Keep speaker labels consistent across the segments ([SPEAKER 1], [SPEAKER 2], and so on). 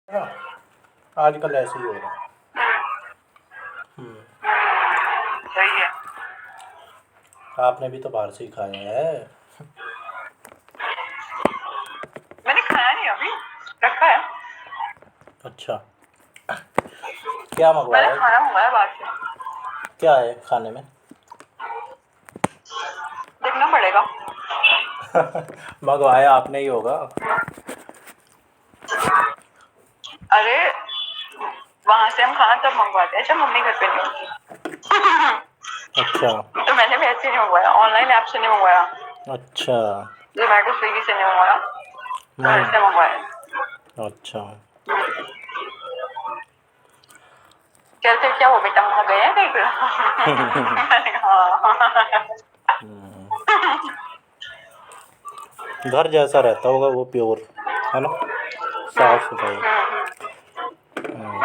[SPEAKER 1] ना, आजकल ऐसे ही हो रहा है। हम्म,
[SPEAKER 2] सही है।
[SPEAKER 1] आपने भी तो बाहर से ही खाया है।
[SPEAKER 2] मैंने खाया नहीं अभी, रखा है।
[SPEAKER 1] अच्छा, क्या मंगवाया
[SPEAKER 2] मैंने
[SPEAKER 1] है?
[SPEAKER 2] खाना मंगाया बाहर से,
[SPEAKER 1] क्या है खाने में?
[SPEAKER 2] देखना पड़ेगा।
[SPEAKER 1] मंगवाया आपने ही होगा।
[SPEAKER 2] अरे वहां से हम खाना तब मंगवाते हैं जब मम्मी घर पे नहीं होती।
[SPEAKER 1] अच्छा
[SPEAKER 2] तो मैंने भी ऐसे नहीं मंगवाया, ऑनलाइन ऐप से नहीं मंगवाया,
[SPEAKER 1] अच्छा।
[SPEAKER 2] जोमेटो स्विगी से नहीं मंगवाया, तो
[SPEAKER 1] हम्म,
[SPEAKER 2] ऐसे मंगवाया।
[SPEAKER 1] अच्छा।
[SPEAKER 2] कहते क्या वो बेटा वहां गए हैं कहीं पे? मैंने कहा हाँ।
[SPEAKER 1] घर जैसा रहता होगा वो, प्योर है ना, साफ सफाई। हम्म,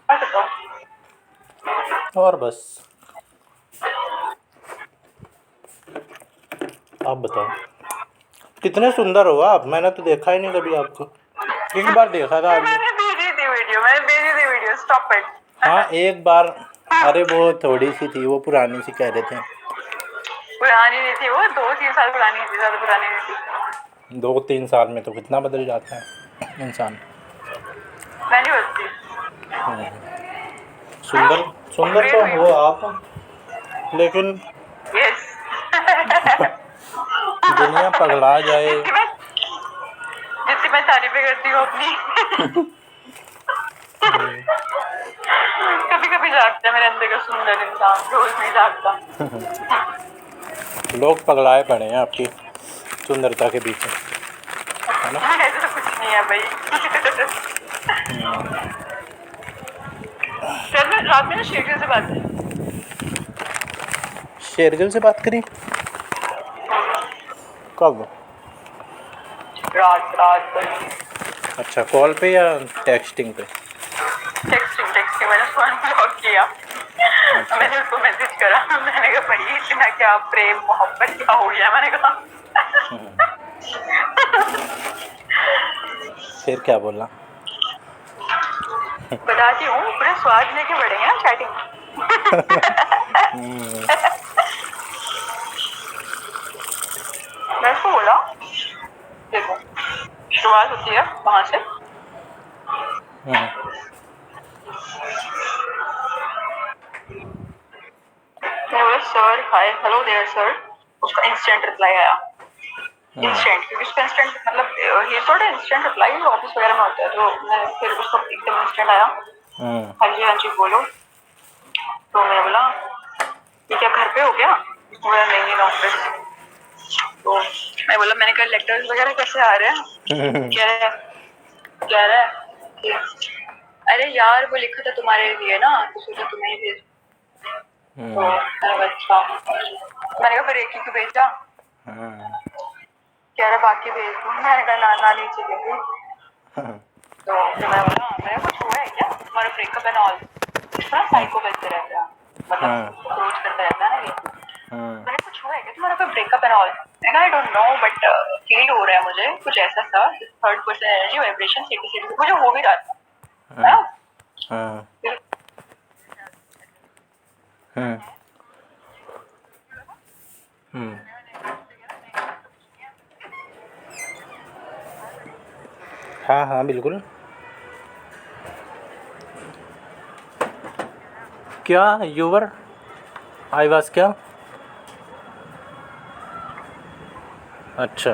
[SPEAKER 2] और बताओ।
[SPEAKER 1] और बस आप बताओ, कितने सुंदर हो आप। मैंने तो देखा ही नहीं कभी आपको। एक बार देखा था आपने।
[SPEAKER 2] मैंने भेजी थी वीडियो, स्टॉप इट।
[SPEAKER 1] हाँ एक बार। अरे वो थोड़ी सी थी, वो पुरानी सी कह रहे थे।
[SPEAKER 2] पुरानी नहीं थी वो, 2-3 साल पुरानी थी, ज्यादा पुरानी नहीं थी।
[SPEAKER 1] 2-3 साल में तो कितना बदल जाता है इंसान।
[SPEAKER 2] मैं नहीं बोलती।
[SPEAKER 1] सुंदर सुंदर
[SPEAKER 2] अपग्रेड
[SPEAKER 1] तो
[SPEAKER 2] हुई
[SPEAKER 1] हो
[SPEAKER 2] हूँ।
[SPEAKER 1] आप, लेकिन
[SPEAKER 2] यस।
[SPEAKER 1] दुनिया पगला जाए।
[SPEAKER 2] जितनी मैं जितनी मैं तारीफें करती हूँ अपनी, कभी कभी जागता है मेरे अंदर का सुंदर इंसान, रोज नहीं जागता।
[SPEAKER 1] लोग पगलाए पड़े हैं आपकी सुंदरता के पीछे, है ना।
[SPEAKER 2] ऐसा तो कुछ नहीं है भाई। कल मैं रात में ना शेखर से बात की।
[SPEAKER 1] शेरगिल से बात करी? कब?
[SPEAKER 2] रात रात को
[SPEAKER 1] अच्छा, कॉल पे या टेक्सटिंग पे?
[SPEAKER 2] टेक्सटिंग मैंने फोन ब्लॉक किया।
[SPEAKER 1] अच्छा,
[SPEAKER 2] मैंने उसको मैसेज करा, मैंने कहा भाई इतना क्या प्रेम मोहब्बत क्या हो गया, मैंने कहा।
[SPEAKER 1] फिर क्या बोला?
[SPEAKER 2] बताती हूँ, पूरे स्वाद लेके बढ़ेंगे ना चैटिंग। मैं उसको बोला देखो, शुरुआत होती है वहां से।
[SPEAKER 1] हम्म,
[SPEAKER 2] मैं बोला sir hi hello there sir, उसका इंस्टेंट रिप्लाई आया। इंस्टेंट, क्योंकि उसका इंस्टेंट मतलब ये थोड़ा इंस्टेंट रिप्लाई ऑफिस वगैरह में होता है, तो मैं फिर उसको एकदम इंस्टेंट आया।
[SPEAKER 1] हम्म,
[SPEAKER 2] हाँ जी बोलो। तो मैं बोला ये क्या घर पे हो क्या? बोला नहीं नहीं ऑफिस। तो मैं बोला मैंने कहा लेटर्स वगैरह कैसे आ रहे हैं? कह रहा है कि अरे यार वो लिखा था तुम्हारे लिए ना, तो सोचा तुम्हें ही भेज। तो मैंने कहा अच्छा, मैंने कहा फिर एक ही क्यों भेजा? कह रहा बाकी भेज दूँ, मैंने कहा ना ना नहीं चाहिए। तो फिर मैं बोला मेरा कुछ हुआ है क्या, तुम्हारा ब्रेकअप एंड ऑल? इतना साइको बनते रहता है, मतलब अप्रोच करता रहता है ना ये। मैंने कुछ हुआ है क्या तुम्हारा कोई ब्रेकअप एंड ऑल? मैंने I don't know but feel हो रहा है मुझे कुछ ऐसा सा, थर्ड पर्सन एनर्जी वाइब्रेशन सीटी सीटी मुझे हो भी रहा था। फिर
[SPEAKER 1] हाँ हाँ बिल्कुल। क्या यूवर आई वाज क्या? अच्छा।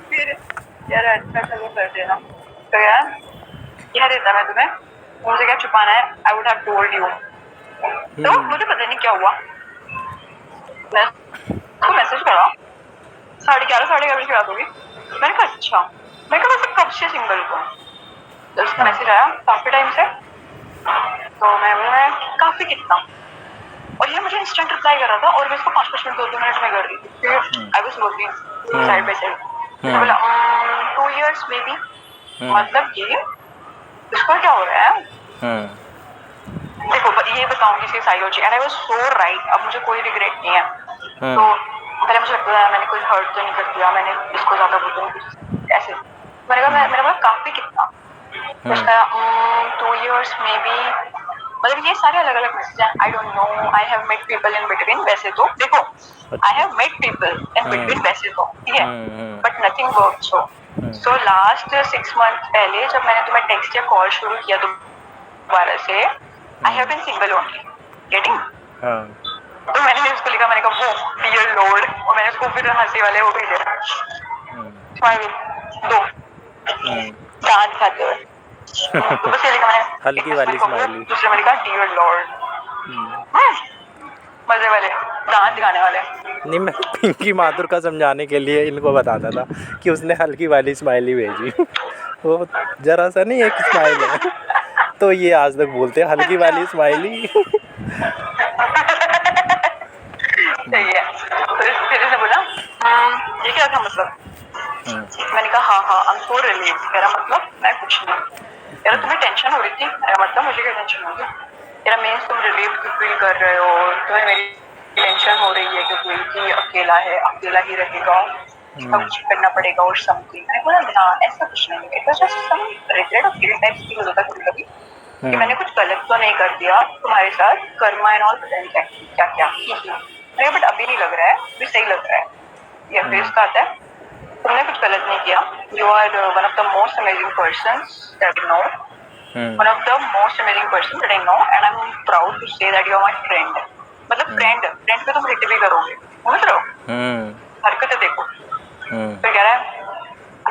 [SPEAKER 2] फिर यार अच्छा चलो कर देना। तो यार कह देता मैं तुम्हें, मुझे क्या छुपाना है, I would have told you. तो मुझे पता नहीं क्या हुआ, मैं उसको मैसेज करा 11:30 11:30 की बात होगी। मैंने कहा अच्छा, मैं कहा वैसे कब से सिंगल हुआ? तो उसका मैसेज आया काफी टाइम से। तो मैं बोला काफी कितना, और ये मुझे इंस्टेंट रिप्लाई कर रहा था, और मैं इसको 5-5 मिनट 2-2 मिनट में कर रही थी, I was working side by side. मैंने बोला 2 years मे बी। मतलब ये इसका क्या हो रहा है। देखो ये बताऊंगी इसकी psychology and I was so right. अब मुझे कोई रिग्रेट नहीं है। तो पहले मुझे लगता था मैंने कोई हर्ट तो नहीं कर दिया, मैंने इसको ज्यादा बोलते कुछ ऐसे। मैंने कहा मैंने बोला काफी कितना, तो उसका 2 years मे बी। मतलब ये सारे अलग अलग मैसेज हैं। I don't know, I have met people in between. वैसे तो देखो I have met people in between वैसे तो ठीक है, but nothing work. So last 6 months पहले जब मैंने तुम्हें टेक्स्ट या कॉल शुरू किया दोबारा से, I have been single only getting. तो मैंने उसको लिखा, मैंने कहा वो डियर लॉर्ड, और मैंने उसको फिर हंसी वाले वो भेजे स्माइल 2 दांत खाते हुए। तो बस ये लिखा मैंने,
[SPEAKER 1] हल्की वाली स्माइली।
[SPEAKER 2] दूसरे में लिखा डियर लॉर्ड, मजे वाले दांत खाने वाले।
[SPEAKER 1] नहीं, मैं पिंकी माथुर का समझाने के लिए इनको बताता था कि उसने हल्की वाली स्माइली भेजी। वो जरा सा नहीं एक स्माइल है, तो ये आज तक बोलते हैं हल्की वाली स्माइली।
[SPEAKER 2] सही है। फिर इसने बोला ये क्या था मतलब। मैंने कहा हाँ आई एम सो रिलीव। कह रहा मतलब मैं कुछ नहीं। कह रहा तुम्हें टेंशन हो रही थी। मेरा मतलब मुझे क्या टेंशन होगी। कह रहा मीन्स तुम रिलीव फील कर रहे हो, तुम्हें मेरी टेंशन हो रही है कि कोई कि अकेला है, अकेला ही रहेगा, कुछ करना पड़ेगा और समथिंग। मैंने बोला ना ऐसा कुछ नहीं, it was just some regret of guilt type feel होता था कभी कि मैंने कुछ गलत तो नहीं कर दिया तुम्हारे साथ, कर्मा एंड ऑल पता नहीं क्या क्या। बट अभी नहीं लग रहा है, अभी सही लग रहा है। ये फिर इसका आता है तुमने कुछ गलत नहीं किया। You are one of the most amazing persons that I know, one of the most amazing person that I know, and I am proud to say that you are my friend. मतलब friend पे तुम hit भी करोगे, समझ रहे हो। हरकतें देखो। फिर कह रहा है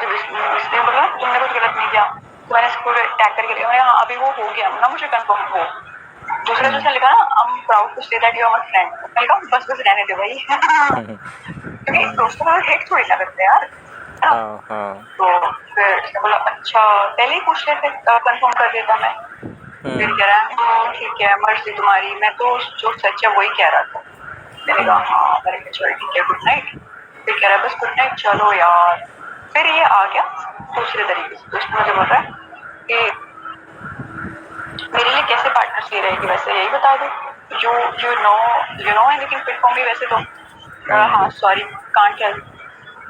[SPEAKER 2] जब इसने बोला तुमने कुछ गलत नहीं किया, तो मैंने इसको टैग करके लिखा हाँ अभी वो हो गया ना, मुझे कंफर्म हो। दूसरा जो लिखा ना I am proud to say that you are my friend. मैंने कहा बस रहने दे भाई। क्योंकि दोस्तों का हेट थोड़ी ना करते यार, है ना। तो फिर इसने बोला अच्छा पहले ही पूछ लेते, कंफर्म कर देता मैं। फिर कह रहा है ठीक है मर्जी तुम्हारी, मैं तो जो सच है वही कह रहा था। मैंने कहा हाँ, मैंने कहा चलो ठीक है गुड नाइट। फिर कह रहा है बस गुड नाइट चलो यार। फिर ये आ गया दूसरे तरीके से। दोस्त मुझे बोल रहा है कि मेरे लिए कैसे पार्टनर सही रहेगी, वैसे यही बता दो। You know anything fit for me वैसे तो। हाँ सॉरी कांट हेल्प।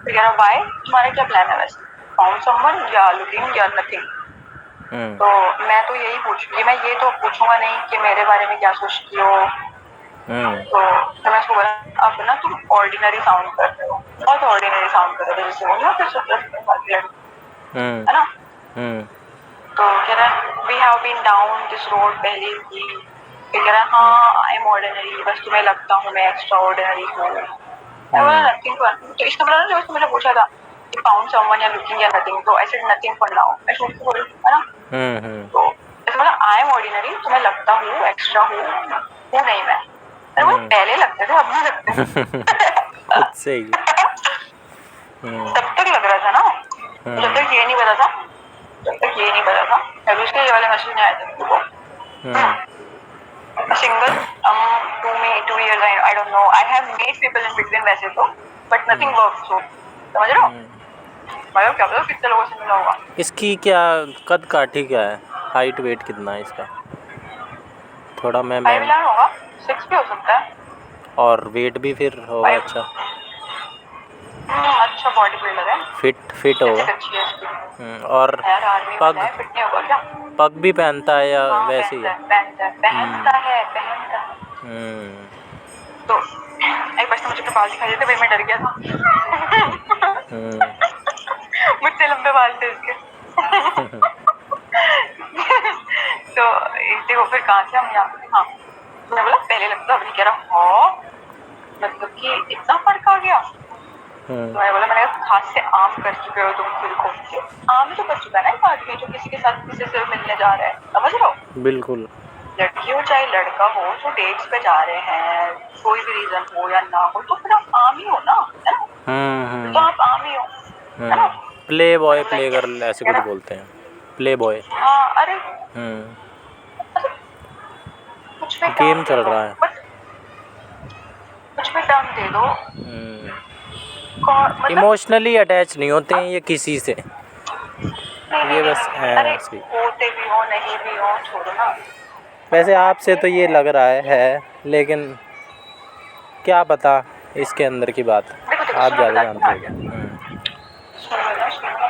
[SPEAKER 2] फिर कह रहा व्हाई, तुम्हारा क्या प्लान है वैसे, फाउंड समवन या लुकिंग या नथिंग। तो मैं तो यही पूछूंगी, मैं ये तो पूछूंगा नहीं कि मेरे बारे में क्या सोचती हो। तो मैं उसको बोला अब ना तुम ऑर्डिनरी साउंड कर रहे हो, बहुत ऑर्डिनरी साउंड कर रहे हो, जैसे बोला फिर है ना। तो कह रहा है we have been down this road पहले भी। फिर कह रहा है हाँ आई एम ऑर्डिनरी, बस तुम्हें लगता हूँ मैं एक्स्ट्रा ऑर्डिनरी हूँ। मैं बोला नथिंग फॉर। तो इसने बोला ना जो उसने मुझे पूछा था कि फाउंड समवन या लुकिंग या नथिंग, तो I said nothing for now. मैं झूठ से बोल रही है ना। तो इसने बोला आई एम ऑर्डिनरी, तुम्हें लगता हूँ एक्स्ट्रा हूँ नहीं मैं। पहले लगते थे अब नहीं लगते।
[SPEAKER 1] सही।
[SPEAKER 2] तब तक लग रहा था ना, जब तक ये नहीं पता था, अभी उसके ये वाले मैसेज नहीं आए थे तुमको। Single 2 years I don't know, I have met people in between वैसे तो, but nothing works। so समझ रहे हो मतलब क्या पता कितने लोगों से मिला होगा।
[SPEAKER 1] इसकी क्या कद काठी क्या है, हाइट वेट कितना है इसका, थोड़ा मैं
[SPEAKER 2] 5 होगा, 6 भी हो सकता है।
[SPEAKER 1] और वेट भी फिर होगा अच्छा।
[SPEAKER 2] अच्छा बॉडी बिल्डर है,
[SPEAKER 1] फिट होगा। और पग भी पहनता है या वैसे ही है?
[SPEAKER 2] पहनता है। तो एक बार मुझे बाल दिखाई देते, भाई मैं डर गया था। मुझसे लंबे बाल थे इसके। तो देखो फिर कहाँ से हम यहाँ। हाँ मैंने बोला पहले लगता अभी कह रहा हाँ मतलब कि इतना फर्क आ गया। तो मैं बोला मैंने खास से आम कर चुके हो तुम खुद को। आम तो कर चुका ना एक आदमी जो किसी के साथ किसी से मिलने जा रहा है, समझ रहे हो।
[SPEAKER 1] बिल्कुल।
[SPEAKER 2] लड़की हो चाहे लड़का हो जो डेट्स पे जा रहे हैं, कोई भी रीजन हो या ना हो, तो फिर आप आम ही हो ना, है ना। तो आप आम ही हो, है ना।
[SPEAKER 1] प्ले बॉय प्ले गर्ल ऐसे कुछ बोलते हैं, प्ले बॉय।
[SPEAKER 2] हाँ अरे कुछ भी
[SPEAKER 1] गेम चल रहा है,
[SPEAKER 2] कुछ भी टर्म दे दो। मतलब
[SPEAKER 1] इमोशनली अटैच नहीं होते हैं ये किसी से,
[SPEAKER 2] नहीं
[SPEAKER 1] ये
[SPEAKER 2] नहीं
[SPEAKER 1] बस
[SPEAKER 2] नहीं, अरे
[SPEAKER 1] ऐसे ही।
[SPEAKER 2] होते भी हो नहीं भी हो, छोड़ो ना।
[SPEAKER 1] वैसे आपसे तो ये लग रहा है लेकिन क्या पता इसके अंदर की बात,
[SPEAKER 2] देखो देखो
[SPEAKER 1] आप
[SPEAKER 2] सुनो,
[SPEAKER 1] ज़्यादा
[SPEAKER 2] बताती
[SPEAKER 1] जानते
[SPEAKER 2] हूँ
[SPEAKER 1] हो क्या।
[SPEAKER 2] सुनो ना सुनो।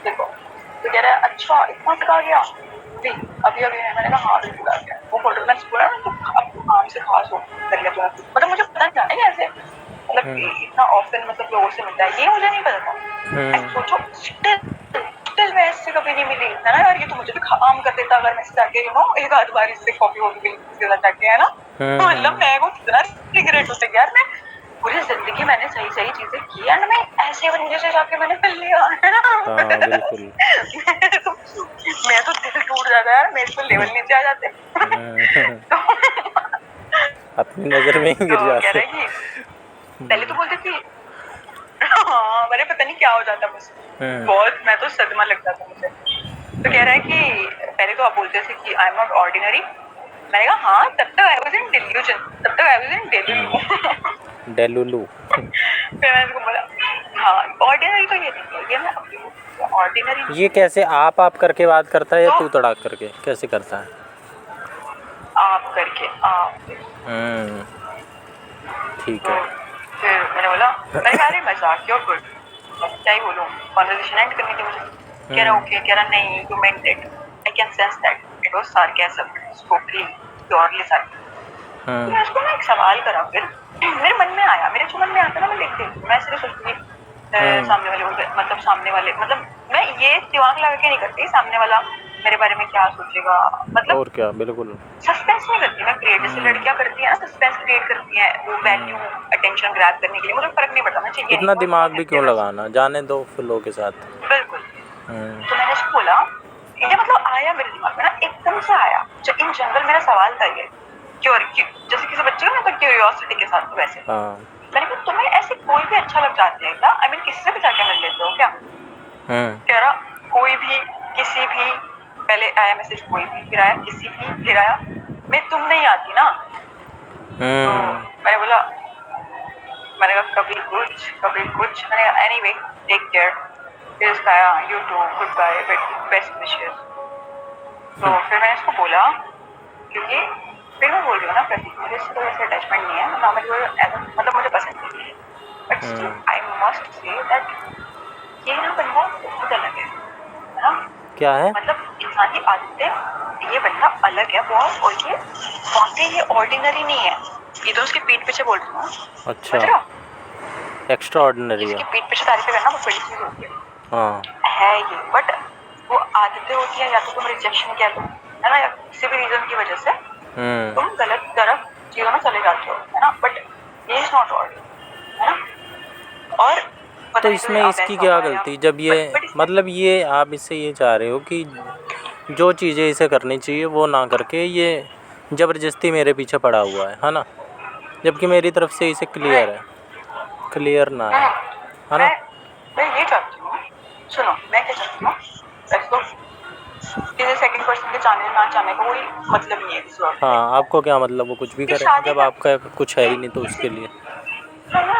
[SPEAKER 2] देखो तो कह रहा है अच्छा इतना तक आ गया अभी अभी अभी मैंने कहा हाँ बिल्कुल आ गया। वो होटल में बोला ना तो अब तू आराम से खा सो कर लिया तूने, मतलब मुझे पता नहीं था ना कैसे, मतलब
[SPEAKER 1] हम्म
[SPEAKER 2] इतना ऑफन मतलब लोगों से मिलता है ये मुझे नहीं पता था।
[SPEAKER 1] हम्म
[SPEAKER 2] सोचो स्टिल मैं इससे कभी नहीं मिली है ना यार, ये तो मुझे भी काम कर देता अगर मैं इससे जाके एक आध बार इससे कॉफी वॉफी पी जाके, है ना। तो मतलब मैं को कितना रिग्रेट होता है यार, मैं पूरी जिंदगी मैंने सही सही चीजें की एंड मैं ऐसे बंदे से जाके मैंने कर लिया, है ना।
[SPEAKER 1] हाँ बिल्कुल।
[SPEAKER 2] मैं तो दिल टूट जाता है यार, मेरे को लेवल नीचे आ जाते। तो,
[SPEAKER 1] अपनी नज़र में ही गिर
[SPEAKER 2] तो कह
[SPEAKER 1] जाते।
[SPEAKER 2] रहा है कि पहले तो बोलती थी हाँ मेरे पता नहीं क्या हो जाता मुझसे, बहुत मैं तो सदमा लग जाता मुझे। तो कह रहा है कि पहले तो आप बोलते थे कि आई एम नॉट ऑर्डिनरी, मैंने कहा हाँ तब तक आई वाज इन डिल्यूजन, तब तक आई वाज इन डेलुलू।
[SPEAKER 1] डेलुलू।
[SPEAKER 2] फिर मैंने उसको बोला हाँ ऑर्डिनरी तो ये नहीं है, ये मैं अपनी ऑर्डिनरी
[SPEAKER 1] ये कैसे आप करके बात करता है या
[SPEAKER 2] तो
[SPEAKER 1] तू तड़ाक करके कैसे करता है।
[SPEAKER 2] आप करके आप।
[SPEAKER 1] ठीक
[SPEAKER 2] तो
[SPEAKER 1] है।
[SPEAKER 2] फिर मैंने बोला, मैंने कहा अरे मजाक क्यों गुड, क्या ही बोलूँ, कॉन्वर्सेशन एंड करनी थी मुझे। कह रहा ओके, कह रहा नहीं you meant it, I can sense that it was sarcasm, स्पोकली प्योरली सार्केज्म। तो मैं उसको ना एक सवाल करा, फिर मेरे मन में आया, मेरे जो मन में आता ना मैं लिख देती हूँ, मैं सिर्फ सोचती थी सामने वाले मतलब सामने वाले मतलब मैं ये दिमाग लगा के नहीं करती सामने वाला मेरे बारे में क्या सोचेगा, मतलब
[SPEAKER 1] और क्या बिल्कुल।
[SPEAKER 2] सस्पेंस नहीं करती मैं क्रिएट, जैसे लड़कियां करती हैं ना सस्पेंस क्रिएट करती हैं वो वैल्यू अटेंशन ग्रैब करने के लिए, मुझे फर्क नहीं पड़ता, मैं चाहिए
[SPEAKER 1] इतना
[SPEAKER 2] नहीं
[SPEAKER 1] दिमाग भी क्यों लगाना, जाने दो फ्लो के साथ।
[SPEAKER 2] बिल्कुल। तो मैंने उसको बोला, ये मतलब आया मेरे दिमाग में ना एकदम से आया, जो इन जनरल मेरा सवाल था ये जैसे किसी बच्चे को ना तो क्यूरियोसिटी के साथ, तो वैसे
[SPEAKER 1] हाँ।
[SPEAKER 2] मैंने कहा तुम्हें ऐसे कोई भी अच्छा लग जाते हैं क्या, आई मीन किससे भी जाके मिल लेते हो क्या। कह रहा कोई भी किसी भी, पहले आया मैसेज कोई भी, फिर आया किसी भी, फिर आया मैं तुम नहीं आती ना। तो मैंने बोला, मैंने कहा कभी कुछ मैंने कहा एनीवे टेक केयर, फिर उसका आया you too goodbye best wishes. तो फिर मैंने इसको बोला क्योंकि फिर मैं बोल रही हूँ ना प्रतीक मुझे इससे कोई ऐसे अटैचमेंट नहीं है ना, मुझे मतलब मुझे पसंद नहीं है, but still I must say that ये ना बंदा बहुत अलग है ना।
[SPEAKER 1] क्या है
[SPEAKER 2] मतलब इंसान की आदतें, ये बंदा अलग है बहुत, और ये वाकई ये ऑर्डिनरी नहीं है, ये तो उसके पीठ पीछे बोल रही हूँ।
[SPEAKER 1] अच्छा एक्स्ट्रा ऑर्डिनरी
[SPEAKER 2] इसकी
[SPEAKER 1] है।
[SPEAKER 2] पीठ पीछे तारीफें करना वो बड़ी चीज होती
[SPEAKER 1] हाँ
[SPEAKER 2] है ये, बट वो आदतें होती है, या तो तुम रिजेक्शन कह लो है ना, या किसी भी रीजन की वजह से तुम गलत तरफ चीजों में चले जाते हो, है ना, बट ये इज नॉट ऑर्डिनरी, है ना। और
[SPEAKER 1] तो इसमें इसकी क्या गलती, जब ये मतलब ये आप इससे ये चाह रहे हो कि जो चीज़ें इसे करनी चाहिए वो ना करके ये ज़बरदस्ती मेरे पीछे पड़ा हुआ है ना, जबकि मेरी तरफ से इसे क्लियर है, क्लियर ना है ना।
[SPEAKER 2] मैं ये चाहती हूँ, सुनो मैं क्या चाहती हूँ, वैसे तो किसी सेकंड पर्सन के चाहने ना चाहने का कोई मतलब नहीं है किसी और।
[SPEAKER 1] हाँ आपको क्या मतलब वो कुछ भी करे जब आपका कुछ है ही नहीं तो उसके लिए।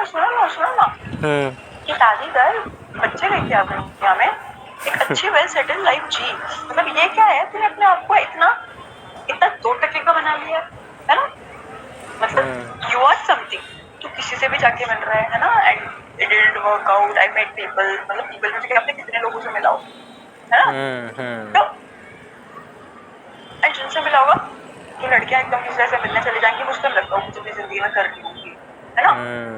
[SPEAKER 2] सुनो ना कि शादी कर, बच्चे लेके आ गए दुनिया में, एक अच्छी वेल सेटल लाइफ जी, मतलब ये क्या है तूने अपने आप को इतना इतना 2 टके का बना लिया है ना, मतलब यू आर समथिंग, तू किसी से भी जाके मिल रहा है ना, and it didn't work out, I met people, मतलब पीपल में से आपने कितने लोगों से मिला हो, है ना। तो जिनसे मिला होगा तो लड़कियां एकदम दूसरे से मिलने चली जाएंगी, मुझे तो लगता है कुछ अपनी जिंदगी में कर लूंगी, है ना।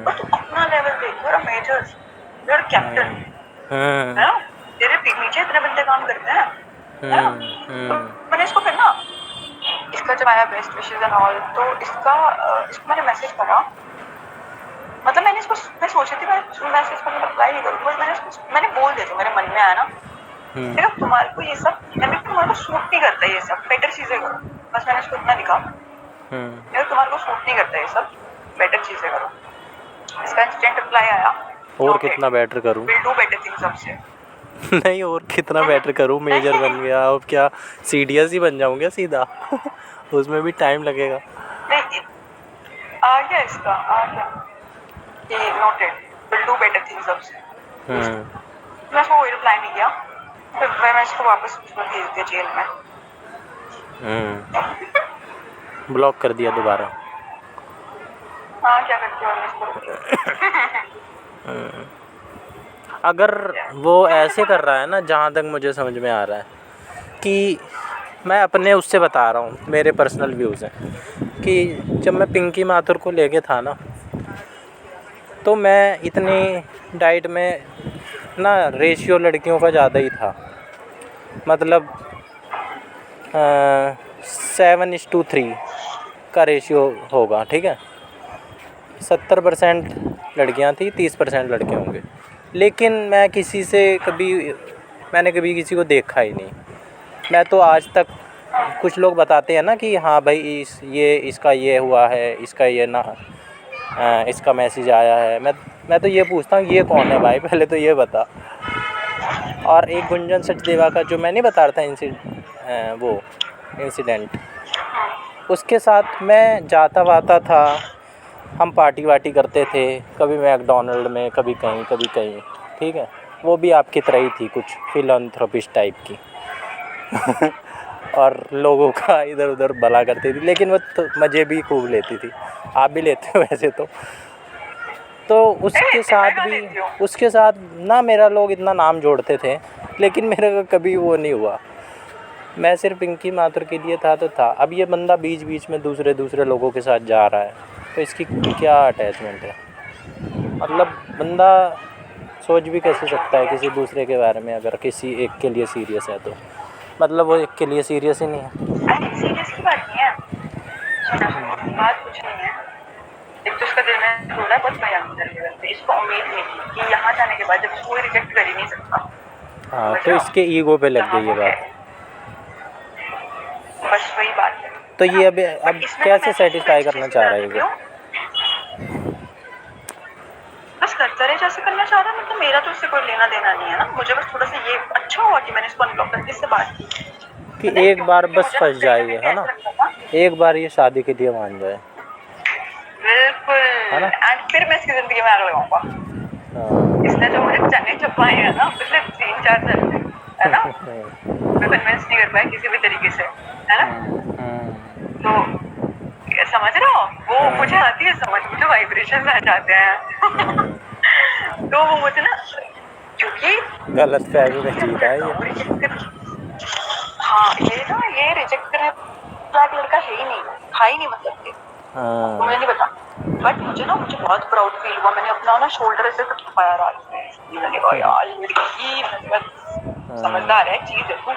[SPEAKER 2] और तू अपना लेवल देख, you are major, you are captain, है ना, तेरे नीचे इतने बंदे काम करते हैं, है ना। तो मैंने इसको फिर ना इसका जब आया बेस्ट विशेस एंड ऑल, तो इसको मैंने मैसेज करा, मतलब मैंने इसको मैं सोची थी मैं मैसेज को रिप्लाई नहीं करूँ, बस मैंने बोल दिया जो मेरे मन में आया ना, देखो तुम्हारे को ये सब तुम्हारे को सूट नहीं करता ये सब, बेटर चीजें करो, बस मैंने इसको इतना लिखा, तुम्हारे को सूट नहीं करता ये सब, बेटर चीजें करो। इसका इंस्टेंट रिप्लाई आया,
[SPEAKER 1] और कितना बेटर करूँ
[SPEAKER 2] विल डू बेटर थिंग्स अब से।
[SPEAKER 1] नहीं और कितना बेटर करूँ, मेजर बन गया अब क्या सीडीएस ही बन जाऊँ क्या सीधा उसमें भी टाइम लगेगा।
[SPEAKER 2] नहीं आ गया इसका, आ गया ये noted, will do better things अब से।
[SPEAKER 1] हम्म
[SPEAKER 2] मैं उसको कोई रिप्लाई नहीं किया, फिर मैं इसको वापस उसमें भेज दिया जेल में।
[SPEAKER 1] ब्लॉक कर दिया दोबारा।
[SPEAKER 2] हाँ क्या करती हो इसको।
[SPEAKER 1] अगर वो ऐसे कर रहा है ना, जहाँ तक मुझे समझ में आ रहा है कि मैं अपने उससे बता रहा हूँ, मेरे पर्सनल व्यूज़ हैं कि जब मैं पिंकी माथुर को लेके था ना, तो मैं इतनी डाइट में ना रेशियो लड़कियों का ज़्यादा ही था, मतलब 7:3 का रेशियो होगा, ठीक है। 70% लड़कियां थी, 30% लड़के होंगे। लेकिन मैं किसी से मैंने कभी किसी को देखा ही नहीं। मैं तो आज तक, कुछ लोग बताते हैं ना कि हाँ भाई इसका ये हुआ है, इसका ये ना इसका मैसेज आया है। मैं तो ये पूछता हूँ, ये कौन है भाई, पहले तो ये बता। और एक गुंजन सचदेवा का जो मैं नहीं बता रहा था वो इंसिडेंट, उसके साथ मैं जाता वाता था, हम पार्टी वार्टी करते थे, कभी मैकडॉनल्ड में, कभी कहीं, ठीक है। वो भी आपकी तरह ही थी, कुछ फिलैंथ्रोपिस्ट टाइप की और लोगों का इधर उधर भला करती थी, लेकिन वो तो मज़े भी खूब लेती थी। आप भी लेते हो वैसे तो उसके साथ ना मेरा लोग इतना नाम जोड़ते थे, लेकिन मेरे को कभी वो नहीं हुआ। मैं सिर्फ पिंकी माथुर के लिए था तो था। अब ये बंदा बीच बीच में दूसरे लोगों के साथ जा रहा है, तो इसकी क्या अटैचमेंट है? मतलब बंदा सोच भी कैसे सकता है किसी दूसरे के बारे में, अगर किसी एक के लिए सीरियस है तो। मतलब वो एक के लिए सीरियस ही नहीं है।
[SPEAKER 2] अरे सीरियस की बात नहीं है, सुनो बात कुछ नहीं है। एक तो उसका दिल में थोड़ा बहुत भयंकर लेवल पे, इसको उम्मीद नहीं थी कि यहाँ जाने के बाद जब इसको कोई रिजेक्ट कर ही नहीं सकता।
[SPEAKER 1] हाँ, तो इसके ईगो पे लग गई ये बात।
[SPEAKER 2] बस वही बात है।
[SPEAKER 1] तो ये अब कैसे सेटिस्फाई करना चाह रहा है ये?
[SPEAKER 2] बस करता रहे जैसे करना चाह रहा है, मतलब मेरा तो उससे कोई लेना देना नहीं है ना। मुझे बस थोड़ा सा ये अच्छा हुआ कि मैंने इसको अनब्लॉक करके इससे बात की
[SPEAKER 1] कि एक बार बस फंस जाए, है ना, एक बार ये शादी के लिए मान जाए।
[SPEAKER 2] बिल्कुल, एंड फिर मैं इसकी जिंदगी में आग लगाऊंगा। इसने जो मुझे चने चपाए हैं ना पिछले 3-4 साल से, है ना, मैं कन्विंस नहीं कर पाया किसी भी तरीके से, है ना। तो समझ रहे हो, वो मुझे आती है समझ, मुझे वाइब्रेशन आ जाते हैं तो वो मुझे ना, क्योंकि
[SPEAKER 1] गलत फहमी में जी रहा है ये।
[SPEAKER 2] हाँ ये रिजेक्ट करने वाला लड़का है ही नहीं, था ही नहीं, मतलब कि मुझे नहीं पता। बट मुझे बहुत प्राउड फील हुआ। मैंने अपना ना शोल्डर ऐसे थपथपाया रात में, मैंने कहा यार लड़की मतलब समझदार है, चीज है तू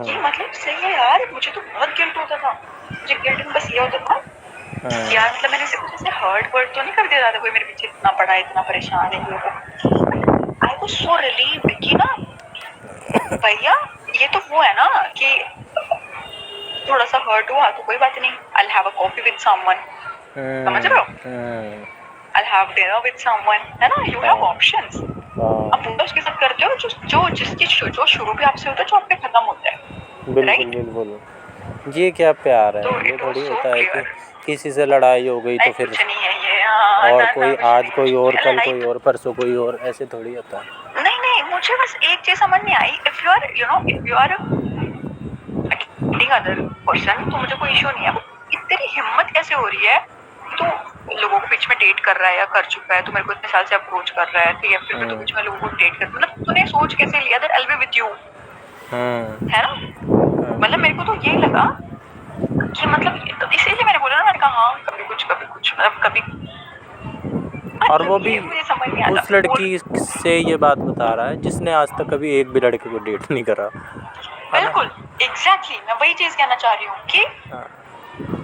[SPEAKER 2] ये, मतलब सही है यार। मुझे तो बहुत गिल्ट होता था, मुझे गिल्ट में बस ये होता था यार, मतलब मैंने इसे कुछ ऐसे हर्ट वर्ट तो नहीं कर दिया था, कोई मेरे पीछे इतना पड़ा है, इतना परेशान है ये वो। आई वाज सो रिलीव्ड कि ना भैया ये तो वो है ना कि थोड़ा सा हर्ट हुआ तो कोई बात नहीं, I'll have a coffee with someone, समझ रहे हो, I'll have dinner with someone, है ना, you have options। अब वो उसके साथ करते हो जो शुरू भी आपसे होता है, जो आप पे खत्म होता है।
[SPEAKER 1] बिल्कुल बिल्कुल, ये क्या प्यार है? तो ये थोड़ी होता है कि किसी से लड़ाई हो गई तो फिर और कोई आज कोई और, कल कोई और, परसों कोई और, ऐसे थोड़ी होता है।
[SPEAKER 2] नहीं, मुझे बस एक चीज समझ नहीं आई, if you are other person तो मुझे कोई इशू नहीं है। तेरी हिम्मत कैसे हो रही है, तो लोगों को बीच में डेट कर रहा है या कर चुका है, तो मेरे को इतने साल से अप्रोच कर रहा है, तो या फिर तो बीच में लोगों को डेट कर, मतलब तूने सोच कैसे लिया that I will be with you, है ना। मतलब मेरे को तो ये लगा कि मतलब तो इसीलिए मैंने बोला ना, मैंने कहा हाँ कभी कुछ मतलब कभी।
[SPEAKER 1] और वो भी उस लड़की से ये बात बता रहा है जिसने आज तक कभी एक भी लड़के को डेट नहीं करा।
[SPEAKER 2] बिल्कुल एग्जैक्टली, मैं वही चीज कहना चाह रही हूँ कि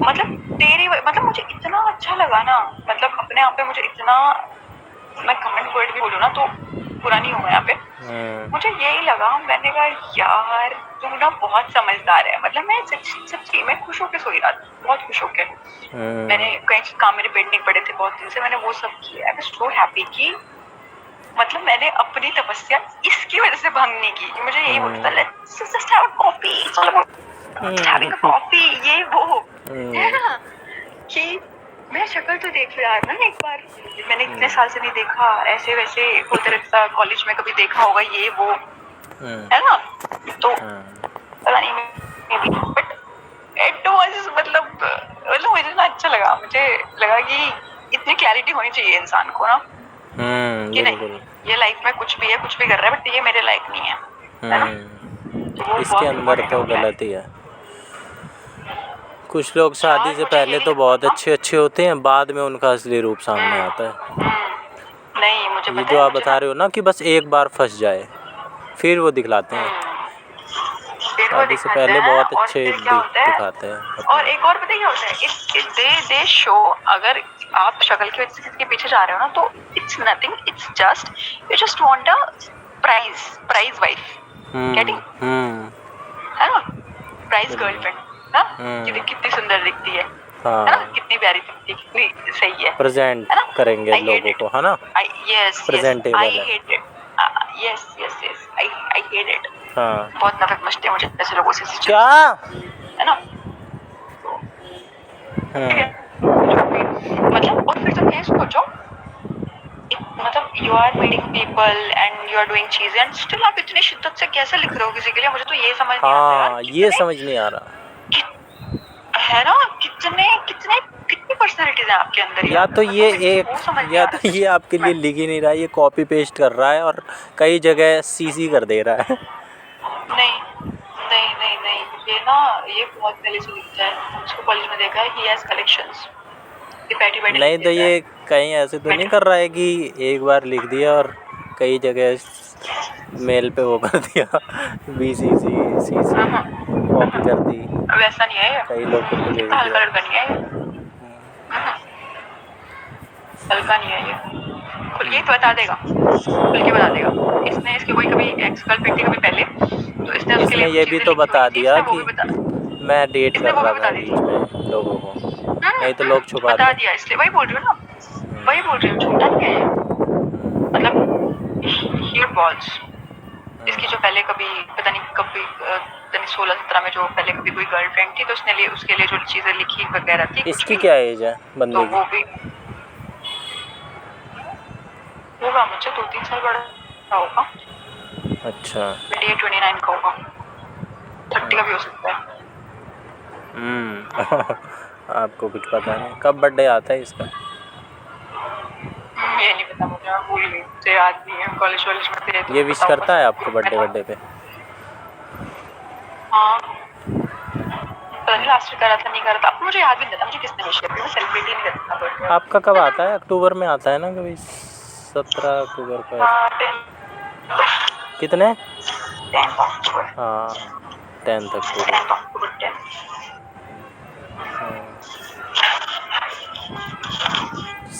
[SPEAKER 2] मतलब मुझे इतना अच्छा लगा ना, मतलब अपने आप पे मुझे इतना, मैं कमेंट वर्ड भी बोलूँ ना तो पूरा नहीं हुआ यहाँ पे, मुझे यही लगा, मैंने कहा यार तू ना बहुत समझदार है। मतलब मैं सच्ची मैं खुश होकर सोई रात, बहुत खुश होकर। मैंने कहीं काम मेरे पेंडिंग पड़े थे बहुत दिन से, मैंने वो सब किया। आई वाज सो हैप्पी कि मतलब मैंने अपनी तपस्या इसकी वजह से भंग नहीं की। मुझे यही बोलता था let's just have a coffee, having a coffee, ये वो है ना, कि मैं शक्ल तो देख लो यार ना एक बार, मैंने इतने साल से नहीं देखा, ऐसे वैसे होते रहता, कॉलेज में कभी देखा होगा ये वो, है ना, तो पता नहीं बट इट वाज मतलब मुझे ना अच्छा लगा, मुझे लगा कि इतनी क्लैरिटी होनी चाहिए इंसान को ना, कि नहीं ये लाइफ में कुछ भी है, कुछ भी कर रहा है, बट ये मेरे लायक नहीं है ना, तो वो
[SPEAKER 1] इसके
[SPEAKER 2] बहुत
[SPEAKER 1] अंदर
[SPEAKER 2] important
[SPEAKER 1] तो
[SPEAKER 2] होता है।
[SPEAKER 1] गलत ही है। कुछ लोग शादी से पहले तो बहुत अच्छे होते हैं, बाद में उनका असली रूप सामने आता है।
[SPEAKER 2] नहीं मुझे
[SPEAKER 1] ये
[SPEAKER 2] पता
[SPEAKER 1] जो
[SPEAKER 2] है,
[SPEAKER 1] आप बता रहे हो ना कि बस एक बार फंस जाए फिर वो दिखलाते हैं,
[SPEAKER 2] फिर वो
[SPEAKER 1] शादी से
[SPEAKER 2] दिखाते
[SPEAKER 1] पहले
[SPEAKER 2] हैं,
[SPEAKER 1] बहुत
[SPEAKER 2] और
[SPEAKER 1] अच्छे
[SPEAKER 2] फिर क्या होता है,
[SPEAKER 1] दिखाते हैं
[SPEAKER 2] और एक और पता है क्या होता है, दे शो, अगर आप शक्ल की वजह से किसी के पीछे जा रहे हो ना, तो it's nothing, it's just you just want a prize wife, getting, है ना, प्राइज गर्लफ्रेंड ना, कितनी सुंदर दिखती है ना, कितनी प्यारी दिखती है, कितनी सही है,
[SPEAKER 1] प्रेजेंट
[SPEAKER 2] है ना,
[SPEAKER 1] करेंगे लोगों को, है ना,
[SPEAKER 2] यस
[SPEAKER 1] प्रेजेंटेबल
[SPEAKER 2] आई
[SPEAKER 1] है।
[SPEAKER 2] Hate it, yes I hate it,
[SPEAKER 1] हाँ
[SPEAKER 2] बहुत नफरत मचती है मुझे ऐसे लोगों से,
[SPEAKER 1] क्या,
[SPEAKER 2] है ना, ठीक है, मतलब और फिर तुम ये सोचो, मतलब you are meeting people and you are doing चीजें एंड स्टिल आप इतनी शिद्दत से कैसे लिख रहे हो किसी के लिए, मुझे तो ये समझ नहीं आता यार,
[SPEAKER 1] हाँ ये समझ नहीं आ रहा,
[SPEAKER 2] है ना, कितने कितने कितनी पर्सनालिटीज है आपके अंदर
[SPEAKER 1] या
[SPEAKER 2] यार,
[SPEAKER 1] तो
[SPEAKER 2] मतलब
[SPEAKER 1] ये
[SPEAKER 2] मेरे को
[SPEAKER 1] एक,
[SPEAKER 2] वो समझ नहीं
[SPEAKER 1] या
[SPEAKER 2] आ
[SPEAKER 1] तो
[SPEAKER 2] रहा
[SPEAKER 1] ये आपके लिए लिख ही नहीं रहा है, ये कॉपी पेस्ट कर रहा है और कई जगह सीसी कर दे रहा है।
[SPEAKER 2] नहीं, ये ना, ये बहुत पहले से लिखता है, उसको कॉलेज में देखा है, ही हैज कलेक्शंस, ये बैठी बैठी
[SPEAKER 1] नहीं
[SPEAKER 2] लिख
[SPEAKER 1] तो
[SPEAKER 2] देता
[SPEAKER 1] ये
[SPEAKER 2] है,
[SPEAKER 1] कहीं ऐसे तो नहीं कर रहा है कि एक बार लिख दिया और कई जगह मेल पे वो कर दिया, BCC कॉपी कर दी,
[SPEAKER 2] वैसा नहीं है ये,
[SPEAKER 1] कई लोगों को भेज
[SPEAKER 2] इतना हल्का
[SPEAKER 1] दिया।
[SPEAKER 2] लड़का नहीं है ये, हल्का नहीं है ये, खुल के बता देगा, खुल के बता देगा, इसने इसकी कोई कभी एक्स गर्लफ्रेंड थी कभी पहले, तो इसने उसके लिए
[SPEAKER 1] इसने
[SPEAKER 2] कुछ
[SPEAKER 1] ये भी
[SPEAKER 2] चीजें
[SPEAKER 1] तो
[SPEAKER 2] लिखी
[SPEAKER 1] बता
[SPEAKER 2] हुई थी,
[SPEAKER 1] दिया
[SPEAKER 2] इसने वो
[SPEAKER 1] कि
[SPEAKER 2] भी बता,
[SPEAKER 1] मैं डेट
[SPEAKER 2] इसने
[SPEAKER 1] कर
[SPEAKER 2] वो भी
[SPEAKER 1] रहा
[SPEAKER 2] बता
[SPEAKER 1] था
[SPEAKER 2] दी
[SPEAKER 1] बीच
[SPEAKER 2] थी,
[SPEAKER 1] में लोगों को, नहीं तो लोग
[SPEAKER 2] बता
[SPEAKER 1] छुपाते।
[SPEAKER 2] दिया, इसलिए वही बोल रही हूँ ना, वही बोल रही हूँ, झूठा नहीं है ये, मतलब ही बॉल्स, इसकी जो पहले कभी पता नहीं कभी 16-17 में जो पहले कभी कोई गर्लफ्रेंड थी, तो उसने लिए उसके लिए जो चीजें लिखी वगैरह थी कुछ
[SPEAKER 1] इसकी
[SPEAKER 2] भी,
[SPEAKER 1] क्या एज है
[SPEAKER 2] तो
[SPEAKER 1] बंदे की?
[SPEAKER 2] वो भी होगा मुझसे 2-3 साल बड़ा होगा,
[SPEAKER 1] अच्छा
[SPEAKER 2] 28-29 का होगा, 30 का भी हो सकता है।
[SPEAKER 1] आपको कुछ पता नहीं कब बर्थडे आता है इसका?
[SPEAKER 2] ये नहीं पता मुझे, मैं भूल गई, मुझे याद नहीं है, कॉलेज वॉलेज में थे तो
[SPEAKER 1] ये विश
[SPEAKER 2] पता होगा
[SPEAKER 1] करता है
[SPEAKER 2] सब,
[SPEAKER 1] आपको बर्थडे पे?
[SPEAKER 2] हाँ पता नहीं लास्ट करा था नहीं करा था, अब मुझे याद भी नहीं था मुझे किसने विश किया, मैं सेलिब्रेट ही नहीं करता बर्थडे।
[SPEAKER 1] आपका कब आता है? अक्टूबर में आता है ना कभी, 17 अक्टूबर को ऐसा? कितने?
[SPEAKER 2] 10 अक्टूबर,
[SPEAKER 1] हाँ 10 अक्टूबर।
[SPEAKER 2] 10 अक्टूबर 10।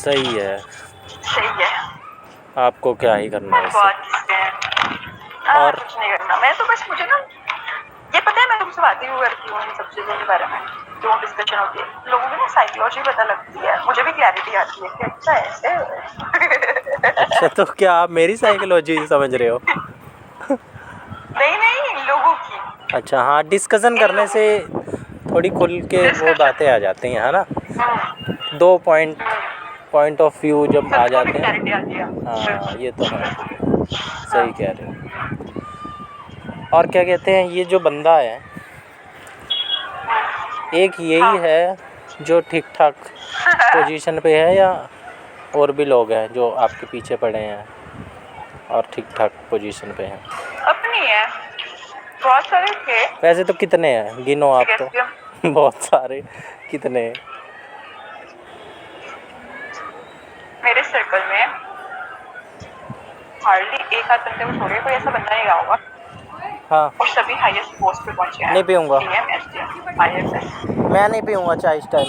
[SPEAKER 1] सही है,
[SPEAKER 2] सही है,
[SPEAKER 1] आपको क्या ही करना है इससे।
[SPEAKER 2] बहुत और कुछ नहीं करना, मैं तो बस मुझे ना ये पता है, मैं तुमसे बातें क्यों करती हूँ इन सब चीज़ों के बारे में, जो डिस्कशन होती है, लोगों की ना साइकोलॉजी पता लगती है, मुझे भी क्लैरिटी आती है कि अच्छा ऐसे।
[SPEAKER 1] अच्छा तो क्या आप मेरी साइकोलॉजी समझ रहे हो?
[SPEAKER 2] नहीं लोगों की,
[SPEAKER 1] अच्छा हाँ, डिस्कशन करने से थोड़ी खुल के वो बातें आ जाती हैं, है ना, दो पॉइंट ऑफ व्यू जब आ जाते हैं।
[SPEAKER 2] क्लैरिटी आती है।
[SPEAKER 1] हाँ ये तो है, सही कह रहे हो। और क्या कहते हैं, ये जो बंदा है एक यही है जो ठीक ठाक पोजीशन पे है, या और भी लोग हैं जो आपके पीछे पड़े हैं और ठीक ठाक पोजीशन पे हैं?
[SPEAKER 2] अपनी है, बहुत सारे थे,
[SPEAKER 1] वैसे तो कितने हैं, गिनो आप तो। बहुत सारे, कितने?
[SPEAKER 2] मेरे सर्कल में हार्डली एक आध बंदे को छोड़े कोई ऐसा बंदा नहीं रहा होगा,
[SPEAKER 1] हाँ
[SPEAKER 2] और सभी हाईएस्ट पोस्ट पे पहुंचे हैं,
[SPEAKER 1] नहीं पीऊँगा,
[SPEAKER 2] DM, SDM, IFS।
[SPEAKER 1] मैं नहीं पीऊँगा चाय इस टाइम।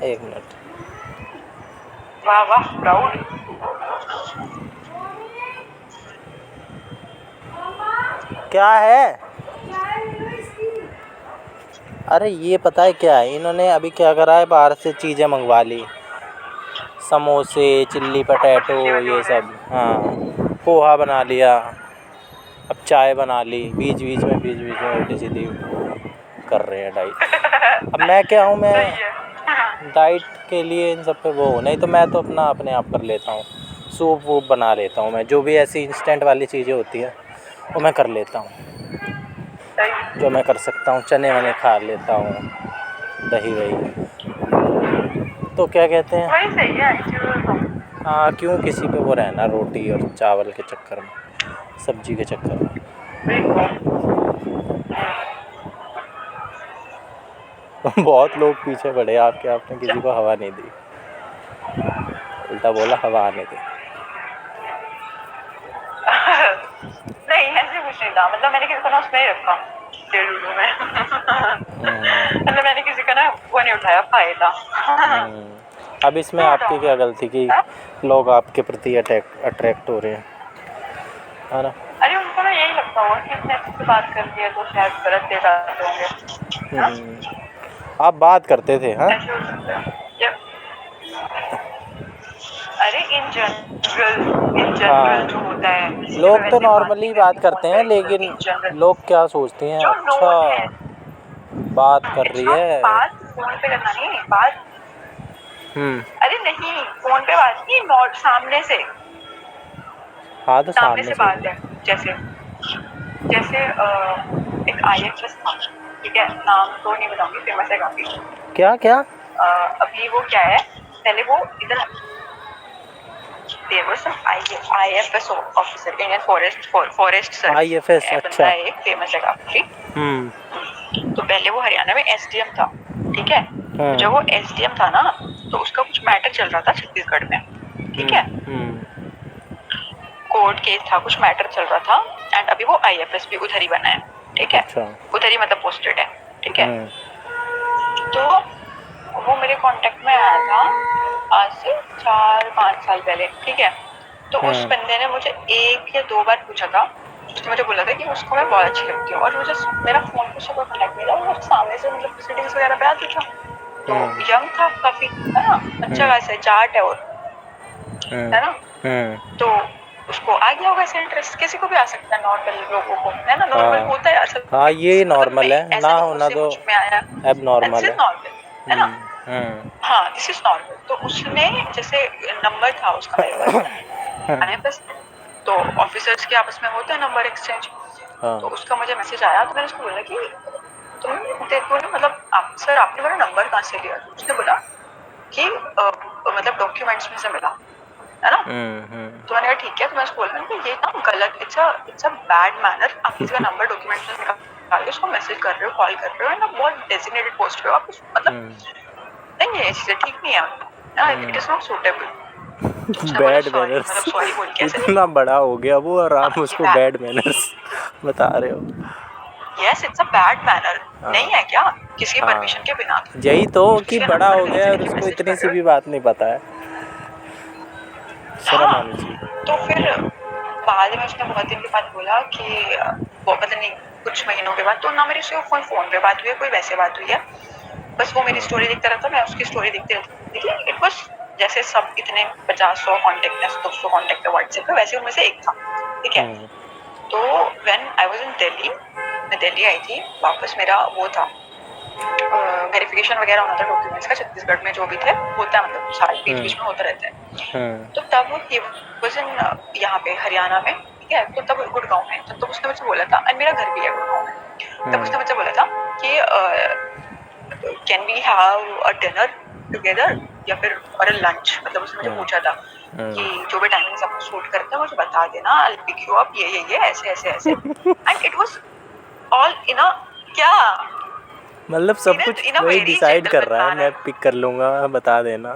[SPEAKER 1] एक मिनट,
[SPEAKER 2] वाह वाह प्राउड।
[SPEAKER 1] क्या है? अरे ये पता है क्या है, इन्होंने अभी क्या करा है, बाहर से चीज़ें मंगवा ली, समोसे, चिल्ली पटेटो, ये सब, हाँ पोहा बना लिया, अब चाय बना ली, बीच बीच में उल्टी सीधी कर रहे हैं डाइट। अब मैं क्या हूँ, मैं डाइट के लिए इन सब पे वो हो, नहीं तो मैं तो अपना अपने आप कर लेता हूँ, सूप वूप बना लेता हूँ मैं, जो भी ऐसी इंस्टेंट वाली चीज़ें होती है वो मैं कर लेता हूँ,
[SPEAKER 2] सही।
[SPEAKER 1] जो मैं कर सकता हूँ। चने वने खा लेता हूँ, दही वही, तो क्या कहते हैं,
[SPEAKER 2] वही सही है एक्चुअली तो।
[SPEAKER 1] हाँ क्यों किसी पे वो रहना रोटी और चावल के चक्कर में, सब्जी के चक्कर में। बहुत लोग पीछे पड़े आपके, आपने किसी को हवा नहीं दी, उल्टा बोला हवा आने दे।
[SPEAKER 2] नहीं ऐसे कुछ नहीं था, मतलब मैंने किसी को ना उसमें ही रखा डेलू में। मतलब मैंने किसी का ना वो नहीं उठाया फायदा।
[SPEAKER 1] अब इसमें आपकी क्या गलती कि लोग आपके प्रति अट्रैक्ट हो रहे हैं, है ना?
[SPEAKER 2] अरे उनको ना यही लगता होगा कि इसने अच्छे से बात कर दिया तो शायद गलत दे जाते होंगे।
[SPEAKER 1] आप बात करते थे, हाँ?
[SPEAKER 2] ऐसे हो सकता है। अरे इन जनरल जो होता है,
[SPEAKER 1] लोग तो नॉर्मली बात करते हैं, लेकिन लोग क्या सोचते हैं,
[SPEAKER 2] जो
[SPEAKER 1] अच्छा
[SPEAKER 2] नोट है
[SPEAKER 1] बात कर रही है।
[SPEAKER 2] बात फोन पे करना नहीं बात। अरे नहीं फोन पे बात नहीं, नोट सामने से।
[SPEAKER 1] हाँ तो
[SPEAKER 2] सामने से बात है, जैसे जैसे एक IFS था, ठीक है, नाम तो नहीं बताऊंगी, फेमस है काफी।
[SPEAKER 1] क्या क्या
[SPEAKER 2] अभी वो क्या है, पहले वो इधर there was some IFS officer, Indian forest service,
[SPEAKER 1] IFS, अच्छा,
[SPEAKER 2] एक फेमस है काफी। तो पहले वो हरियाणा में SDM था, ठीक है। जब वो SDM था ना, तो उसका कुछ मैटर चल रहा था छत्तीसगढ़ में, ठीक है। कोर्ट केस था, कुछ मैटर चल रहा था, एंड अभी वो IFS भी उधर ही बना है, ठीक है। अच्छा। उधर ही मतलब पोस्टेड है, ठीक है। तो वो मेरे कांटेक्ट में आया था आज से 4-5 साल पहले, ठीक है। तो उस बंदे ने मुझे 1 या 2 बार पूछा था, उसने मुझे बोला था कि उसको मैं बहुत अच्छी लगती हूँ, और मुझे मेरा फोन पे कोई कनेक्ट नहीं था, वो सामने से मतलब सेटिंग्स वगैरह पे आता था। तो यंग था काफी, है ना, अच्छा खासा जाट है, और है ना, तो उसको आ गया होगा ऐसे इंटरेस्ट, किसी को भी आ सकता है, नॉर्मल लोगों को, है ना, नॉर्मल होता है यार।
[SPEAKER 1] हाँ ये नॉर्मल है, ना होना तो अब नॉर्मल
[SPEAKER 2] है ना। हाँ दिस इज नॉर्मल। तो उसने जैसे नंबर था उसका मेरे पास, तो ऑफिसर्स के आपस में होता है नंबर एक्सचेंज। तो उसका मुझे मैसेज आया, तो मैंने उसको बोला कि तुमने मतलब सर आपने मेरा नंबर कहाँ से लिया? तो उसने बोला कि मतलब डॉक्यूमेंट्स में से मिला, है ना। तो मैंने कहा ठीक है, तो मैं उसको बोल रहा हूँ कि ये ना गलत, इट्स अ बैड मैनर, आप किसी का नंबर डॉक्यूमेंट्स में निकाल के उसको मैसेज कर रहे हो, कॉल कर रहे हो, ना बहुत डेजिग्नेटेड पोस्ट पे हो आप, मतलब नहीं है, चीजें ठीक नहीं है, it is not suitable.
[SPEAKER 1] Bad manners,
[SPEAKER 2] मतलब सॉरी बोल के
[SPEAKER 1] इतना बड़ा हो गया वो और आप उसको बैड मैनर्स बता रहे हो।
[SPEAKER 2] Yes it's a bad manner, नहीं है क्या किसी परमिशन के बिना?
[SPEAKER 1] यही तो कि बड़ा हो गया और उसको इतनी सी भी बात नहीं पता है, शर्म आनी चाहिए।
[SPEAKER 2] तो फिर बाद में उसने बहुत दिन के बाद बोला कि वो पता नहीं कुछ महीनों के बाद, तो ना मेरी उससे फोन पे बात हुई है, कोई वैसे बात हुई है, बस वो मेरी स्टोरी देखता रहता, मैं उसकी स्टोरी देखते रहती थी। इट वाज जैसे सब इतने 50-100 कॉन्टेक्ट है, 200 कॉन्टेक्ट है व्हाट्सएप पे, वैसे उनमें से एक था, ठीक है। तो when I was in Delhi, मैं दिल्ली आई थी वापस, मेरा वो था वेरिफिकेशन वगैरह होना था डॉक्यूमेंट्स का, छत्तीसगढ़ में जो भी थे होता है, मतलब साल बीच बीच में होता रहता है। तो तब ही वाज इन यहाँ पे हरियाणा में, ठीक है। तो तब गुड़गांव में, तो उसने मुझे बोला था, मेरा घर भी है गुड़गांव में, तब उसने मुझे बोला था कि can we have a dinner together, या फिर और लंच, मतलब उसने मुझे पूछा था कि जो भी टाइमिंग्स आपको सूट करता है मुझे बता देना, I will pick you up, ये ऐसे ऐसे ऐसे, and it was all in a क्या,
[SPEAKER 1] मतलब सब कुछ वही डिसाइड कर रहा है, मैं पिक कर लूंगा, बता देना,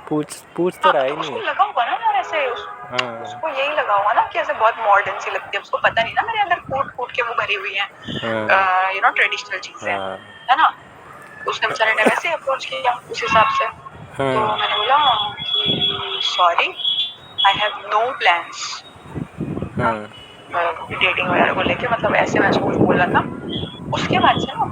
[SPEAKER 1] पूछ तो रहा ही नहीं।
[SPEAKER 2] उसको लगा होगा ना यार ऐसे, उसको यही लगा होगा ना कि ऐसे बहुत मॉडर्न सी लगती है, उसको पता नहीं ना मेरे अंदर कूट के वो भरी हुई है, यू नो, ट्रेडिशनल चीजें, है ना। उसने बेचारे ने वैसे अप्रोच किया उस हिसाब से। तो मैंने बोला कि sorry I have no plans dating वगैरह को लेके, मतलब ऐसे मैं उसको बोला था। उसके बाद से ना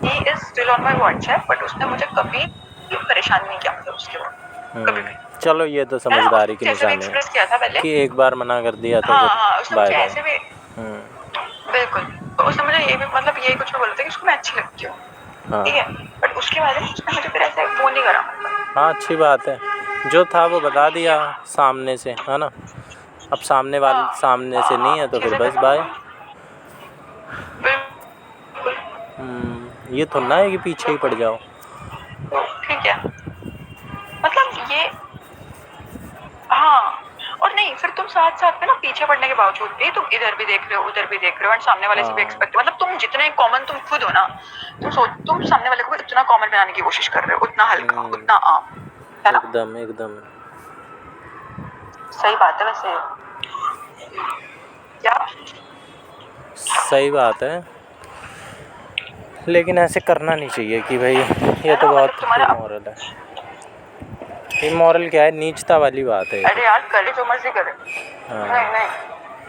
[SPEAKER 2] he is still on my WhatsApp, but उसने मुझे कभी परेशान नहीं किया, मतलब उसके बाद कभी भी।
[SPEAKER 1] चलो ये तो समझदारी की निशानी है
[SPEAKER 2] किया था पहले
[SPEAKER 1] कि एक बार मना कर दिया तो
[SPEAKER 2] उसने
[SPEAKER 1] बाय
[SPEAKER 2] मुझे
[SPEAKER 1] बाय।
[SPEAKER 2] ऐसे भी बिल्कुल, तो उसने मुझे ये भी मतलब ये कुछ बोला था कि उसको मैं अच्छी लगती हूँ, ठीक है, बट उसके बारे में उसने मुझे फिर ऐसे वो नहीं करा।
[SPEAKER 1] हाँ अच्छी बात है, जो था वो बता दिया सामने से, है ना। अब सामने से नहीं है तो फिर
[SPEAKER 2] चीज़ें
[SPEAKER 1] बस
[SPEAKER 2] खत्म।
[SPEAKER 1] बाय।
[SPEAKER 2] बिल्कुल।
[SPEAKER 1] ये तो ना है कि पीछे ही पड़ जाओ।
[SPEAKER 2] तो ठीक है, मतलब ये, हाँ। और नहीं, फिर तुम साथ साथ में ना पीछे पड़ने के बावजूद भी तुम इधर भी देख रहे हो, उधर भी देख रहे हो, एंड सामने वाले से भी
[SPEAKER 1] हाँ
[SPEAKER 2] एक्सपेक्ट, मतलब तुम जितने कॉमन तुम खुद हो ना, तुम सामने वाले को भी उतना कॉमन बनाने की कोशिश कर रहे हो, उतना हल्का, उतना आम, है ना।
[SPEAKER 1] एकदम एकदम
[SPEAKER 2] सही बात है वैसे, क्या
[SPEAKER 1] सही बात है, लेकिन ऐसे करना नहीं चाहिए कि भाई, ये
[SPEAKER 2] है
[SPEAKER 1] तो
[SPEAKER 2] ना, मतलब
[SPEAKER 1] बहुत
[SPEAKER 2] तुम्हारा
[SPEAKER 1] इमोरल है। इमोरल क्या है, नीचता वाली बात है ये
[SPEAKER 2] अरे
[SPEAKER 1] तो।
[SPEAKER 2] यार करे जो मर्जी करे,
[SPEAKER 1] हाँ
[SPEAKER 2] नहीं नहीं,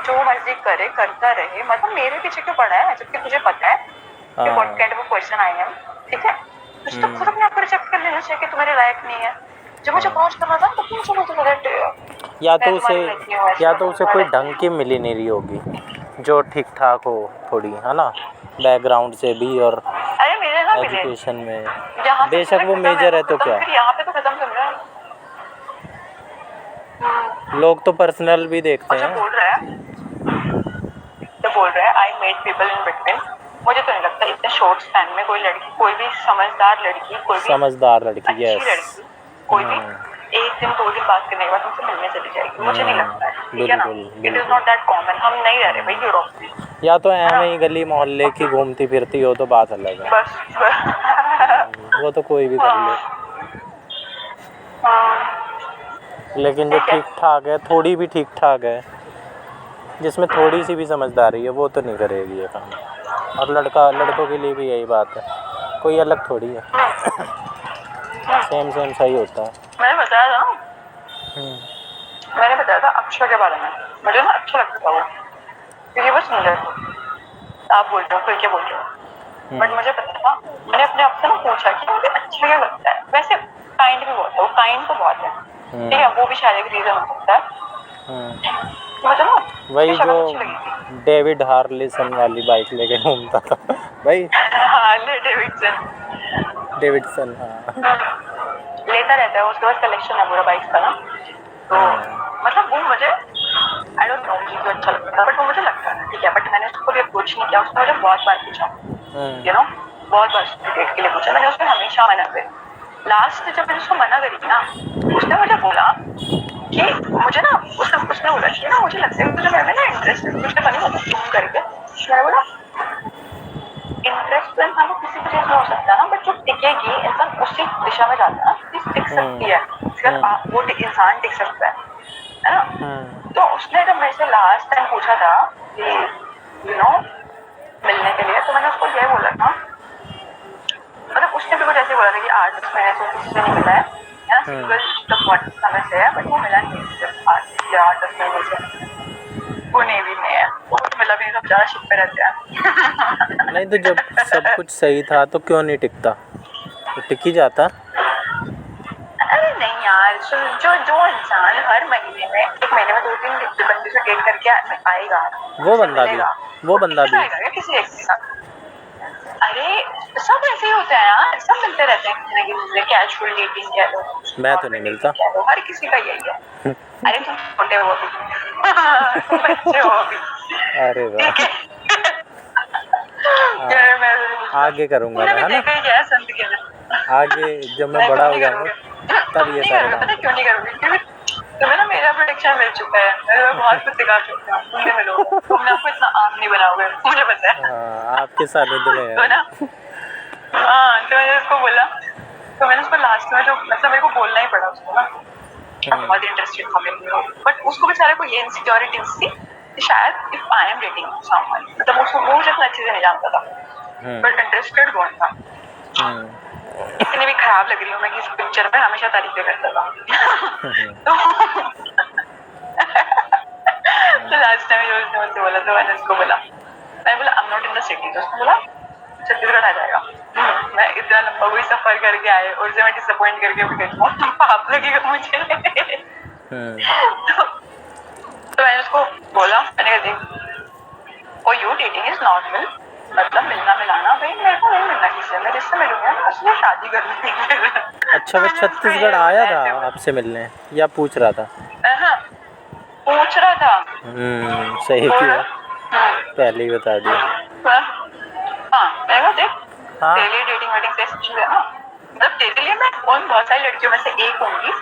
[SPEAKER 2] जो मर्जी करे करता रहे, मतलब मेरे पीछे क्यों पड़ा है, जबकि तुझे पता है कि व्हाट
[SPEAKER 1] हाँ।
[SPEAKER 2] Kind of person I am, ठीक है। तुझे तो खुद अपने आप को रिजेक्ट कर लेना चाहिए कि तुम्हारे लायक नहीं है। जब मुझे अप्रोच करना था तो तुम चलो तो
[SPEAKER 1] या तो
[SPEAKER 2] मैं
[SPEAKER 1] उसे
[SPEAKER 2] तुम्हारी लायक नहीं हूँ, ऐसे
[SPEAKER 1] या तो
[SPEAKER 2] बताओ
[SPEAKER 1] उसे
[SPEAKER 2] तुम्हारे
[SPEAKER 1] कोई
[SPEAKER 2] लायक
[SPEAKER 1] ढंग
[SPEAKER 2] नहीं
[SPEAKER 1] की मिली नहीं रही होगी, जो ठीक ठाक हो थोड़ी, है ना, बैकग्राउंड से भी और
[SPEAKER 2] हूँ। अरे मेरे ना मिले,
[SPEAKER 1] एजुकेशन में।
[SPEAKER 2] यहाँ से
[SPEAKER 1] बेशक वो
[SPEAKER 2] खत्म
[SPEAKER 1] मेजर है तो
[SPEAKER 2] खत्म,
[SPEAKER 1] क्या,
[SPEAKER 2] फिर यहाँ पे तो खत्म कर रहा है।
[SPEAKER 1] लोग तो पर्सनल भी देखते
[SPEAKER 2] और जो
[SPEAKER 1] हैं।
[SPEAKER 2] बोल रहा है, I made people in between, मुझे तो नहीं लगता इतने शॉर्ट स्पैन में कोई लड़की, कोई भी समझदार लड़की, कोई भी
[SPEAKER 1] समझदार लड़की,
[SPEAKER 2] अच्छी
[SPEAKER 1] यस।
[SPEAKER 2] लड़की, कोई भी एक दिन 2 दिन बात करने के बाद तुमसे मिलने चली जाएगी, मुझे नहीं लगता है, ठीक है ना।
[SPEAKER 1] बिल्कुल
[SPEAKER 2] इट इज
[SPEAKER 1] बिल्कुल।
[SPEAKER 2] नॉट दैट कॉमन, हम नहीं रह रहे भाई यूरोप में,
[SPEAKER 1] या तो
[SPEAKER 2] है ना।
[SPEAKER 1] ऐਵੇਂ ही गली मोहल्ले की घूमती फिरती हो तो बात अलग है।
[SPEAKER 2] बस
[SPEAKER 1] वो तो कोई भी कर ले, लेकिन जो
[SPEAKER 2] ठीक है।
[SPEAKER 1] ठीक ठाक है, थोड़ी भी ठीक ठाक है, जिसमें थोड़ी सी भी समझदारी है, वो तो नहीं करेगी ये काम। और लड़कों के लिए भी यही बात है, कोई अलग थोड़ी है, सेम सेम सही होता है।
[SPEAKER 2] मैंने बताया था, मैंने बताया था अक्षय के बारे में, मुझे ना अच्छा लगता था वो, क्योंकि वो सुंदर था। आप बोल रहे हो फिर क्या बोल रहे हो, बट मुझे पता था, मैंने अपने आप से ना पूछा कि मुझे अच्छा क्या लगता है, वैसे काइंड भी बहुत है, वो काइंड तो बहुत है, ठीक है, वो भी शायद एक रीजन हो सकता है। मुझे ना उसकी
[SPEAKER 1] वही जो
[SPEAKER 2] शक्ल अच्छी लगी थी।
[SPEAKER 1] डेविड हार्लिसन वाली बाइक लेके घूमता था भाई,
[SPEAKER 2] हार्ले डेविडसन
[SPEAKER 1] डेविडसन, हाँ।
[SPEAKER 2] लेता रहता है, उसके पास कलेक्शन है पूरा बाइक्स का ना, तो मतलब वो मुझे, आई डोंट नो, मुझे क्यों अच्छा लगता था, बट वो मुझे लगता है ठीक है, बट मैंने उसको कभी अप्रोच नहीं किया, उसने मुझे बहुत बार पूछा, यू नो, बहुत बार डेट के लिए पूछा, मैंने उसको हमेशा मना करी। लास्ट जब मैंने उसको मना करी ना, उसने मुझे बोला कि मुझे ना, उसने बोला कि ना मुझे लगता है तुझे मेरे में ना इंटरेस्ट है, मुझे पता नहीं तुम करके, मैंने बोला इंटरेस्ट तो इंसान को किसी भी चीज में हो सकता है ना, बट जो टिकेगी इंसान उसी दिशा में जाता है ना, चीज टिक सकती है, अगर वो इंसान टिक सकता है ना। तो उसने जब मेरे से लास्ट टाइम पूछा था कि यू नो मिलने के लिए, तो मैंने उसको ये बोला था, मतलब उसने भी कुछ ऐसे बोला था कि 8-10 महीने से किसी से नहीं मिला है ना, सिंगल तो बहुत समय से है, बट वो मिला नहीं है 8-10 महीने से, वो नेवी में है, वो मिला भी नहीं, सब ज़्यादा शिप पे रहते हैं।
[SPEAKER 1] नहीं तो जब सब कुछ सही था तो क्यों नहीं टिकता, तो टिक ही जाता।
[SPEAKER 2] अरे नहीं यार, जो जो इंसान हर महीने में, एक महीने में 2-3 बंदे से डेट करके आएगा,
[SPEAKER 1] वो बंदा भी, वो बंदा भी।
[SPEAKER 2] आएगा किसी एक के साथ। अरे सब ऐसे ही होते हैं यार, सब मिलते रहते हैं किसी न किसी से, कैजुअल डेटिंग कह लो,
[SPEAKER 1] मैं तो नहीं मिलता।
[SPEAKER 2] कह लो, हर किसी का यही है। अरे तुम छोटे हो अभी, तुम बच्चे हो अभी,
[SPEAKER 1] अरे वाह,
[SPEAKER 2] ठीक है। यार मैं
[SPEAKER 1] आगे करूँगा
[SPEAKER 2] तुमने
[SPEAKER 1] मैं,
[SPEAKER 2] भी
[SPEAKER 1] है ना,
[SPEAKER 2] देखा ही क्या है संत के लिए।
[SPEAKER 1] आगे जब मैं
[SPEAKER 2] नहीं
[SPEAKER 1] बड़ा
[SPEAKER 2] तुम
[SPEAKER 1] हो
[SPEAKER 2] नहीं
[SPEAKER 1] जाऊँगा
[SPEAKER 2] करोगे,
[SPEAKER 1] तब
[SPEAKER 2] तुम
[SPEAKER 1] ये
[SPEAKER 2] नहीं
[SPEAKER 1] सारे
[SPEAKER 2] करोगे,
[SPEAKER 1] काम
[SPEAKER 2] पता है क्यों
[SPEAKER 1] करूँगा।
[SPEAKER 2] नहीं करोगे, क्योंकि तुम्हें ना मेरा प्रोटेक्शन मिल चुका है, मैं बहुत कुछ सिखा चुका हूँ, तुमने मिलोगे, तुमने आपको इतना आम नहीं बनाओगे, मुझे पता है।
[SPEAKER 1] आपके सानिध्य में
[SPEAKER 2] तो
[SPEAKER 1] है।
[SPEAKER 2] ना, हाँ, तो मैंने उसको बोला, तो मैंने उसको लास्ट में जो, मतलब मेरे को बोलना ही पड़ा उसको ना, बहुत इंटरेस्टेड था मेरे को, बट उसको बेचारे को ये इनसिक्योरिटीज थी कि शायद if I am dating someone, मतलब उसको वो मुझे इतना अच्छे से नहीं जानता था, बट इंटरेस्टेड बहुत था। इतनी भी खराब लग रही हूँ मैं कि इस पिक्चर में हमेशा तारीफें करता था। तो लास्ट टाइम जो उसने मुझसे बोला, तो मैंने उसको बोला, मैंने बोला I am not in the city, तो उसने बोला छत्तीसगढ़ आ जाएगा। मैं इतना लंबा कोई सफर करके आए और से मैं डिसअपॉइंट करके भी गई हूँ, पाप लगेगा मुझे। तो मैंने उसको बोला, मैंने कहा देख, for you dating is normal, मतलब मिलना मिलाना, भाई मेरे को नहीं मिलना शादी से मैं रिश्ते मिलूंगी ना, उसने शादी करनी थी।
[SPEAKER 1] अच्छा, वो छत्तीसगढ़ आया था आपसे मिलने या पूछ रहा था?
[SPEAKER 2] हाँ, पूछ रहा था।
[SPEAKER 1] सही
[SPEAKER 2] बोल।
[SPEAKER 1] किया, पहले ही बता दिया।
[SPEAKER 2] हाँ मैं देख,
[SPEAKER 1] हाँ।
[SPEAKER 2] तेरे लिए डेटिंग वेटिंग टेस्ट है ना, मतलब तेरे लिए मैं उन बहुत सारी लड़कियों में से एक होंगी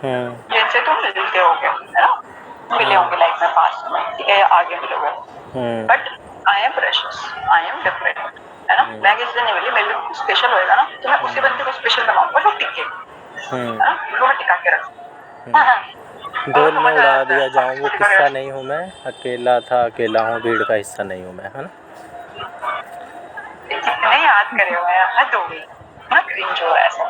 [SPEAKER 2] जिनसे तुम मिलते होगे, है ना, मिले होंगे लाइफ में पास में, ठीक है, या आगे मिलोगे। But I am precious, I am different, है ना। मैं किसी से नहीं मिली, मेरे लिए स्पेशल होएगा ना तो मैं उसी बंदे को स्पेशल बनाऊंगा जो टिके, है ना, जो मैं टिका के रखूँ।
[SPEAKER 1] ढोल में उड़ा दिया जाऊँ वो किस्सा नहीं हूँ मैं, अकेला था अकेला हूँ भीड़ का हिस्सा नहीं हूँ मैं, है ना।
[SPEAKER 2] कितने याद करे हुए हैं, हद हो गई, हाँ क्रिंज हो रहा है ऐसा।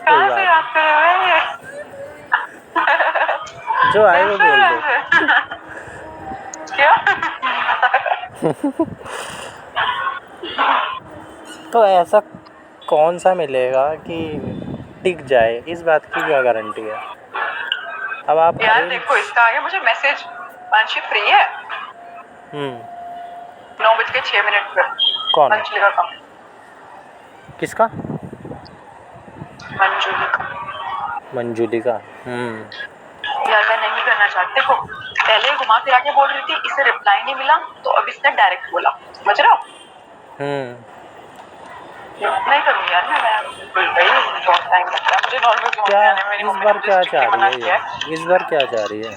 [SPEAKER 2] कहाँ से याद करे हुए हैं ये?
[SPEAKER 1] जो आए वो बोल दो।
[SPEAKER 2] क्या?
[SPEAKER 1] तो ऐसा कौन सा मिलेगा कि टिक जाए, इस बात की क्या गारंटी है? अब आप
[SPEAKER 2] यार देखो, इसका आ गया मुझे मैसेज, मानसी फ्री है 9:06 पे।
[SPEAKER 1] कौन?
[SPEAKER 2] मंजुली का काम।
[SPEAKER 1] किसका?
[SPEAKER 2] मंजुली का।
[SPEAKER 1] मंजुली का।
[SPEAKER 2] यार मैं नहीं करना चाहती, देखो पहले घुमा फिरा के बोल रही थी, इसे रिप्लाई नहीं मिला तो अब इसने डायरेक्ट बोला, समझ रहे हो? नहीं करूँगी यार मैं बहुत टाइम लग रहा है मुझे नॉर्मल फोन
[SPEAKER 1] क्या
[SPEAKER 2] आने में। मेरी
[SPEAKER 1] इस
[SPEAKER 2] मम्मी
[SPEAKER 1] बार
[SPEAKER 2] ने
[SPEAKER 1] क्या
[SPEAKER 2] मुझे
[SPEAKER 1] चाह
[SPEAKER 2] स्ट्रिक्टली मना
[SPEAKER 1] रही
[SPEAKER 2] किया
[SPEAKER 1] है
[SPEAKER 2] है।
[SPEAKER 1] इस बार क्या चाह रही है?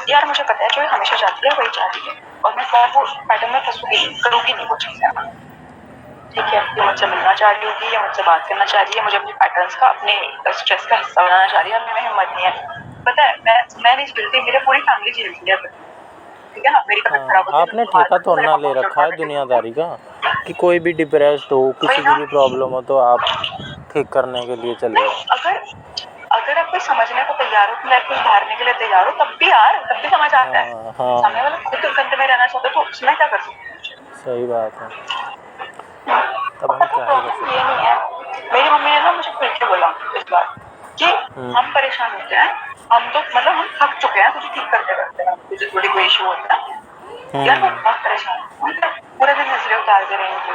[SPEAKER 2] यार मुझे पता है जो हमेशा चाहती है वही चाह रही है, और मैं बार वो पैटर्न में फंसूंगी, करूँगी नहीं वो चीज़ें, ठीक है। ये मुझसे मिलना चाह रही होगी या मुझसे बात करना चाह रही है, मुझे अपने पैटर्न्स का, अपने स्ट्रेस का हिस्सा बनाना चाह रही है, मेरे में हिम्मत नहीं है। पता है मैं नहीं झेलती, मेरे पूरी फैमिली झेलती है, ठीक है ना। मेरी तबीयत खराब होती है,
[SPEAKER 1] आपने ठेका थोड़ा ना ले रखा है दुनियादारी का कि कोई भी डिप्रेस्ड हो, किसी की भी प्रॉब्लम हो तो आप ठीक करने के लिए चले जाओ।
[SPEAKER 2] अगर आप कोई समझने को तैयार हो, लाइफ को सुधारने के लिए तैयार हो, तब भी यार, तब भी समझ आता है। सामने वाला खुद गंद में रहना चाहता है तो उसमें क्या कर सकते हैं?
[SPEAKER 1] सही बात है, तब हम क्या ही कर सकते हैं।
[SPEAKER 2] ये नहीं है, मेरी मम्मी ने ना मुझे खुल के बोला इस बार कि हम परेशान होते हैं, हम तो मतलब हम थक चुके हैं तुझे ठीक करते करते हैं, तुझे थोड़ी कोई इशू होता है यार, मैं बहुत परेशान हूँ, पूरे दिन नजरें उतारते रहेंगे,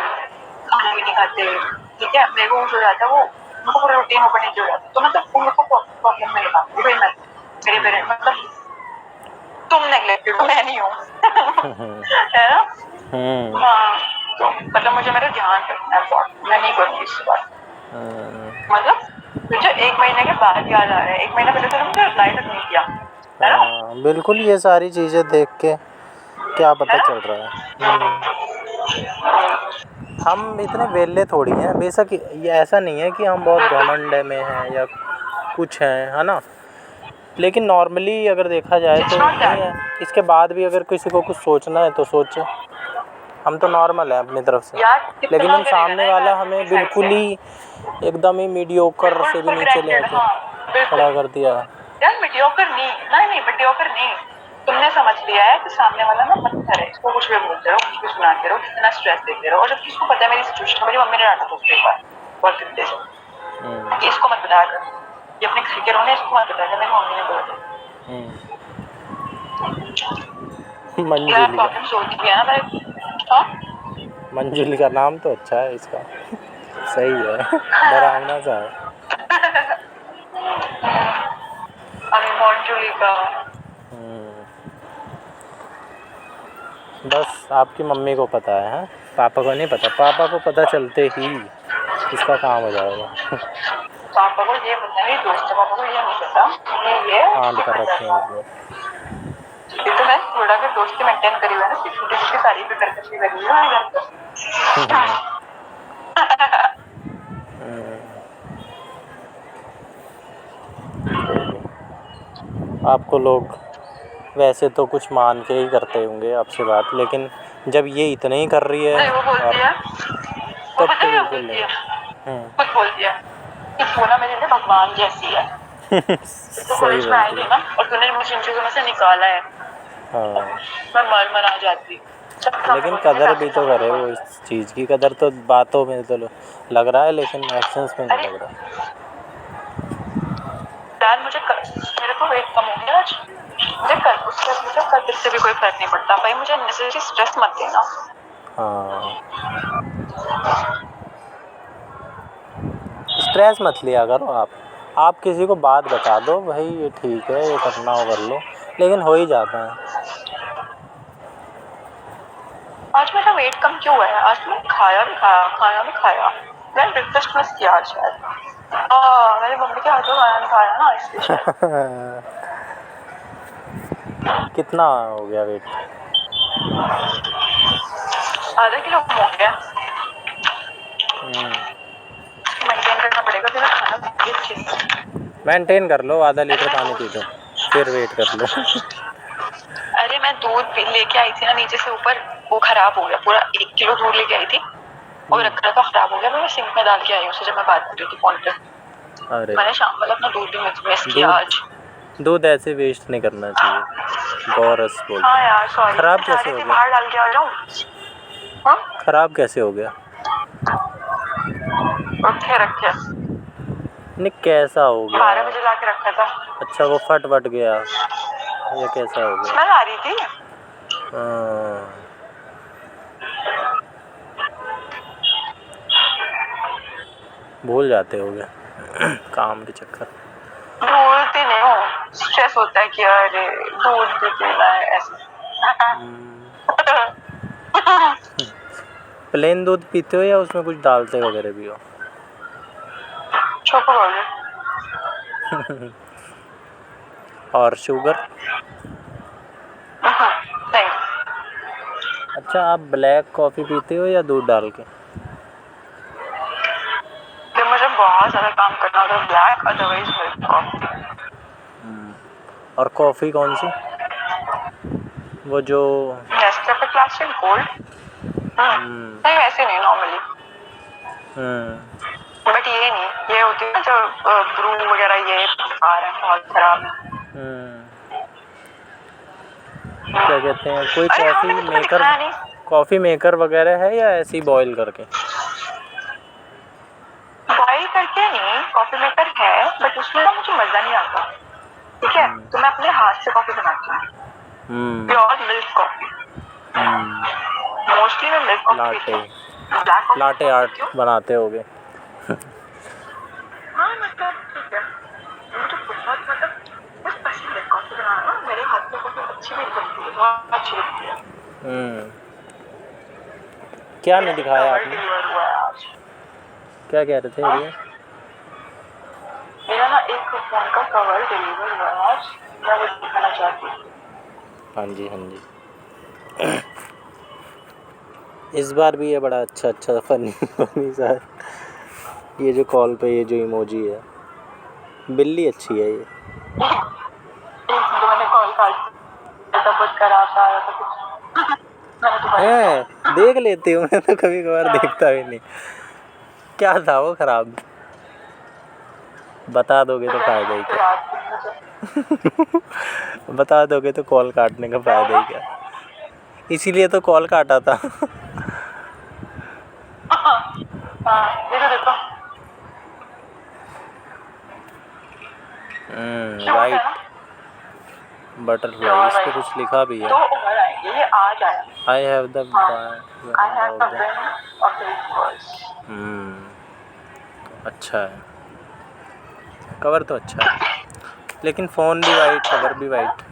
[SPEAKER 2] खाना भी नहीं खाते, ठीक है, मेरे को हो जाता है वो, उनको पूरा रूटीन ऊपर नीचे हो जाता है, तो मतलब उनको प्रॉब्लम नहीं होता, मेरे पेरेंट्स मतलब तुम नेगलेक्टेड हो, मैं नहीं हूँ, है ना। हाँ, तो मतलब मुझे मेरा ध्यान रखना है बहुत, मैं नहीं करूँगी इस बार। मतलब मुझे 1 महीने के बाद याद आ रहा है, 1 महीना पहले तो मुझे रिप्लाई तक नहीं किया, है ना।
[SPEAKER 1] बिल्कुल, ये सारी चीज़ें देख के क्या पता चल रहा है। हम इतने वेले थोड़ी हैं, बेशक ये ऐसा नहीं है कि हम बहुत घमंड में हैं या कुछ हैं, है ना, लेकिन नॉर्मली अगर देखा जाए तो नहीं है। इसके बाद भी अगर किसी को कुछ सोचना है तो सोचे, हम तो नॉर्मल हैं अपनी तरफ से, लेकिन उन सामने वाला हमें बिल्कुल ही एकदम ही मीडियोकर से भी नीचे ले आके खड़ा कर दिया।
[SPEAKER 2] यार मीडियोकर नहीं मीडियोकर नहीं, तुमने समझ लिया है कि सामने वाला ना पत्थर है, इसको कुछ भी बोलते रहो, कुछ भी सुनाते रहो, कितना स्ट्रेस देते रहो, और जब किसको पता है मेरी सिचुएशन, मेरी मम्मी ने डांटा था उसके बाद बहुत गंदे से कि इसको मत बताया कर, ये अपने घर के रोने, इसको मत बताया कर, मेरी मम्मी ने बोला।
[SPEAKER 1] मंजुली का,
[SPEAKER 2] प्रॉब्लम्स होती भी है ना मेरे।
[SPEAKER 1] मंजुली का नाम तो अच्छा है इसका, सही है, डरावना सा है।
[SPEAKER 2] मंजुली का
[SPEAKER 1] बस आपकी मम्मी को पता है, पापा को नहीं पता, पापा को पता चलते ही इसका काम हो जाएगा।
[SPEAKER 2] पापा को ये पता है, दोस्त पापा को ये नहीं पता ये
[SPEAKER 1] आंट कर रखे हैं उसने।
[SPEAKER 2] ये तो मैं थोड़ा कर दोस्ती मेंटेन करी हुई है ना, छोटी छोटी तारीफ करके भी करी हुई है घर पर।
[SPEAKER 1] आपको लोग वैसे तो कुछ मान के ही करते होंगे आपसे बात, लेकिन जब ये इतने ही कर रही है
[SPEAKER 2] वो बोलती है,
[SPEAKER 1] तब तो बिल्कुल नहीं।
[SPEAKER 2] खुद बोलती है कि तू ना मेरे लिए भगवान जैसी है। तो कॉलेज में आई थी ना, और तूने मुझे इन चीज़ों में से निकाला है। मैं मर आ जाती।
[SPEAKER 1] लेकिन कदर भी तो करे वो, इस चीज़ की कदर तो बातों में तो लग रहा है, लेकिन एक्शंस में नहीं लग रहा।
[SPEAKER 2] यार मेरे को वेट कम हो गया आज, मुझे कल उसके से फिर से भी कोई फर्क नहीं पड़ता भाई, मुझे नेसेसरी स्ट्रेस मत देना।
[SPEAKER 1] हाँ, स्ट्रेस मत लिया करो आप किसी को बात बता दो भाई ये ठीक है, ये करना हो कर लो, लेकिन हो ही जाता है।
[SPEAKER 2] आज मेरा वेट कम क्यों हुआ है? आज मैं खाया भी खाया, मैंने ब्रेकफास्ट मिस किया आज शायद। मेरी मम्मी के हाथ का खाना नहीं खाया ना, इसलिए शायद।
[SPEAKER 1] कितना हो गया वेट?
[SPEAKER 2] आधा किलो हो गया। मेंटेन करना पड़ेगा, फिर खाना भी अच्छे से।
[SPEAKER 1] मेंटेन कर लो, आधा लीटर पानी पी लो, फिर वेट कर लो।
[SPEAKER 2] अरे मैं दूध लेके आई थी ना नीचे से ऊपर, वो खराब हो गया पूरा। 1 किलो दूध लेके आई थी और रखा था, खराब हो गया। मैं सिंक में डाल के आई हूँ उसे, जब मैं बात कर रही थी फोन पे।
[SPEAKER 1] अरे
[SPEAKER 2] मैंने शाम वाला अपना दूध भी मिस किया आज।
[SPEAKER 1] दूध ऐसे वेस्ट नहीं करना चाहिए, गौरस बोलते
[SPEAKER 2] हाँ
[SPEAKER 1] हैं।
[SPEAKER 2] यार सॉरी,
[SPEAKER 1] खराब कैसे हो गया?
[SPEAKER 2] बाहर डाल के आ जाऊँ? हाँ
[SPEAKER 1] खराब कैसे हो गया?
[SPEAKER 2] रखे
[SPEAKER 1] नहीं कैसा हो गया?
[SPEAKER 2] 12 बजे ला के रखा था।
[SPEAKER 1] अच्छा वो फट गया, ये कैसा हो गया?
[SPEAKER 2] स्मेल आ रही थी।
[SPEAKER 1] हाँ। भूल जाते हो गया काम के चक्कर।
[SPEAKER 2] भूलती नहीं हूँ, स्ट्रेस होता है कि अरे दूध भी पीना है ऐसे।
[SPEAKER 1] प्लेन दूध पीते हो या उसमें कुछ डालते वगैरह भी हो? और शुगर?
[SPEAKER 2] नहीं।
[SPEAKER 1] अच्छा आप ब्लैक कॉफ़ी पीते हो या दूध डाल के?
[SPEAKER 2] जब मुझे बहुत ज़्यादा काम करना होता है ब्लैक, अदरवाइज मिल्क कॉफी।
[SPEAKER 1] और कॉफ़ी कौन सी? वो जो
[SPEAKER 2] नेस्कैफे क्लासिक गोल्ड। नहीं वैसे नहीं, नॉर्मली। बट ये नहीं, ये होती है ना जो ब्रू वगैरह, ये आ रहे हैं बहुत खराब।
[SPEAKER 1] क्या कहते हैं, कोई
[SPEAKER 2] अरे हाँ, मैंने तुम्हें दिखाया नहीं।
[SPEAKER 1] कॉफ़ी मेकर वगैरह है या ऐसे ही बॉईल करके?
[SPEAKER 2] बॉईल करके नहीं, कॉफी मेकर है, बट उसमें ना मुझे मजा नहीं आता। ठीक है, तो मैं अपने हाथ से कॉफी बनाती हूँ, प्योर मिल्क कॉफी। मोस्टली मैं मिल्क कॉफी पीती हूँ।
[SPEAKER 1] लाटे आर्ट बनाते होगे।
[SPEAKER 2] हाँ मतलब ठीक है, मुझे बहुत मतलब कुछ पसंद है कॉफी बनाना। मेरे हाथ में कॉफी अच्छी भी बनती है, बहुत अच्छी लगती है।
[SPEAKER 1] क्या नहीं दिखाया आपने?
[SPEAKER 2] डिलीवर हुआ है आज।
[SPEAKER 1] क्या कह रहे थे ये?
[SPEAKER 2] मेरा ना एक फोन का कवर डिलीवर हुआ है आज, मैं वो दिखाना चाहती हूँ।
[SPEAKER 1] हाँ जी हाँ जी। इस बार भी ये बड़ा अच्छा फनी सा है। ये जो कॉल पे ये जो इमोजी है, बिल्ली अच्छी है ये।
[SPEAKER 2] मैंने कॉल काट कुछ कराता आया तो कुछ
[SPEAKER 1] है देख लेती हूँ मैं तो, कभी कभार देखता भी नहीं। क्या था वो खराब? बता दोगे तो फायदा ही क्या? बता दोगे तो कॉल काटने का फायदा ही क्या? इसीलिए तो कॉल काटा था।
[SPEAKER 2] देखो
[SPEAKER 1] वाइट बटरफ्लाई, इस पे कुछ लिखा भी है।
[SPEAKER 2] तो ओवर आएंगे, ये आज आया।
[SPEAKER 1] आई हैव द अच्छा है, कवर तो अच्छा है, लेकिन फ़ोन भी वाइट, कवर भी वाइट।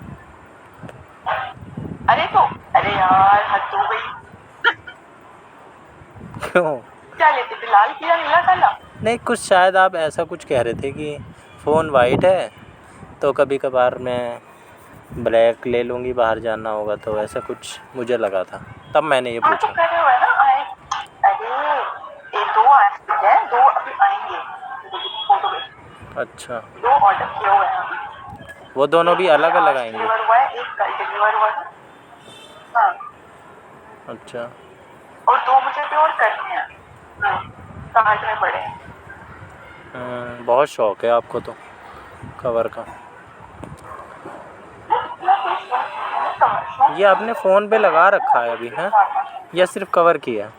[SPEAKER 2] अरे यार हद हो गई।
[SPEAKER 1] क्यों?
[SPEAKER 2] क्या लेते थे, लाल किया नीला काला?
[SPEAKER 1] नहीं कुछ शायद आप ऐसा कुछ कह रहे थे कि फ़ोन वाइट है तो कभी कभार मैं ब्लैक ले लूँगी, बाहर जाना होगा तो, ऐसा कुछ मुझे लगा था, तब मैंने ये पूछा।
[SPEAKER 2] तो करे हुआ है ना अरे ये 2 आए हैं, 2 अभी आएंगे फोटो में।
[SPEAKER 1] अच्छा
[SPEAKER 2] 2 ऑर्डर किए हुए हैं अभी।
[SPEAKER 1] वो दोनों भी अलग अलग आएंगे?
[SPEAKER 2] डिलीवर हुआ है, एक कल डिलीवर हुआ है। हाँ
[SPEAKER 1] अच्छा
[SPEAKER 2] और 2 मुझे भी और करनी है, कार्ड में पड़े हैं।
[SPEAKER 1] बहुत शौक है आपको तो कवर का। ये आपने फ़ोन पे लगा रखा है अभी है या सिर्फ कवर किया?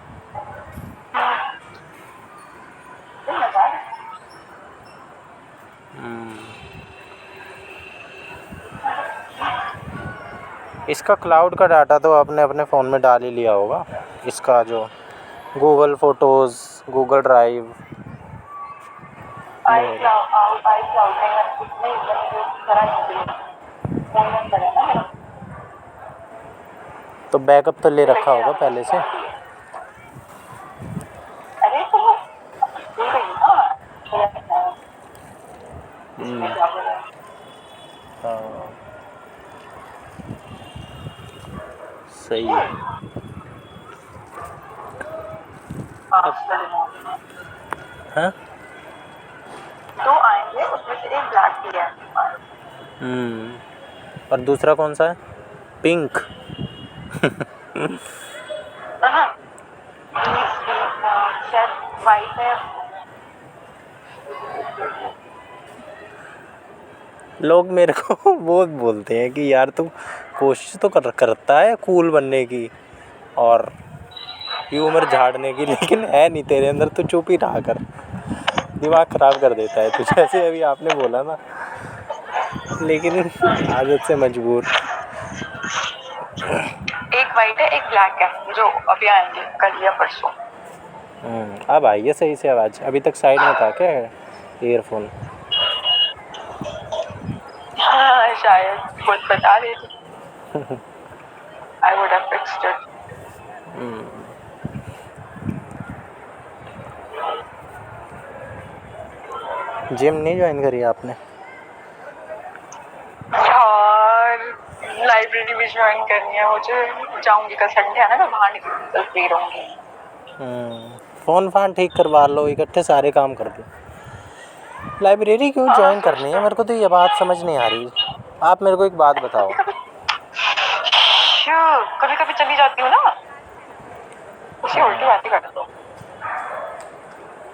[SPEAKER 1] इसका क्लाउड का डाटा तो आपने अपने फ़ोन में डाल ही लिया होगा, इसका जो गूगल फ़ोटोज़, गूगल ड्राइव।
[SPEAKER 2] आई क्लाउड में मैं कुछ नहीं, मैंने जो करा नहीं दिया फोन में पड़ा ना मेरा।
[SPEAKER 1] तो बैकअप तो ले रखा होगा पहले से।
[SPEAKER 2] अरे तो वो भूल गई ना, थोड़ा सा इसमें क्या बोला है।
[SPEAKER 1] हाँ, सही है।
[SPEAKER 2] हाँ, चलेगा।
[SPEAKER 1] हाँ,
[SPEAKER 2] दो आएंगे, उसमें से एक ब्लैक भी है।
[SPEAKER 1] और दूसरा कौन सा है? पिंक।
[SPEAKER 2] हाँ, शायद वाइट है।
[SPEAKER 1] लोग मेरे को बहुत बोलते हैं कि यार तू कोशिश तो करता है कूल बनने की और ह्यूमर झाड़ने की, लेकिन है नहीं तेरे अंदर, तो चुप ही रहा कर, दिमाग ख़राब कर देता है तू, जैसे अभी आपने बोला ना, लेकिन आदत से मजबूर।
[SPEAKER 2] एक वाइट है, एक ब्लैक है, जो अभी आएंगे कल या परसों।
[SPEAKER 1] अब आई है सही से आवाज़, अभी तक साइड में था क्या ईयरफोन?
[SPEAKER 2] हाँ शायद खुद बता देती। I would have fixed it.
[SPEAKER 1] Gym नहीं ज्वाइन करी आपने?
[SPEAKER 2] यार लाइब्रेरी भी ज्वाइन करनी है मुझे, जाऊंगी कल संडे है ना, मैं बाहर निकल फ्री रहूंगी।
[SPEAKER 1] फ़ोन फान ठीक करवा लो, इकट्ठे सारे काम कर दो। लाइब्रेरी क्यों ज्वाइन करनी है, मेरे को तो ये बात समझ नहीं आ रही। आप मेरे को एक बात बताओ।
[SPEAKER 2] कभी कभी चली जाती हूँ ना, उसी उल्टी बातें कर दो।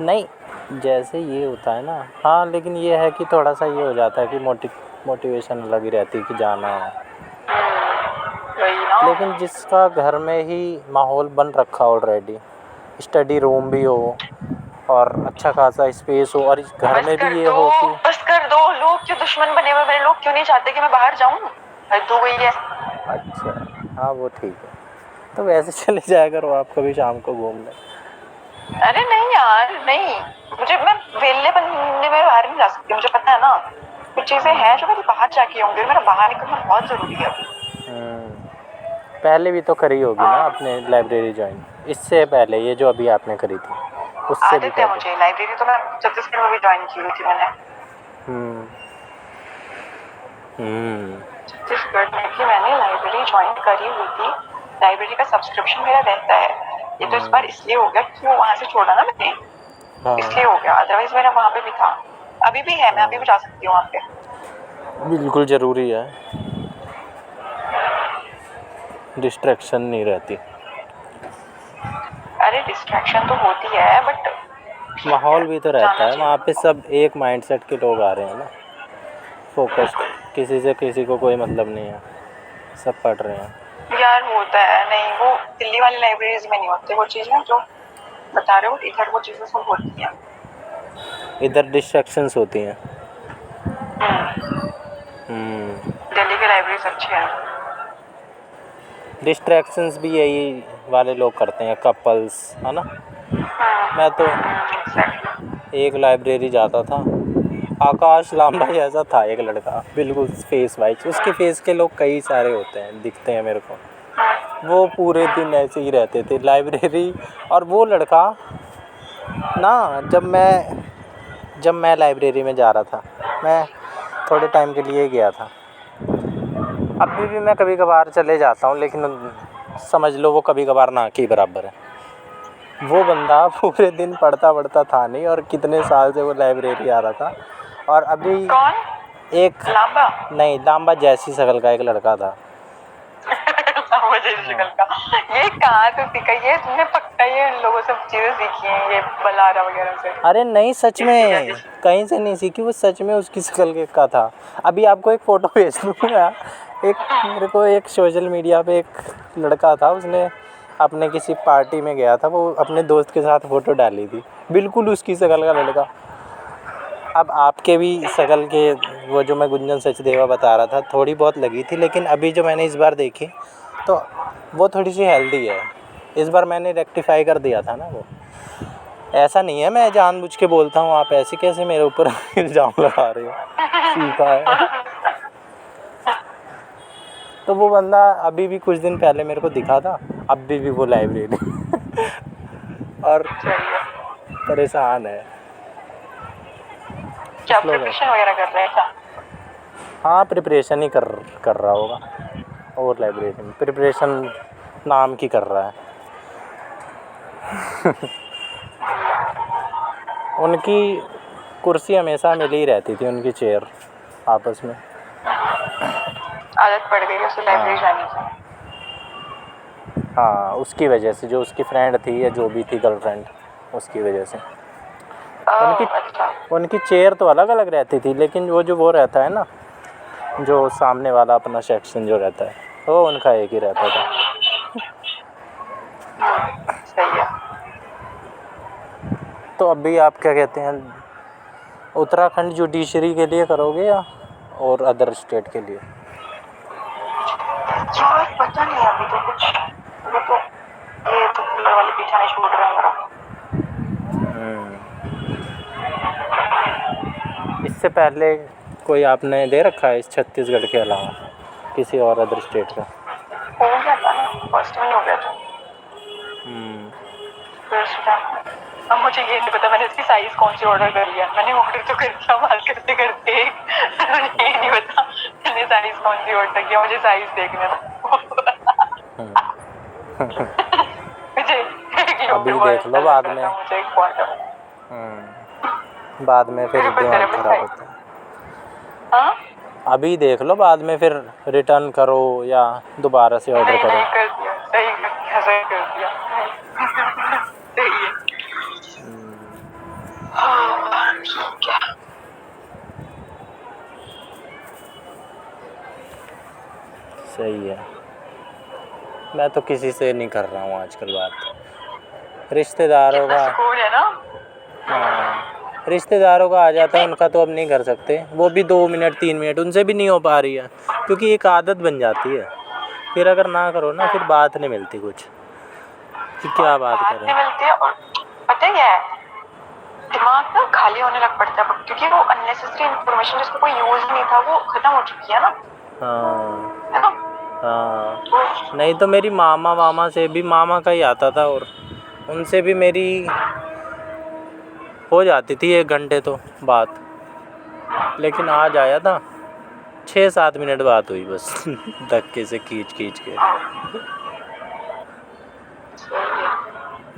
[SPEAKER 1] नहीं, जैसे ये होता है ना, हाँ, लेकिन ये है कि थोड़ा सा ये हो जाता है कि मोटिवेशन लगी रहती है कि जाना है।
[SPEAKER 2] वही ना।
[SPEAKER 1] लेकिन जिसका घर में ही माहौल बन रखा ऑलरेडी, स्टडी रूम भी हो और अच्छा खासा स्पेस हो, और इस घर में भी ये हो कि
[SPEAKER 2] बस कर दो, लोग क्यों दुश्मन बने हुए, मेरे लोग क्यों नहीं चाहते कि मैं बाहर जाऊं? हद हो गई है।
[SPEAKER 1] अच्छा, हाँ वो ठीक है, तो वैसे चले जाया करो आप कभी शाम को घूमने।
[SPEAKER 2] अरे नहीं यार नहीं, मुझे मैं वेले बनने में बाहर नहीं जा सकती, मुझे पता है ना कुछ चीजें हैं जो मेरी बाहर जाके होंगी, मेरा बाहर निकलना बहुत जरूरी है अभी।
[SPEAKER 1] पहले भी तो करी होगी ना आपने लाइब्रेरी ज्वाइन, इससे पहले ये जो अभी आपने करी थी उससे भी
[SPEAKER 2] आदत है मुझे लाइब्रेरी, तो मैं छत्तीसगढ़ में भी ज्वाइन की हुई थी मैंने। छत्तीसगढ़ में भी मैंने लाइब्रेरी ज्वाइन करी हुई थी, लाइब्रेरी का सब्सक्रिप्शन मेरा रहता है। ये तो इस बार इसलिए हो गया क्योंकि वो वहाँ से छोड़ा ना मैंने, इसलिए हो गया, अदरवाइज मेरा वहाँ पे भी था, अभी भी है, मैं अभी भी जा सकती हूँ वहाँ पे।
[SPEAKER 1] बिल्कुल ज़रूरी है, डिस्ट्रैक्शन नहीं रहती।
[SPEAKER 2] अरे डिस्ट्रैक्शन तो होती है बट
[SPEAKER 1] माहौल भी तो रहता है वहाँ पे, सब एक माइंडसेट के लोग आ रहे हैं ना, फोकस्ड, किसी से किसी को कोई मतलब नहीं है, सब पढ़ रहे हैं।
[SPEAKER 2] यार होता है, नहीं वो दिल्ली वाली लाइब्रेरीज में नहीं होते वो चीज़ें जो बता रहे हो, इधर वो चीज़ें सब होती हैं,
[SPEAKER 1] इधर डिस्ट्रैक्शंस होती हैं।
[SPEAKER 2] दिल्ली की लाइब्रेरीज अच्छी है।
[SPEAKER 1] डिस्ट्रैक्शंस भी यही वाले लोग करते हैं, कपल्स, है ना। मैं तो एक लाइब्रेरी जाता था, आकाश लांबा ऐसा था एक लड़का, बिल्कुल फेस वाइज, उसके फेस के लोग कई सारे होते हैं, दिखते हैं मेरे को, वो पूरे दिन ऐसे ही रहते थे लाइब्रेरी। और वो लड़का ना, जब मैं लाइब्रेरी में जा रहा था, मैं थोड़े टाइम के लिए गया था, अभी भी मैं कभी कभार चले जाता हूँ, लेकिन समझ लो वो कभी कभार ना के बराबर है। वो बंदा पूरे दिन पढ़ता था नहीं, और कितने साल से वो लाइब्रेरी आ रहा था, और अभी
[SPEAKER 2] कौन?
[SPEAKER 1] एक
[SPEAKER 2] लांबा?
[SPEAKER 1] नहीं, लांबा जैसी शक्ल का एक लड़का था।
[SPEAKER 2] लांबा जैसी शक्ल का, ये कहाँ से सीखा ये तुमने? पक्का ये इन लोगों से चीजें सीखी हैं, ये बलारा वगैरह से?
[SPEAKER 1] अरे नहीं, सच में कहीं से नहीं सीखी, वो सच में उसकी शक्ल का था। अभी आपको एक फ़ोटो भेज दूँगा, मेरे को एक सोशल मीडिया पे एक लड़का था, उसने अपने किसी पार्टी में गया था, वो अपने दोस्त के साथ फ़ोटो डाली थी, बिल्कुल उसकी शक्ल का लड़का। अब आपके भी शक्ल के वो जो मैं गुंजन सचदेवा बता रहा था थोड़ी बहुत लगी थी, लेकिन अभी जो मैंने इस बार देखी तो वो थोड़ी सी हेल्दी है। इस बार मैंने रेक्टिफाई कर दिया था ना वो। ऐसा नहीं है मैं जानबूझ के बोलता हूँ, आप ऐसे कैसे मेरे ऊपर इल्ज़ाम लगा रहे हो, सीखा है। तो वो बंदा अभी भी कुछ दिन पहले मेरे को दिखा था, अभी भी वो लाइब्रेरी और परेशान है।
[SPEAKER 2] क्या प्रिपरेशन वगैरह कर रहे हैं क्या?
[SPEAKER 1] हाँ प्रिपरेशन ही कर रहा होगा, और लाइब्रेरी में प्रिपरेशन नाम की कर रहा है। उनकी कुर्सी हमेशा मिली ही रहती थी, उनकी चेयर आपस में।
[SPEAKER 2] आदत पड़ गई उसे लाइब्रेरी जाने की।
[SPEAKER 1] हाँ उसकी वजह से, जो उसकी फ्रेंड थी या जो भी थी गर्लफ्रेंड, उसकी वजह से।
[SPEAKER 2] अच्छा।
[SPEAKER 1] उनकी चेयर तो अलग अलग रहती थी, लेकिन वो रहता है ना, जो सामने वाला अपना सेक्शन जो रहता है वो उनका एक ही रहता था।
[SPEAKER 2] सही है।
[SPEAKER 1] तो अभी आप क्या कहते हैं, उत्तराखंड जुडिशरी के लिए करोगे या और अदर स्टेट के लिए?
[SPEAKER 2] यार पता नहीं अभी तो कुछ, वो तो ये तो कूलर वाले पीछा नहीं छोड़ रहे हैं मेरा।
[SPEAKER 1] इससे पहले कोई आपने दे रखा है इस छत्तीसगढ़ के अलावा किसी और अदर स्टेट का?
[SPEAKER 2] हो गया था ना, फर्स्ट में हो गया था। अब मुझे ये नहीं पता मैंने इसकी साइज कौन सी ऑर्डर करी है। मैंने ऑर्डर तो कर दिया बात करते करते, मुझे ये नहीं पता मैंने साइज कौन सी ऑर्डर किया। मुझे साइज देखने दो। मुझे
[SPEAKER 1] अभी देख लो, बाद में
[SPEAKER 2] मुझे एक क्वार्टर,
[SPEAKER 1] बाद में फिर दिमाग खराब होता है।
[SPEAKER 2] हाँ
[SPEAKER 1] अभी देख लो, बाद में फिर रिटर्न करो या दोबारा से ऑर्डर करो।
[SPEAKER 2] कर दिया, सही कर दिया, सही कर दिया। सही है। क्या
[SPEAKER 1] सही है। मैं तो किसी से नहीं कर रहा हूँ आजकल बात, रिश्तेदारों का।
[SPEAKER 2] सुकून है ना।
[SPEAKER 1] हाँ रिश्तेदारों का आ जाता है, उनका तो अब नहीं कर सकते, वो भी 2 मिनट 3 मिनट उनसे भी नहीं हो पा रही है, क्योंकि एक आदत बन जाती है। फिर अगर ना करो ना, फिर बात नहीं मिलती कुछ कि क्या बात करें।
[SPEAKER 2] नहीं मिलती है। और पता है क्या है, दिमाग ना खाली होने लग पड़ता है, क्योंकि वो अननेसेसरी इन्फॉर्मेशन जिसको कोई यूज नहीं था वो खत्म हो चुकी है ना।
[SPEAKER 1] हाँ
[SPEAKER 2] है ना।
[SPEAKER 1] हाँ, नहीं तो मेरी मामा से भी, मामा का ही आता था और उनसे भी मेरी हो जाती थी 1 घंटे तो बात, लेकिन आज आया था 6-7 मिनट बात हुई बस धक्के से खींच के।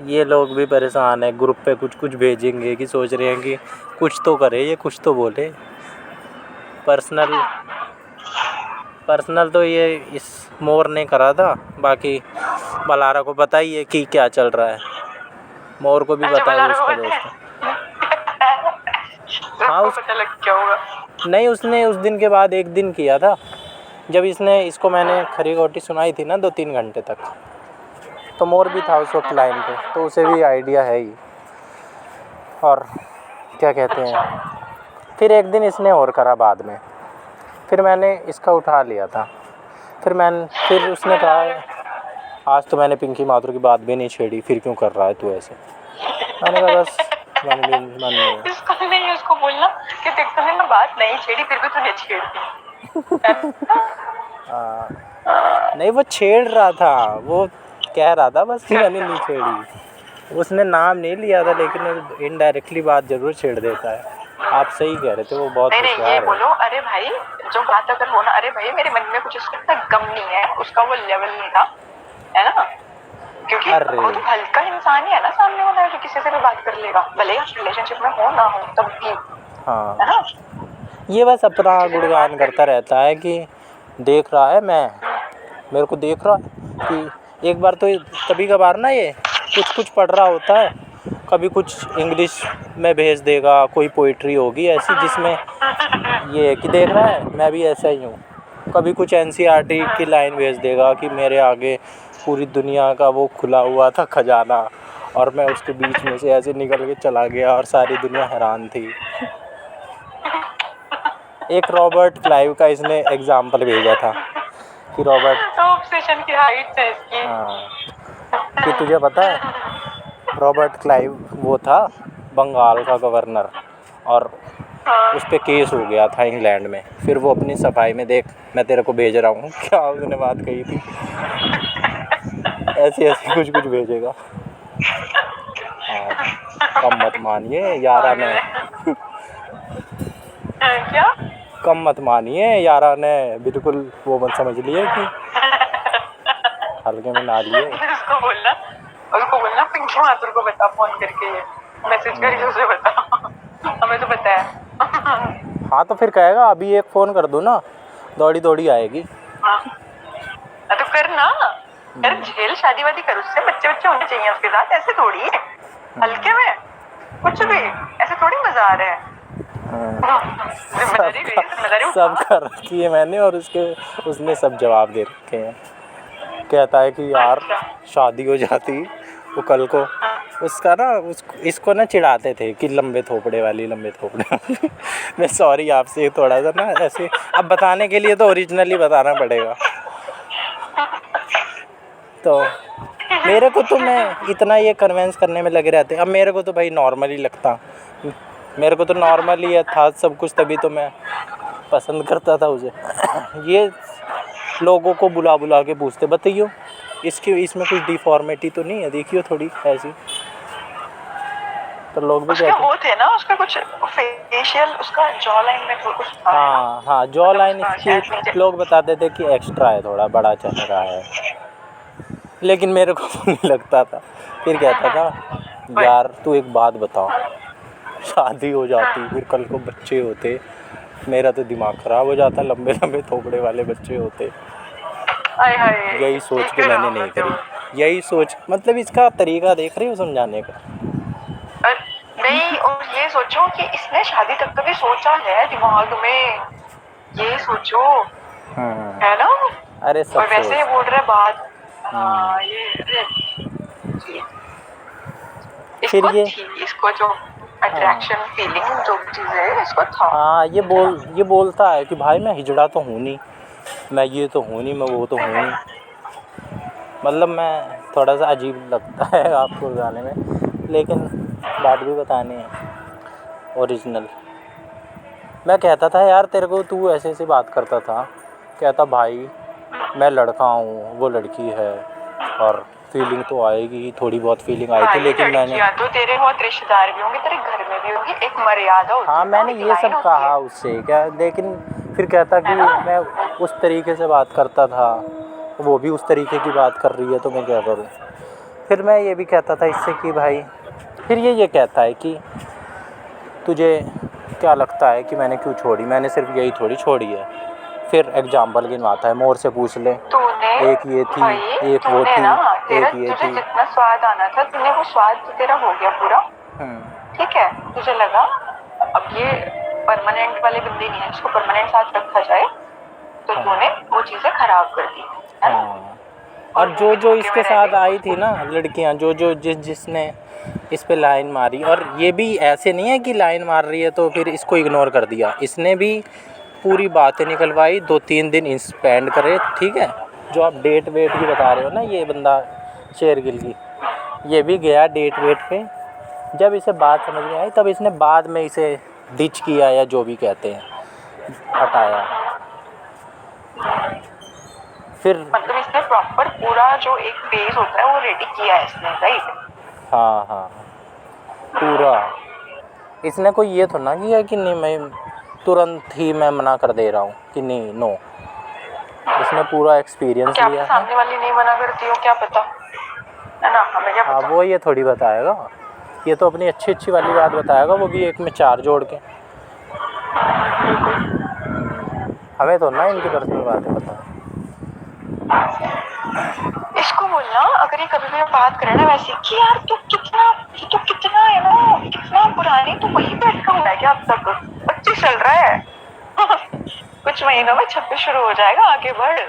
[SPEAKER 1] ये लोग भी परेशान है, ग्रुप पे कुछ भेजेंगे कि सोच रहे हैं कि कुछ तो करे, ये कुछ तो बोले। पर्सनल तो ये इस मोर ने करा था, बाकी बलारा को पता ही है कि क्या चल रहा है, मोर को भी पता है वो उसका दोस्त है। हाँ
[SPEAKER 2] पता लग क्या होगा।
[SPEAKER 1] नहीं, उसने उस दिन के बाद 1 दिन किया था, जब इसको मैंने खरी खोटी सुनाई थी ना 2-3 घंटे तक, तो मोर भी था उस वक्त लाइन पे, तो उसे भी आइडिया है ही। और क्या कहते हैं, फिर 1 दिन इसने और करा बाद में, फिर मैंने इसका उठा लिया था। फिर उसने कहा आज तो मैंने पिंकी माथुर की बात भी नहीं छेड़ी, फिर क्यों कर रहा है तू ऐसे। मैंने कहा बस मन नहीं।
[SPEAKER 2] इसको नहीं, उसको बोलना कि देख तूने मैं बात नहीं छेड़ी, फिर भी तूने छेड़ दी।
[SPEAKER 1] नहीं वो छेड़ रहा था, वो कह रहा था बस कि मैंने नहीं छेड़ी, उसने नाम नहीं लिया था, लेकिन इनडायरेक्टली बात जरूर छेड़ देता है। आप सही कह रहे थे, वो बहुत
[SPEAKER 2] नहीं
[SPEAKER 1] होशियार
[SPEAKER 2] ये
[SPEAKER 1] है।
[SPEAKER 2] बोलो, अरे भाई जो बात अगर हो ना, अरे भाई मेरे मन में कुछ उसका इतना गम नहीं है, उसका वो लेवल नहीं था, है ना, क्योंकि वो तो हल्का इंसान ही है ना सामने वाला, जो किसी से भी बात कर लेगा, भले आप रिलेशनशिप में हो ना हो तब भी।
[SPEAKER 1] हाँ
[SPEAKER 2] है ना।
[SPEAKER 1] ये बस अपना गुणगान करता रहता है कि देख रहा है, मेरे को देख रहा है कि एक बार तो कभी कभार ना ये कुछ पढ़ रहा होता है, कभी कुछ इंग्लिश में भेज देगा, कोई पोइट्री होगी ऐसी जिसमें ये है कि देख रहा है मैं भी ऐसा ही हूँ, कभी कुछ NCERT की लाइन भेज देगा कि मेरे आगे पूरी दुनिया का वो खुला हुआ था खजाना और मैं उसके बीच में से ऐसे निकल के चला गया और सारी दुनिया हैरान थी। एक रॉबर्ट क्लाइव का इसने एग्जाम्पल भेजा था कि रॉबर्ट,
[SPEAKER 2] ऑब्सेशन की हाइट है इसकी।
[SPEAKER 1] हाँ, कि तुझे पता है रॉबर्ट क्लाइव वो था बंगाल का गवर्नर, और
[SPEAKER 2] हाँ।
[SPEAKER 1] उस पर केस हो गया था इंग्लैंड में। फिर वो अपनी सफाई में, देख मैं तेरे को भेज रहा हूँ क्या उसने बात कही थी, ऐसी ऐसी कुछ कुछ भेजेगा। हाँ, कम मत मानिए यारा ने,
[SPEAKER 2] क्या?
[SPEAKER 1] कम मत मानिए यारा ने, बिल्कुल वो मत समझ लिए कि हल्के में ना लिए।
[SPEAKER 2] उसको बोलना पिंकी माथुर को बता, फोन करके मैसेज करके उसे बता, हमें तो पता है।
[SPEAKER 1] हाँ तो फिर कहेगा अभी एक फ़ोन कर दो ना, दौड़ी दौड़ी आएगी।
[SPEAKER 2] हाँ तो कर ना, कर झेल, शादी वादी कर, उससे बच्चे बच्चे होने चाहिए उसके साथ, ऐसे थोड़ी है हल्के में कुछ भी, ऐसे थोड़ी मजा आ रहा है।
[SPEAKER 1] सब कर रखी है मैंने, और उसने सब जवाब दे रखे हैं। कहता है कि यार शादी हो जाती वो कल को, उसका ना इसको ना चिढ़ाते थे कि लंबे थोपड़े वाली, लंबे थोपड़े वाली। मैं सॉरी आपसे थोड़ा सा ना ऐसे, अब बताने के लिए तो ओरिजिनली बताना पड़ेगा। तो मेरे को तो, मैं इतना ये कन्वेंस करने में लगे रहते, अब मेरे को तो भाई नॉर्मल ही लगता, मेरे को तो नॉर्मल ही था सब कुछ, तभी तो मैं पसंद करता था उसे। ये लोगों को बुला बुला के पूछते, बताइयो इसमें कुछ डिफॉर्मिटी तो नहीं है, देखियो थोड़ी ऐसी, तो लोग भी
[SPEAKER 2] उसके
[SPEAKER 1] कहते
[SPEAKER 2] वो थे ना, उसका कुछ फेशियल, उसका जॉ लाइन में कुछ था।
[SPEAKER 1] हाँ हाँ, जॉ लाइन
[SPEAKER 2] शायद
[SPEAKER 1] इसकी
[SPEAKER 2] नीचे।
[SPEAKER 1] लोग बताते थे कि एक्स्ट्रा है, थोड़ा बड़ा चेहरा है, लेकिन मेरे को तो नहीं लगता था। फिर कहता था यार तू एक बात बताओ, शादी हो जाती फिर कल को बच्चे होते, मेरा तो दिमाग ख़राब हो जाता, लंबे लंबे थोपड़े वाले बच्चे होते।
[SPEAKER 2] हाय हाय,
[SPEAKER 1] यही सोच के मैंने नहीं करी, यही सोच, मतलब इसका तरीका देख रही हो समझाने का।
[SPEAKER 2] नहीं, और ये सोचो कि इसने शादी तक कभी सोचा है दिमाग में, ये सोचो, है ना।
[SPEAKER 1] अरे सब
[SPEAKER 2] और वैसे ये
[SPEAKER 1] सोच,
[SPEAKER 2] बोल रहा है बात। हाँ ये
[SPEAKER 1] फिर
[SPEAKER 2] इसको
[SPEAKER 1] ये,
[SPEAKER 2] थी, इसको जो अट्रैक्शन फीलिंग जो चीज़ है इसको था।
[SPEAKER 1] हाँ ये बोलता है कि भाई मैं हिजड़ा तो हूँ नहीं, मैं ये तो हूँ नहीं, मैं वो तो हूँ नहीं, मतलब मैं थोड़ा सा अजीब लगता है आपको गाने में, लेकिन बात भी बतानी है ओरिजिनल। मैं कहता था यार तेरे को, तू ऐसे ऐसे बात करता था, कहता भाई मैं लड़का हूँ वो लड़की है, और फीलिंग तो आएगी, थोड़ी बहुत फीलिंग आई थी, लेकिन मैंने,
[SPEAKER 2] तो तेरे बहुत रिश्तेदार भी होंगे, तेरे घर में भी होंगी, एक मर्यादा होती
[SPEAKER 1] हाँ
[SPEAKER 2] है,
[SPEAKER 1] मैंने ये सब कहा उससे क्या, लेकिन फिर कहता कि मैं उस तरीके से बात करता था, वो भी उस तरीके की बात कर रही है, तो मैं क्या करूँ। फिर मैं ये भी कहता था इससे कि भाई, फिर ये कहता है कि तुझे क्या लगता है कि मैंने क्यों छोड़ी, मैंने सिर्फ यही थोड़ी छोड़ी है। फिर एग्जाम्पल गिनवाता है, मोर से पूछ ले, एक ये थी, एक वो थी, एक ये थी।
[SPEAKER 2] जितना स्वाद आना था तूने वो स्वाद तो तेरा हो गया पूरा, ठीक है, तुझे लगा अब ये परमानेंट वाले बंदे नहीं है, इसको परमानेंट साथ रखा जाए, तो तूने वो चीजें खराब कर दी, है ना?
[SPEAKER 1] हाँ, और जो इसके साथ आई थी ना लड़कियां, जिसने इस पे लाइन मारी, और ये भी ऐसे नहीं है कि लाइन मार रही है तो फिर इसको इग्नोर कर दिया, इसने भी पूरी बातें निकलवाई, 2-3 दिन स्पेंड करे, ठीक है। जो आप डेट वेट की बता रहे हो ना, ये बंदा शेरगिल की, ये भी गया डेट वेट पे, जब इसे बात समझ में आई तब इसने बाद में इसे डिच किया, या जो भी कहते हैं, हटाया। फिर
[SPEAKER 2] मतलब इसने प्रॉपर पूरा जो एक बेस होता है वो रेडी किया है इसने, राइट?
[SPEAKER 1] हाँ हाँ, पूरा इसने कोई ये तो ना किया कि नहीं मैं तुरंत ही मैं मना कर दे रहा हूँ कि नहीं, नो, इसने पूरा एक्सपीरियंस
[SPEAKER 2] क्या
[SPEAKER 1] लिया है।
[SPEAKER 2] सामने वाली नहीं मना करती हो, क्या पता, है ना, हमें क्या
[SPEAKER 1] हाँ
[SPEAKER 2] पता।
[SPEAKER 1] वो ये थोड़ी बताएगा, ये तो अपनी अच्छी वाली बात बताएगा, वो भी 1 में 4 जोड़ के। हमें तो ना इनकी पर्सनल बातें पता है।
[SPEAKER 2] इसको बोलना अगर ये कभी भी बात करे ना वैसे कि यार तू कितना है ना, कितना पुरानी, तू वहीं पे अटका हुआ है क्या अब तक, 25 चल रहा है। कुछ महीनों में 26 शुरू हो जाएगा, आगे बढ़,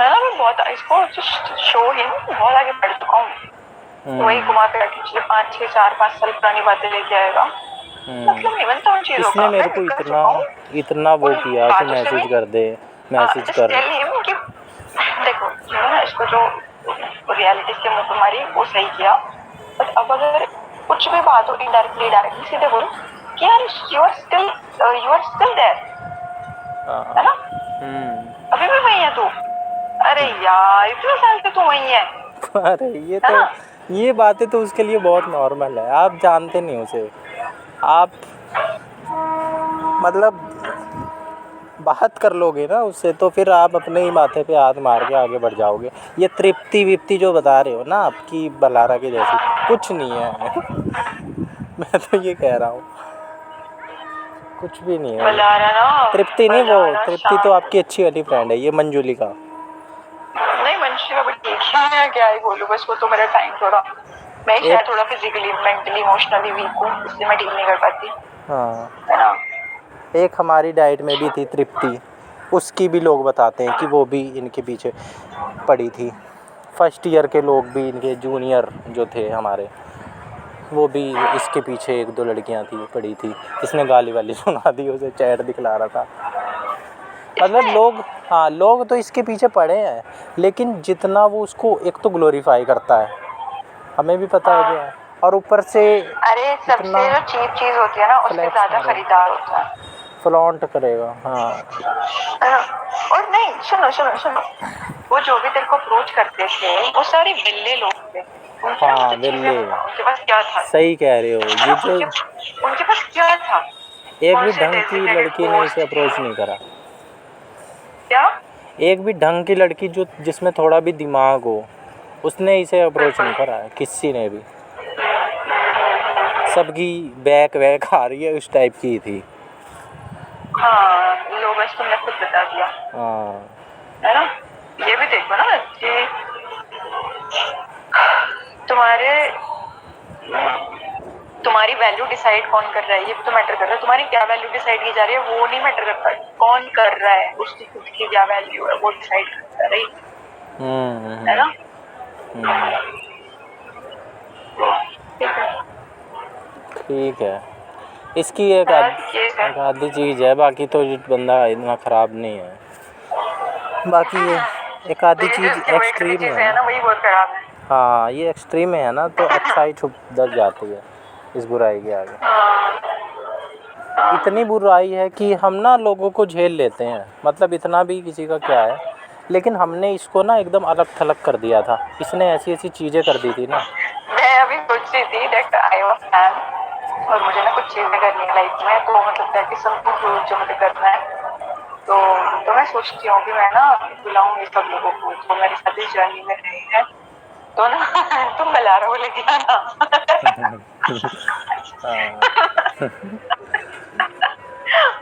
[SPEAKER 2] है ना। मैं बहुत इसको शो हिम बहुत आगे बढ़ चुका हूँ, वही घुमा के रखी 5-6 4-5 साल पुरानी बातें लेके आएगा। मतलब नहीं बनता उन चीज़ों
[SPEAKER 1] इसने
[SPEAKER 2] का।
[SPEAKER 1] मेरे
[SPEAKER 2] मैं
[SPEAKER 1] को
[SPEAKER 2] कर
[SPEAKER 1] इतना
[SPEAKER 2] चुका हूँ
[SPEAKER 1] इतना वो
[SPEAKER 2] उन
[SPEAKER 1] किया कि
[SPEAKER 2] बातों से
[SPEAKER 1] मैसेज
[SPEAKER 2] भी।
[SPEAKER 1] कर दे, मैसेज
[SPEAKER 2] जस्ट
[SPEAKER 1] कर।
[SPEAKER 2] टेल हिम कि देखो जो है ना, इसको जो रियलिटी के मुंह पे मारी वो सही किया, बट अब अगर कुछ भी बात हो इनडायरेक्टली डायरेक्टली सीधे बोलो कि यार यू आर स्टिल देयर, है ना, अभी भी वही है तू। अरे यार इतने साल से तू वही है
[SPEAKER 1] अरे ये
[SPEAKER 2] ना।
[SPEAKER 1] तो, ये बातें तो उसके लिए बहुत नॉर्मल है। आप जानते नहीं उसे, आप मतलब बात कर लोगे ना उससे तो फिर आप अपने ही माथे पे हाथ मार के आगे बढ़ जाओगे। ये तृप्ति विप्ति जो बता रहे हो ना आपकी बलारा की जैसी, कुछ नहीं है। मैं तो ये कह रहा हूँ कुछ भी नहीं है ये।
[SPEAKER 2] बलारा ना,
[SPEAKER 1] तृप्ति नहीं, वो
[SPEAKER 2] बलारा
[SPEAKER 1] तृप्ति तो
[SPEAKER 2] शांत।
[SPEAKER 1] आपकी अच्छी वाली फ्रेंड है, ये मंजुलिका।
[SPEAKER 2] नहीं मंशा भी ठीक है, मैं क्या ही बोलूँ, बस वो तो मेरा टाइम थोड़ा, मैं
[SPEAKER 1] एक,
[SPEAKER 2] शायद थोड़ा फिजिकली मेंटली इमोशनली वीक हूँ, इसलिए मैं डील नहीं कर पाती,
[SPEAKER 1] हाँ,
[SPEAKER 2] है ना।
[SPEAKER 1] एक हमारी डाइट में भी थी तृप्ति, उसकी भी लोग बताते हैं कि वो भी इनके पीछे पड़ी थी। फर्स्ट ईयर के लोग भी, इनके जूनियर जो थे हमारे, वो भी इसके पीछे एक दो लड़कियां थी पड़ी थी। इसने गाली वाली सुना दी, उसे चैट दिखला रहा था। मतलब लोग, हाँ लोग तो इसके पीछे पड़े हैं, लेकिन जितना वो उसको एक तो ग्लोरीफाई करता है, हमें भी पता है क्या है, और ऊपर से
[SPEAKER 2] अरे सबसे
[SPEAKER 1] इतना
[SPEAKER 2] जो चीप चीज होती है ना उसके
[SPEAKER 1] फ्लैक्स
[SPEAKER 2] ज्यादा
[SPEAKER 1] मारेगा,
[SPEAKER 2] खरीदार होता है,
[SPEAKER 1] फ्लॉन्ट करेगा। हाँ
[SPEAKER 2] है ना? और नहीं सुनो सुनो सुनो, वो जो भी तेरे को अप्रोच करते थे वो सारे बिल्ले लोग थे, उनके ना
[SPEAKER 1] हाँ
[SPEAKER 2] मुझे चीजें
[SPEAKER 1] बिल्ले,
[SPEAKER 2] बता, उनके पास क्या था,
[SPEAKER 1] सही कह रहे हो।
[SPEAKER 2] है
[SPEAKER 1] ये
[SPEAKER 2] ना,
[SPEAKER 1] जो
[SPEAKER 2] उनके पास क्या था,
[SPEAKER 1] एक
[SPEAKER 2] कौन
[SPEAKER 1] भी
[SPEAKER 2] से
[SPEAKER 1] ढंग की
[SPEAKER 2] डेजिग्नेटेड
[SPEAKER 1] लड़की ने इसे
[SPEAKER 2] पोस्ट
[SPEAKER 1] अप्रोच
[SPEAKER 2] थी,
[SPEAKER 1] नहीं करा।
[SPEAKER 2] क्या
[SPEAKER 1] एक भी ढंग की लड़की जो जिसमें थोड़ा भी दिमाग हो, उसने इसे अप्रोच
[SPEAKER 2] बिल्कुल।
[SPEAKER 1] नहीं करा है किसी ने भी। सबकी बैक वैक आ रही है उस टाइप की थी।
[SPEAKER 2] हाँ लो बस तुमने खुद बता दिया,
[SPEAKER 1] हाँ
[SPEAKER 2] है ना। ये भी देखो ना कि तुम्हारे तुम्हारी वैल्यू डिसाइड कौन कर रहा है, ये भी तो मैटर कर रहा है। तुम्हारी क्या वैल्यू डिसाइड की जा रही है वो नहीं मैटर करता, कौन कर रहा है, उसकी खुद की क्या वैल्यू है वो डिसाइड करता है, राइट, है ना। ठीक है,
[SPEAKER 1] ठीक है। इसकी एक
[SPEAKER 2] बस ये है।
[SPEAKER 1] एक आधी चीज़ है, बाकी तो ये बंदा इतना ख़राब नहीं है। बाकी ये एक आधी
[SPEAKER 2] मेरी जो
[SPEAKER 1] चीज़
[SPEAKER 2] इसकी वेट वाली
[SPEAKER 1] एक्सट्रीम में
[SPEAKER 2] चीजें
[SPEAKER 1] है
[SPEAKER 2] है
[SPEAKER 1] ना।
[SPEAKER 2] ना वही बहुत खराब है।
[SPEAKER 1] हाँ ये एक्सट्रीम में है ना, तो अच्छाई छुप दब जाती है इस बुराई के आगे। इतनी बुराई है कि हम ना लोगों को झेल लेते हैं, मतलब इतना भी किसी का क्या है, लेकिन हमने इसको ना एकदम अलग थलग कर दिया था। इसने ऐसी ऐसी चीज़ें कर दी थी ना।
[SPEAKER 2] मैं अभी सोच रही थी दैट आई वाज फैन, और मुझे ना कुछ चीजें करनी है लाइफ में, तो मतलब दैट इज समथिंग जो मुझे करना है, तो मैं सोचती हूँ कि मैं ना बुलाऊँ ये सब लोगों को तो मेरे साथ इस जर्नी में रहे हैं, तो ना तुम बलारा को लेके आना।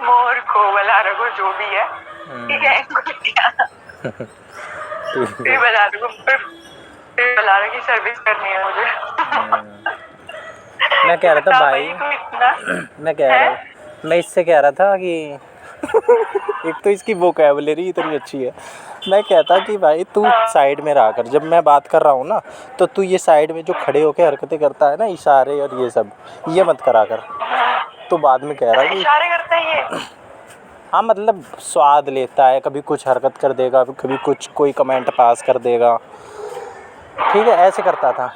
[SPEAKER 2] मोर को बलारा को जो भी है, ठीक है, इनको लेके आना, फिर बलारा को फिर बलारा की सर्विस करनी है मुझे।
[SPEAKER 1] मैं कह रहा था
[SPEAKER 2] बता
[SPEAKER 1] भाई,
[SPEAKER 2] तू इतना
[SPEAKER 1] मैं कह
[SPEAKER 2] है।
[SPEAKER 1] रहा मैं इससे कह रहा था कि एक तो इसकी वोकैबुलरी इतनी अच्छी है। मैं कहता कि भाई तू साइड में रहा कर, जब मैं बात कर रहा हूँ ना तो तू ये साइड में जो खड़े होकर हरकतें करता है ना, इशारे और ये सब, ये मत करा कर। तो बाद में कह रहा कि
[SPEAKER 2] इशारे करता है ये,
[SPEAKER 1] हाँ मतलब स्वाद लेता है, कभी कुछ हरकत कर देगा, कभी कुछ कोई कमेंट पास कर देगा, ठीक है, ऐसे करता था।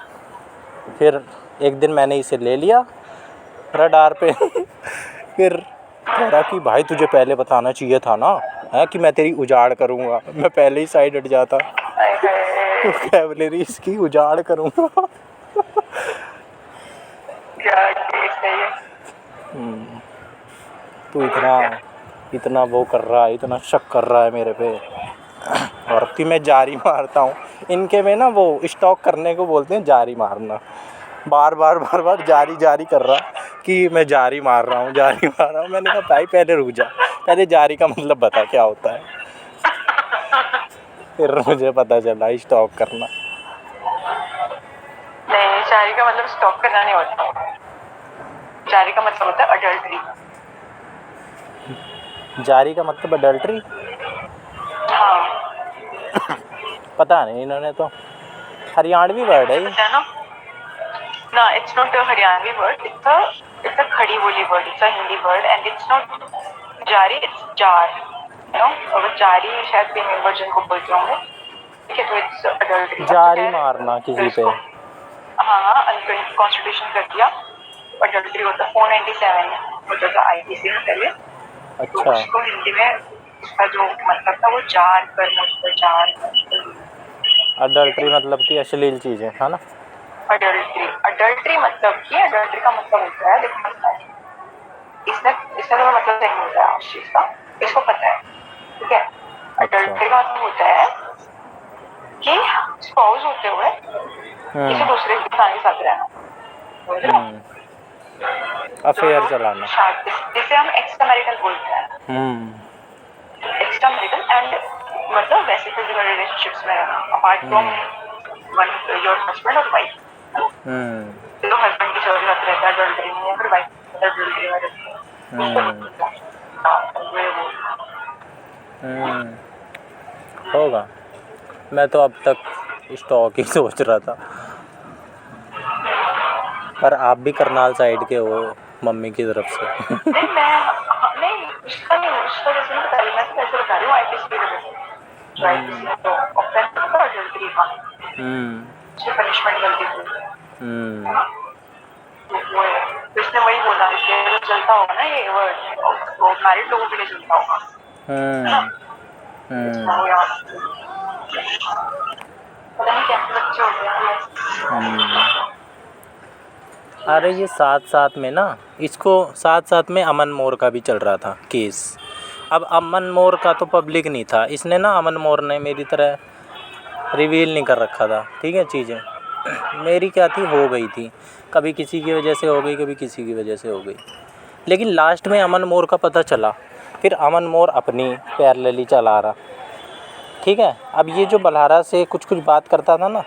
[SPEAKER 1] फिर एक दिन मैंने इसे ले लिया रडार पे। फिर कह रहा कि भाई तुझे पहले बताना चाहिए था ना, है कि मैं तेरी उजाड़ करूँगा। मैं पहले ही साइड हट जाता। वोकैबुलरी इसकी उजाड़ करूँगा।
[SPEAKER 2] क्या केस है ये।
[SPEAKER 1] तू इतना वो कर रहा है, इतना शक कर रहा है मेरे पे, और कि मैं जारी मारता हूँ। इनके में ना वो स्टॉक करने को बोलते हैं जारी मारना। बार बार जारी जारी कर रहा कि मैं जारी मार रहा हूँ, जारी मार रहा हूँ। मैंने कहा भाई पहले रुक जा, पहले जारी का मतलब बता क्या होता है। फिर मुझे पता चला स्टॉक करना।
[SPEAKER 2] नहीं, जारी का मतलब स्टॉक करना नहीं होता, जारी का मतलब होता है अडल्ट्री।
[SPEAKER 1] जारी का मतलब अडल्ट्री?
[SPEAKER 2] हाँ
[SPEAKER 1] पता नहीं, इन्होंने तो हरियाणवी वर्ड है ये।
[SPEAKER 2] पता है ना, ना it's not a Haryanvi word, It's a खड़ी बोली word. It's a Hindi word and it's not जारी. It's jar. You know, अगर जारी शायद फीमेल वर्जन को बोलते होंगे. ठीक है, तो it's adultery.
[SPEAKER 1] जारी मारना किसी पे.
[SPEAKER 2] हाँ, अनकॉन्स्टिट्यूशन कर दिया. अडल्ट्री होता है 497 होता था आईपीसी में पहले.
[SPEAKER 1] अच्छा.
[SPEAKER 2] तो उसको हिंदी में उसका जो मतलब था वो जार करना. जार
[SPEAKER 1] अडल्ट्री मतलब कि अश्लील चीज़ें, है ना.
[SPEAKER 2] अडल्ट्री मतलब कि अडल्ट्री का मतलब होता है, देखो पता है इसने तो मतलब नहीं होता है उस चीज का, इसको पता है. ठीक है. अडल्ट्री का मतलब होता है कि स्पाउस होते हुए किसी दूसरे इंसान के साथ रहना.
[SPEAKER 1] अफेयर चलाना,
[SPEAKER 2] जिसे हम एक्स्ट्रा बोलते हैं. एक्स्ट्रा मैरिटल एंड मतलब वैसे फिजिकल रिलेशनशिप्स में रहना apart from one your husband और वाइफ. तो हस्बैंड की चोरी होती रहता है अडल्ट्री में, या फिर वाइफ अडल्ट्री में रहती है.
[SPEAKER 1] होगा. मैं तो अब तक स्टॉक ही सोच रहा था. पर आप भी करनाल साइड के हो मम्मी की तरफ से.
[SPEAKER 2] नहीं मैं नहीं उसका जैसे मैं बता रही हूँ, मैं तो ऐसे बता रही हूँ आईपीसी की वजह से. आईपीसी तो ऑफेंस होता है अडल्ट्री का. उसकी पनिशमेंट जल्दी हुई. वो है तो इसने वही बोला. इसलिए जो चलता होगा ना ये वर्ड वो मैरिड लोगों के लिए चलता होगा. पता नहीं कैसे बच्चे हो गए.
[SPEAKER 1] अरे ये साथ साथ में ना, इसको साथ साथ में अमन मोर का भी चल रहा था केस. अब अमन मोर का तो पब्लिक नहीं था. इसने ना अमन मोर ने मेरी तरह रिवील नहीं कर रखा था. ठीक है. चीज़ें मेरी क्या थी, हो गई थी. कभी किसी की वजह से हो गई, कभी किसी की वजह से हो गई. लेकिन लास्ट में अमन मोर का पता चला. फिर अमन मोर अपनी पैरेलली चला रहा. ठीक है. अब ये जो बल्हारा से कुछ बात करता था ना,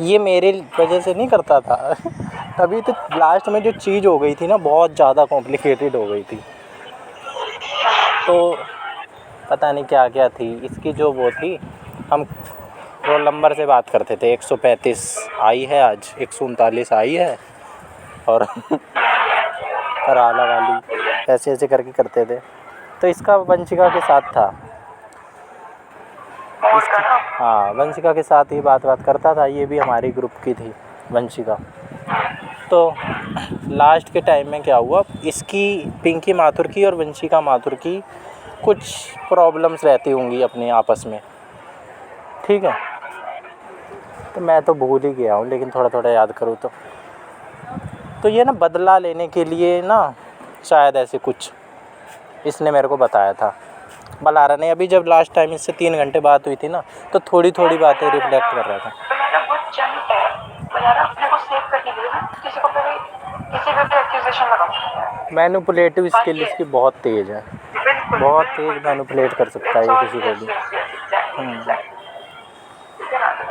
[SPEAKER 1] ये मेरे वजह से नहीं करता था. तभी तो लास्ट में जो चीज़ हो गई थी ना, बहुत ज़्यादा कॉम्प्लिकेटेड हो गई थी. तो पता नहीं क्या क्या थी इसकी जो वो थी. हम रोल नंबर से बात करते थे. 135 आई है, आज 139 आई है. और कराला वाली ऐसे ऐसे करके करते थे. तो इसका वंशिका के साथ था. हाँ, वंशिका के साथ ही बात करता था. ये भी हमारी ग्रुप की थी वंशिका. तो लास्ट के टाइम में क्या हुआ, इसकी पिंकी माथुर की और वंशिका माथुर की कुछ प्रॉब्लम्स रहती होंगी अपने आपस में. ठीक है. तो मैं तो भूल ही गया हूँ, लेकिन थोड़ा थोड़ा याद करूँ तो ये ना बदला लेने के लिए ना शायद ऐसे कुछ इसने मेरे को बताया था. बलारा ने अभी जब लास्ट टाइम इससे 3 घंटे बात हुई थी ना, तो थोड़ी थोड़ी बातें रिफ्लेक्ट कर रहा था. मैनिपुलेटिव स्किल इसकी बहुत तेज़ है. बहुत तेज़ मैनिपुलेट कर सकता है ये किसी को भी.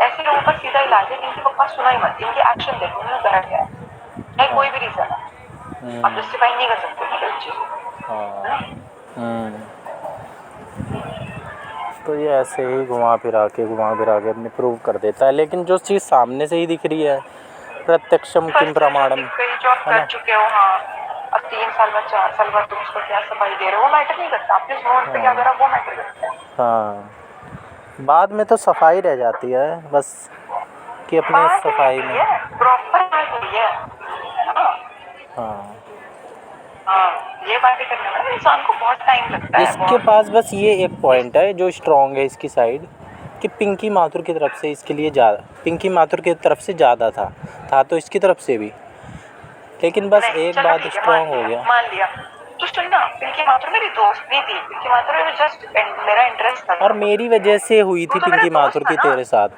[SPEAKER 2] ऐसे लोगों का सीधा इलाज है. इनके पास सुना ही मत. इनके एक्शन देखो उन्होंने करा क्या है. नहीं कोई भी रीज़न है, आप जस्टिफाई नहीं कर सकते इस चीज़ को.
[SPEAKER 1] तो ये ऐसे ही घुमा फिरा के अपने प्रूव कर देता है. लेकिन जो चीज़ सामने से ही दिख रही है, प्रत्यक्षम किम प्रमाणम,
[SPEAKER 2] जॉब कर चुके हो. हाँ, अब 3 साल बाद 4 साल बाद तुम उसको क्या सफाई दे रहे हो वो मैटर नहीं करता. आपने नोट पे क्या करा वो मैटर करता है.
[SPEAKER 1] हाँ, बाद में तो सफाई रह जाती है बस कि अपनी सफाई में
[SPEAKER 2] प्रॉपर है. हाँ, ये बातें करने में इंसान को बहुत टाइम लगता है.
[SPEAKER 1] इसके पास बस ये एक पॉइंट है जो स्ट्रॉन्ग है इसकी साइड, कि पिंकी माथुर की तरफ से इसके लिए ज़्यादा, पिंकी माथुर की तरफ से ज़्यादा था तो इसकी तरफ से भी. लेकिन बस एक बात स्ट्रॉन्ग हो गया.
[SPEAKER 2] मान लिया तो सुन ना, पिंकी माथुर मेरी दोस्त नहीं थी. पिंकी माथुर जस्ट मेरा इंटरेस्ट था.
[SPEAKER 1] और मेरी वजह से हुई थी पिंकी माथुर की तेरे साथ.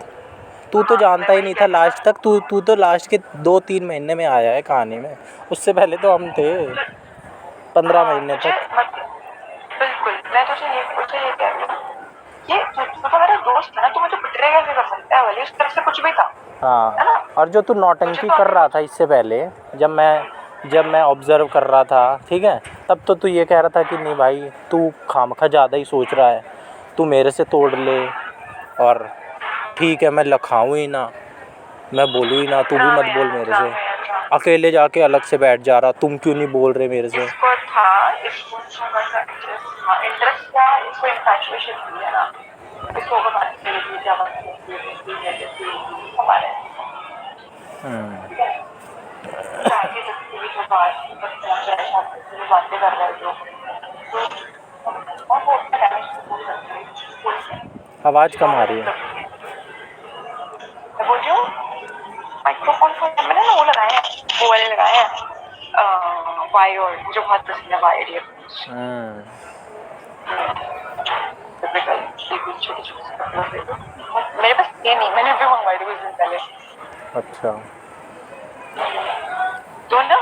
[SPEAKER 1] तू तो जानता ही नहीं था लास्ट तक. तू तो लास्ट के 2-3 महीने में आया है कहानी में. उससे पहले तो हम थे 15 महीने तक.
[SPEAKER 2] बिल्कुल. मैं तुझे ये कह रही हूँ, ये तो मेरा दोस्त है ना, तू मुझे बिट्रे कैसे कर सकता है. वाली उस तरफ से कुछ भी था.
[SPEAKER 1] हाँ, और जो तू नौटंकी कर रहा था इससे पहले, जब मैं ऑब्ज़र्व कर रहा था, ठीक है, तब तो तू ये कह रहा था कि नहीं भाई तू खामखा ज़्यादा ही सोच रहा है, तू मेरे से तोड़ ले. और ठीक है मैं लखाऊँ ही ना, मैं बोलूँ ही ना, तू भी मत बोल मेरे से. अकेले जाके अलग से बैठ जा रहा, तुम क्यों नहीं बोल रहे मेरे से?
[SPEAKER 2] इसको था इंटरेस्ट था, इसको इन्फैचुएशन थी है ना, इसको बात करेगी क्या बात हमारे शादी तक की जो बात पहुंच रहा है, शादी बातें कर रहा है जो और वो अपना डैमेज हो सकता है।
[SPEAKER 1] आवाज़ कम आ रही है।
[SPEAKER 2] मैं बोल रही हूँ माइक्रोफोन को मैंने ना वो लगाए हैं, वो वाले लगाए हैं वायर, मुझे बहुत पसंद है वायर ये। छोटे छोटे मेरे पास ये नहीं, मैंने अभी मंगवाई थी कुछ दिन पहले।
[SPEAKER 1] अच्छा,
[SPEAKER 2] तो ना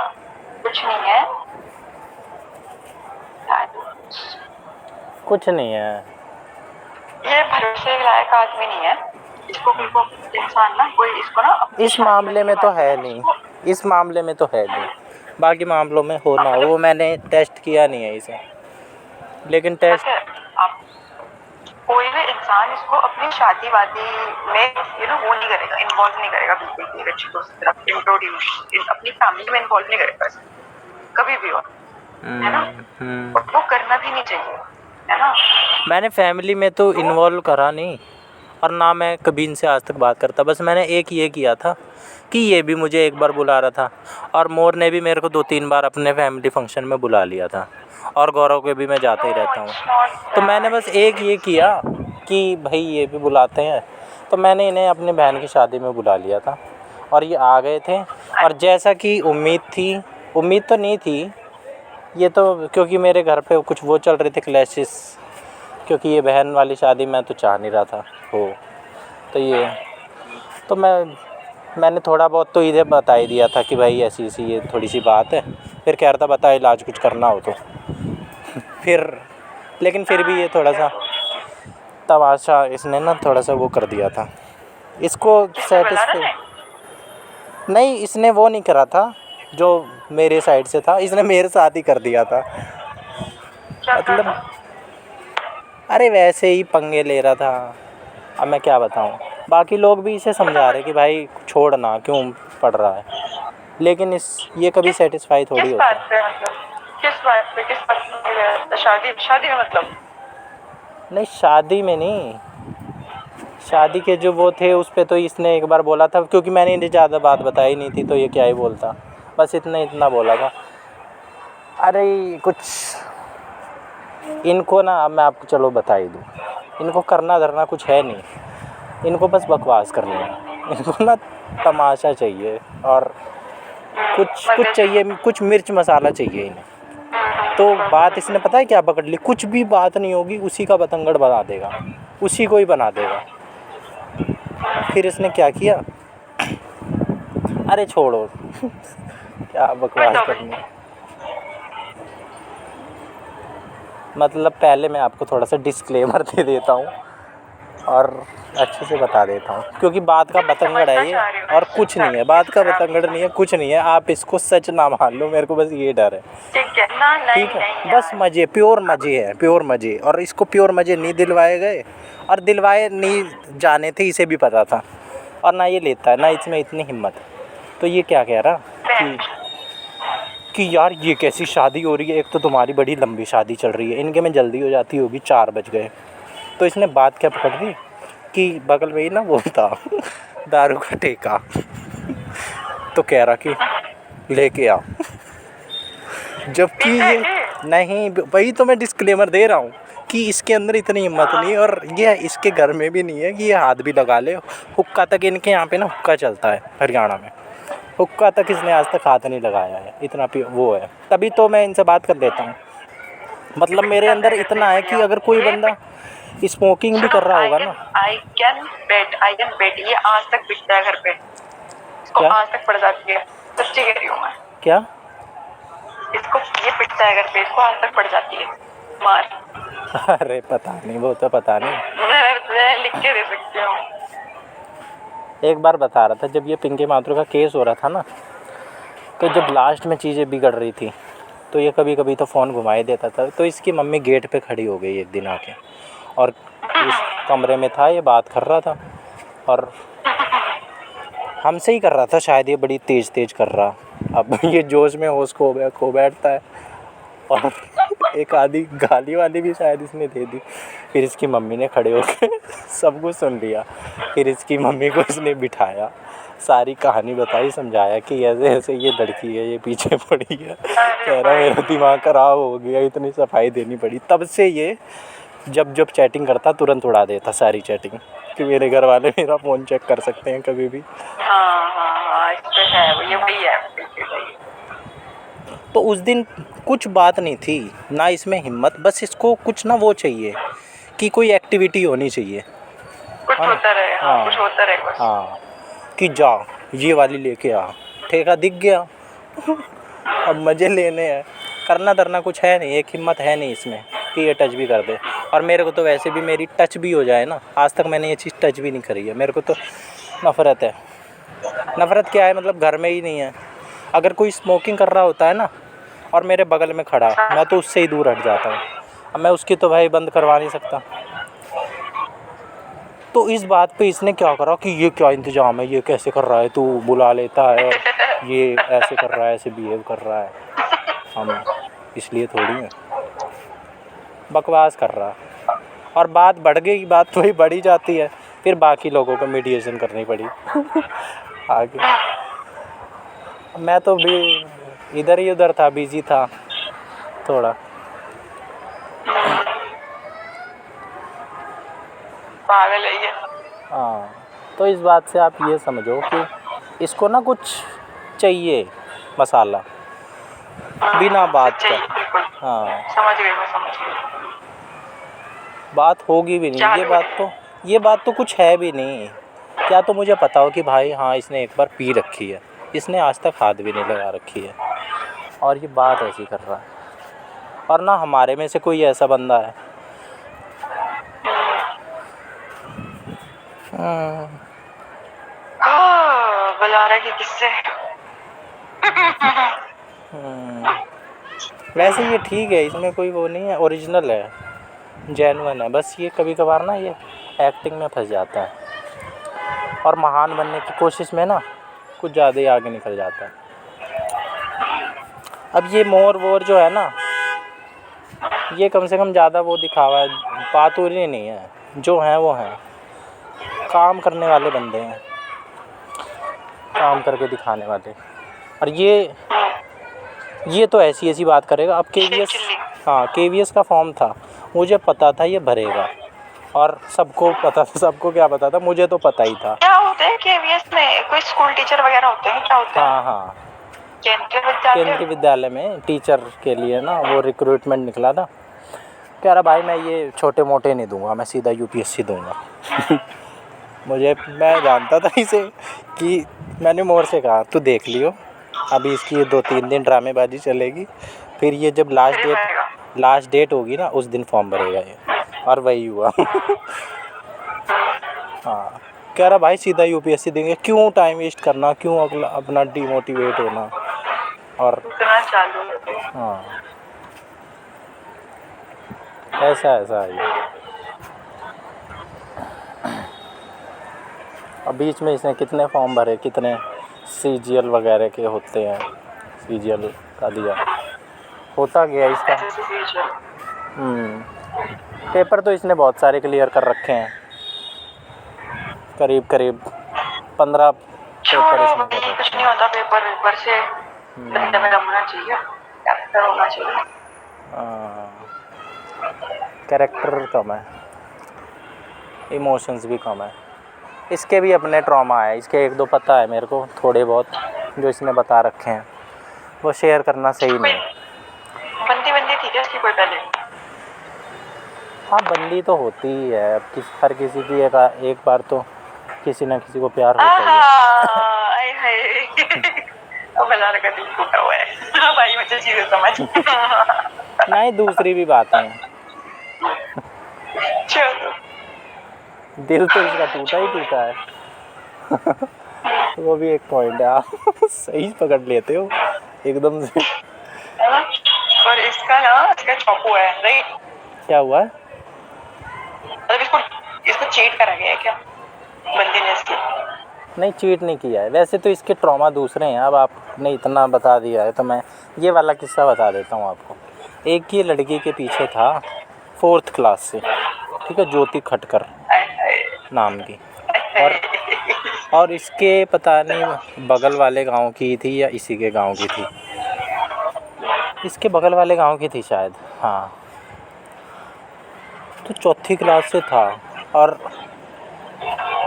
[SPEAKER 2] कुछ नहीं है,
[SPEAKER 1] कुछ नहीं है।
[SPEAKER 2] ये भरोसे लायक आदमी नहीं है, इसको कोई इंसान ना कोई इसको ना
[SPEAKER 1] इस मामले में तो है नहीं, इस मामले में तो है नहीं, बाकी मामलों में हो ना हो, वो मैंने टेस्ट किया नहीं है इसे, लेकिन टेस्ट
[SPEAKER 2] आप कोई भी इंसान इसको अपनी शादी वादी में वो नहीं करेगा, इन्वॉल्व नहीं करेगा बिल्कुल भी, अच्छी दोस्त की तरफ इंट्रोड्यूस अपनी फैमिली में इन्वॉल्व नहीं करेगा कभी भी हो, है ना? वो करना भी नहीं चाहिए, है ना?
[SPEAKER 1] मैंने फैमिली में तो इन्वॉल्व करा नहीं, और ना मैं कभी इनसे आज तक बात करता। बस मैंने एक ये किया था कि ये भी मुझे एक बार बुला रहा था, और मोर ने भी मेरे को 2-3 बार अपने फैमिली फंक्शन में बुला लिया था, और गौरव के भी मैं जाते ही रहता हूँ। तो मैंने बस एक ये किया कि भाई ये भी बुलाते हैं, तो मैंने इन्हें अपनी बहन की शादी में बुला लिया था, और ये आ गए थे। और जैसा कि उम्मीद थी, उम्मीद तो नहीं थी ये तो, क्योंकि मेरे घर पे कुछ वो चल रहे थे क्लैशेस, क्योंकि ये बहन वाली शादी मैं तो चाह नहीं रहा था हो, तो ये तो मैंने थोड़ा बहुत तो इधर बता ही दिया था कि भाई ऐसी ऐसी ये थोड़ी सी बात है। फिर कह रहा था बता इलाज कुछ करना हो तो फिर, लेकिन फिर भी ये थोड़ा सा तमाशा इसने ना थोड़ा सा वो कर दिया था, इसको सेटिस्फाई नहीं, इसने वो नहीं करा था जो मेरे साइड से था, इसने मेरे साथ ही कर दिया था। मतलब अरे वैसे ही पंगे ले रहा था, अब मैं क्या बताऊं। बाकी लोग भी इसे समझा रहे कि भाई छोड़ ना, क्यों पढ़ रहा है, लेकिन ये कभी सेटिस्फाई थोड़ी होता है।
[SPEAKER 2] किस बात पे शादी में मतलब
[SPEAKER 1] नहीं, शादी में नहीं, शादी के जो वो थे उस पे तो इसने एक बार बोला था, क्योंकि मैंने इन्हें ज़्यादा बात बताई नहीं थी, तो ये क्या ही बोलता, बस इतना बोला था। अरे कुछ इनको ना, अब मैं आपको चलो बता ही दूँ, इनको करना धरना कुछ है नहीं, इनको बस बकवास करनी है, इनको ना तमाशा चाहिए, और कुछ चाहिए, कुछ मिर्च मसाला चाहिए इन्हें। तो बात इसने पता है क्या पकड़ ली, कुछ भी बात नहीं होगी उसी का बतंगड़ बना देगा, उसी को ही बना देगा। फिर इसने क्या किया, अरे छोड़ो क्या बकवास करनी है। मतलब पहले मैं आपको थोड़ा सा डिस्क्लेमर दे देता हूँ और अच्छे से बता देता हूँ, क्योंकि बात का बतंगड़ है ये, और कुछ नहीं है, बात का बतंगड़ नहीं है, कुछ नहीं है, आप इसको सच ना मान लो, मेरे को बस ये डर है। ठीक है, बस मज़े, प्योर मज़े है, प्योर मज़े, और इसको प्योर मज़े नहीं दिलवाए गए, और दिलवाए नहीं जाने थे, इसे भी पता था, और ना ये लेता है, ना इसमें इतनी हिम्मत है। तो ये क्या कह रहा कि यार ये कैसी शादी हो रही है, एक तो तुम्हारी बड़ी लंबी शादी चल रही है, इनके में जल्दी हो जाती होगी, 4 बज गए। तो इसने बात क्या पकड़ दी कि बगल में ही ना वो था दारू का ठेका, तो कह रहा कि लेके आओ, जबकि ये नहीं, वही तो मैं डिस्क्लेमर दे रहा हूँ कि इसके अंदर इतनी हिम्मत नहीं, और ये इसके घर में भी नहीं है कि ये हाथ भी लगा ले। हुक्का तक इनके यहाँ पे ना हुक्का चलता है हरियाणा में, हुक्का तक इसने आज तक हाथ नहीं लगाया है, इतना वो है। तभी तो मैं इनसे बात कर देता हूँ, मतलब मेरे अंदर इतना है कि अगर कोई बंदा स्मोकिंग भी कर रहा होगा ना,
[SPEAKER 2] आई कैन बेट ये आज तक बिकता है घर पे, इसको आज तक पड़ जाती है, सच्ची कह रही हूँ मैं।
[SPEAKER 1] क्या
[SPEAKER 2] इसको ये पिटता है घर पे, इसको आज तक पड़ जाती है मार।
[SPEAKER 1] अरे पता नहीं, वो तो पता नहीं,
[SPEAKER 2] मैं लिख के दे सकती हूँ।
[SPEAKER 1] एक बार बता रहा था जब ये पिंकी माथुर का केस हो रहा था ना, तो जब लास्ट में चीज़ें बिगड़ रही थी, तो ये कभी कभी तो फ़ोन घुमाई देता था। तो इसकी मम्मी गेट पे खड़ी हो गई एक दिन आके, और इस कमरे में था, ये बात कर रहा था, और हमसे ही कर रहा था शायद, ये बड़ी तेज़ कर रहा। अब ये जोश में होश खो बैठता है और एक आधी गाली वाली भी शायद इसने दे दी। फिर इसकी मम्मी ने खड़े होकर सब कुछ सुन लिया। फिर इसकी मम्मी को इसने बिठाया, सारी कहानी बताई, समझाया कि ऐसे ऐसे ये लड़की है, ये पीछे पड़ी है। कह रहा मेरा दिमाग खराब हो गया, इतनी सफाई देनी पड़ी। तब से ये जब चैटिंग करता तुरंत उड़ा देता सारी चैटिंग, कि मेरे घर वाले मेरा फ़ोन चेक कर सकते हैं कभी भी।
[SPEAKER 2] हाँ इस पे है, ये वही है।
[SPEAKER 1] तो उस दिन कुछ बात नहीं थी ना इसमें हिम्मत, बस इसको कुछ ना वो चाहिए कि कोई एक्टिविटी होनी चाहिए,
[SPEAKER 2] कुछ होता रहे।
[SPEAKER 1] हाँ
[SPEAKER 2] कुछ होता रहे बस।
[SPEAKER 1] हाँ, कि जा ये वाली लेके आ, ठेका दिख गया। अब मज़े लेने हैं, करना धरना कुछ है नहीं, एक हिम्मत है नहीं इसमें कि ये टच भी कर दे। और मेरे को तो वैसे भी मेरी टच भी हो जाए ना, आज तक मैंने ये चीज़ टच भी नहीं करी है। मेरे को तो नफ़रत है। नफ़रत क्या है, मतलब घर में ही नहीं है। अगर कोई स्मोकिंग कर रहा होता है ना और मेरे बगल में खड़ा, मैं तो उससे ही दूर हट जाता हूँ। अब मैं उसकी तो भाई बंद करवा नहीं सकता। तो इस बात पे इसने क्या करा कि ये क्या इंतज़ाम है, ये कैसे कर रहा है, तू बुला लेता है और ये ऐसे कर रहा है, ऐसे बिहेव कर रहा है, हम इसलिए थोड़ी हैं। बकवास कर रहा है। और बात बढ़ गई, बात तो ही बढ़ी जाती है। फिर बाकी लोगों को मीडिएशन करनी पड़ी आगे। मैं तो भी इधर ही उधर था, बिजी था थोड़ा।
[SPEAKER 2] पागल है ये।
[SPEAKER 1] हाँ, तो इस बात से आप ये समझो कि इसको ना कुछ चाहिए मसाला, बिना बात
[SPEAKER 2] चाहिए,
[SPEAKER 1] का।
[SPEAKER 2] बिल्कुल।
[SPEAKER 1] हाँ,
[SPEAKER 2] समझ गई, मैं समझ गई।
[SPEAKER 1] बात होगी भी नहीं। ये बात तो कुछ है भी नहीं। क्या तो मुझे पता हो कि भाई हाँ इसने एक बार पी रखी है, इसने आज तक हाथ भी नहीं लगा रखी है, और ये बात ऐसी कर रहा है। और ना हमारे में से कोई ऐसा बंदा है।
[SPEAKER 2] बलारा के किस्से।
[SPEAKER 1] वैसे ये ठीक है, इसमें कोई वो नहीं है, ओरिजिनल है, जेन्युइन है। बस ये कभी कभार ना ये एक्टिंग में फंस जाता है और महान बनने की कोशिश में ना कुछ ज़्यादा ही आगे निकल जाता है। अब ये मोर वोर जो है ना, ये कम से कम ज़्यादा वो दिखावा है, पातुरी नहीं है। जो हैं वो हैं, काम करने वाले बंदे हैं, काम करके दिखाने वाले। और ये तो ऐसी ऐसी बात करेगा। अब KVS, हाँ KVS का फॉर्म था, मुझे पता था ये भरेगा, और सबको पता था। सबको क्या पता था, मुझे तो पता ही था।
[SPEAKER 2] क्या होते हैं KVS में? कोई स्कूल टीचर वगैरह होते हैं, क्या होते हैं?
[SPEAKER 1] हाँ हाँ,
[SPEAKER 2] केंद्रीय
[SPEAKER 1] केंद्रीय विद्यालय में टीचर के लिए ना वो रिक्रूटमेंट निकला था। कह रहा भाई मैं ये छोटे मोटे नहीं दूंगा, मैं सीधा UPSC दूंगा। मैं जानता था इसे, कि मैंने मोर से कहा तू देख लियो, अभी इसकी 2-3 दिन ड्रामेबाजी चलेगी, फिर ये जब लास्ट डेट होगी ना, उस दिन फॉर्म भरेगा ये। और वही हुआ। हाँ, कह रहा भाई सीधा UPSC देंगे, क्यों टाइम वेस्ट करना, क्यों अपना डिमोटिवेट होना। और हाँ, ऐसा है। अब बीच में इसने कितने फॉर्म भरे, कितने CGL वगैरह के होते हैं, CGL का दिया, होता गया इसका। पेपर तो इसने बहुत सारे क्लियर कर रखे हैं, करीब 15 पेपर इसने कर रखे हैं।
[SPEAKER 2] कुछ नहीं होता पेपर से, बंदे में होना चाहिए, कैरेक्टर होना चाहिए।
[SPEAKER 1] कैरेक्टर कम है, इमोशंस भी कम है। इसके भी अपने ट्रॉमा है, इसके 1-2 पता है मेरे को, थोड़े बहुत जो इसने बता रखे हैं, वो शेयर करना सही नहीं है।
[SPEAKER 2] बंदी थी क्या इसकी कोई पहले?
[SPEAKER 1] हाँ, बंदी तो होती ही है। अब हर किसी की एक बार तो किसी ना किसी को प्यार होता ही है।
[SPEAKER 2] अब बलारा का दिल टूटा हुआ है। भाई मुझे चीज़ें समझ।
[SPEAKER 1] नहीं, दूसरी भी बातें हैं।
[SPEAKER 2] चलो,
[SPEAKER 1] दिल तो इसका टूटा है। वो भी एक पॉइंट है, आप सही पकड़ लेते हो एकदम से।
[SPEAKER 2] और इसका चॉपू है, राइट?
[SPEAKER 1] क्या हुआ है?
[SPEAKER 2] मतलब इसको चीट करा गया है क्या बंदी ने इसकी?
[SPEAKER 1] नहीं, चीट नहीं किया है। वैसे तो इसके ट्रॉमा दूसरे हैं, अब आपने इतना बता दिया है तो मैं ये वाला किस्सा बता देता हूँ आपको। एक ये लड़की के पीछे था 4th क्लास से, ठीक है, ज्योति खटकर नाम की। और इसके पता नहीं बगल वाले गांव की थी या इसी के गांव की थी, इसके बगल वाले गांव की थी शायद, हाँ। तो 4th क्लास से था और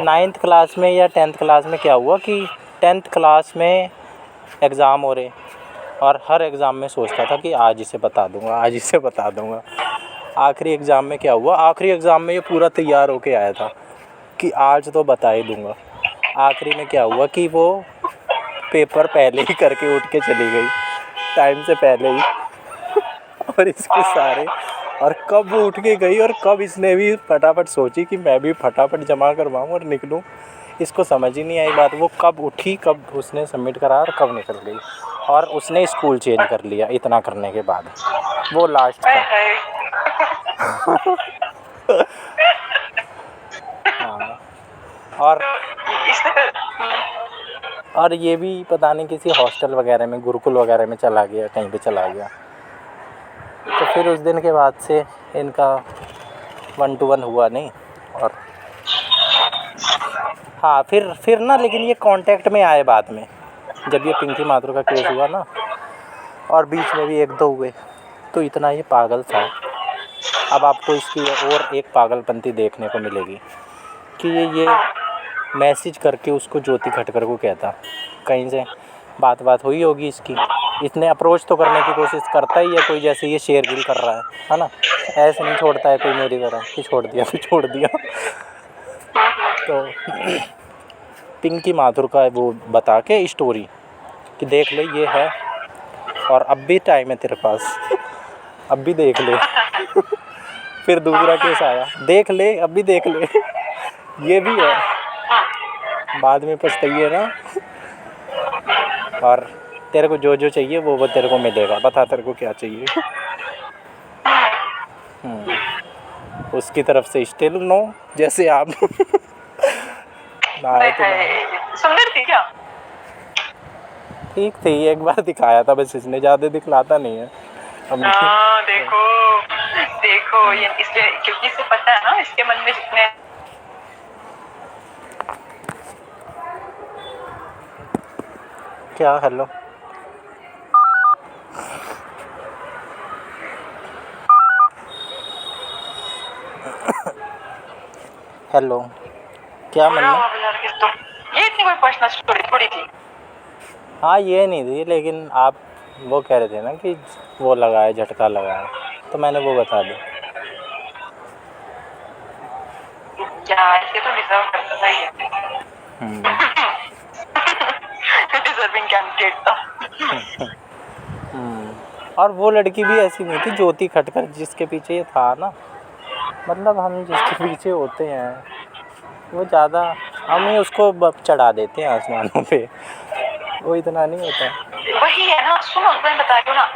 [SPEAKER 1] 9th क्लास में या 10th क्लास में क्या हुआ कि 10th क्लास में एग्ज़ाम हो रहे और हर एग्ज़ाम में सोचता था कि आज इसे बता दूंगा, आज इसे बता दूंगा। आखिरी एग्ज़ाम में क्या हुआ, आखिरी एग्ज़ाम में ये पूरा तैयार होके आया था कि आज तो बता ही दूंगा। आखिरी में क्या हुआ कि वो पेपर पहले ही करके उठ के चली गई, टाइम से पहले ही। और इसके सारे, और कब वो उठ के गई और कब इसने भी फटाफट सोची कि मैं भी फटाफट जमा करवाऊँ और निकलूँ, इसको समझ ही नहीं आई बात। वो कब उठी, कब उसने सबमिट करा और कब निकल गई। और उसने स्कूल चेंज कर लिया इतना करने के बाद, वो लास्ट था। हाँ। और ये भी पता नहीं किसी हॉस्टल वगैरह में, गुरुकुल वगैरह में चला गया, कहीं पे चला गया। तो फिर उस दिन के बाद से इनका 1 to 1 हुआ नहीं। और हाँ, फिर ना, लेकिन ये कांटेक्ट में आए बाद में, जब ये पिंकी माथुर का केस हुआ ना, और बीच में भी 1-2 हुए। तो इतना ये पागल था। अब आपको इसकी और एक पागलपंती देखने को मिलेगी कि ये मैसेज करके उसको ज्योति खटकर को कहता, कहीं से बात हुई होगी इसकी, इसने अप्रोच तो करने की कोशिश करता ही है कोई, जैसे ये शेरगिल कर रहा है ना, ऐसे नहीं छोड़ता है कोई मेरी तरह कि छोड़ दिया तो छोड़ दिया। तो पिंकी माथुर का वो बता के स्टोरी कि देख ले ये है और अब भी टाइम है तेरे पास, अब भी देख ले। फिर दूसरा केस आया, देख ले अब भी देख ले, ये भी है, बाद में पछताइए ना। और तेरे को जो जो चाहिए वो तेरे को मिलेगा, बता तेरे को क्या चाहिए। उसकी तरफ से स्टिल नो, जैसे आप ना तो
[SPEAKER 2] सुंदर थी क्या?
[SPEAKER 1] ठीक थी, एक बार दिखाया था बस, इसने ज़्यादा दिखलाता नहीं है।
[SPEAKER 2] देखो ये इसलिए, क्योंकि इसे पता है ना इसके मन में जितने।
[SPEAKER 1] क्या? हेलो, हेलो, क्या मन में?
[SPEAKER 2] ये इतनी कोई पर्सनल स्टोरी थोड़ी थी।
[SPEAKER 1] हाँ, ये नहीं थी, लेकिन आप वो कह रहे थे ना कि वो लगाए, झटका लगाए, तो मैंने वो बता दी।
[SPEAKER 2] क्या इसके तो डिजर्व करता था ये। डिजर्विंग कैंडिडेट था।
[SPEAKER 1] और वो लड़की भी ऐसी नहीं थी, ज्योति खटकर जिसके पीछे ये था ना, मतलब हम जिसके पीछे होते हैं वो ज़्यादा, हम ही उसको चढ़ा देते हैं आसमानों पे, वो इतना नहीं होता।
[SPEAKER 2] वही है ना, सुनो मैं बता रही हूँ ना,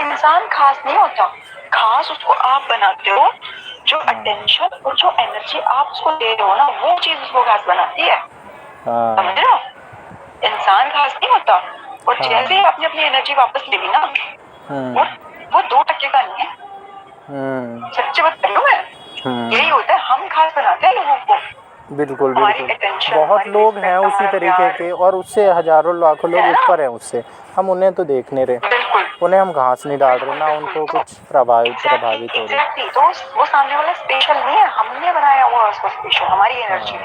[SPEAKER 2] इंसान खास नहीं होता, खास उसको आप बनाते हो। जो अटेंशन और जो एनर्जी आप उसको दे रहे हो ना, वो चीज उसको खास बनाती है। समझ रहे हो? इंसान खास नहीं होता, और जैसे ही आपने अपनी एनर्जी वापस ले ली ना, वो 2% का नहीं है। सच्ची बात कर रही हूँ मैं, यही होता है, हम खास बनाते हैं लोगों को।
[SPEAKER 1] बिल्कुल बिल्कुल, बहुत लोग हैं उसी तरीके के, और उससे हजारों लाखों लोग ऊपर हैं उससे, हम उन्हें तो देख नहीं रहे, उन्हें हम घास नहीं डाल रहे ना, उनको कुछ प्रभावित हो रही।
[SPEAKER 2] तो वो सामने वाला स्पेशल नहीं है, हमने बनाया हुआ उसको स्पेशल, हमारी एनर्जी,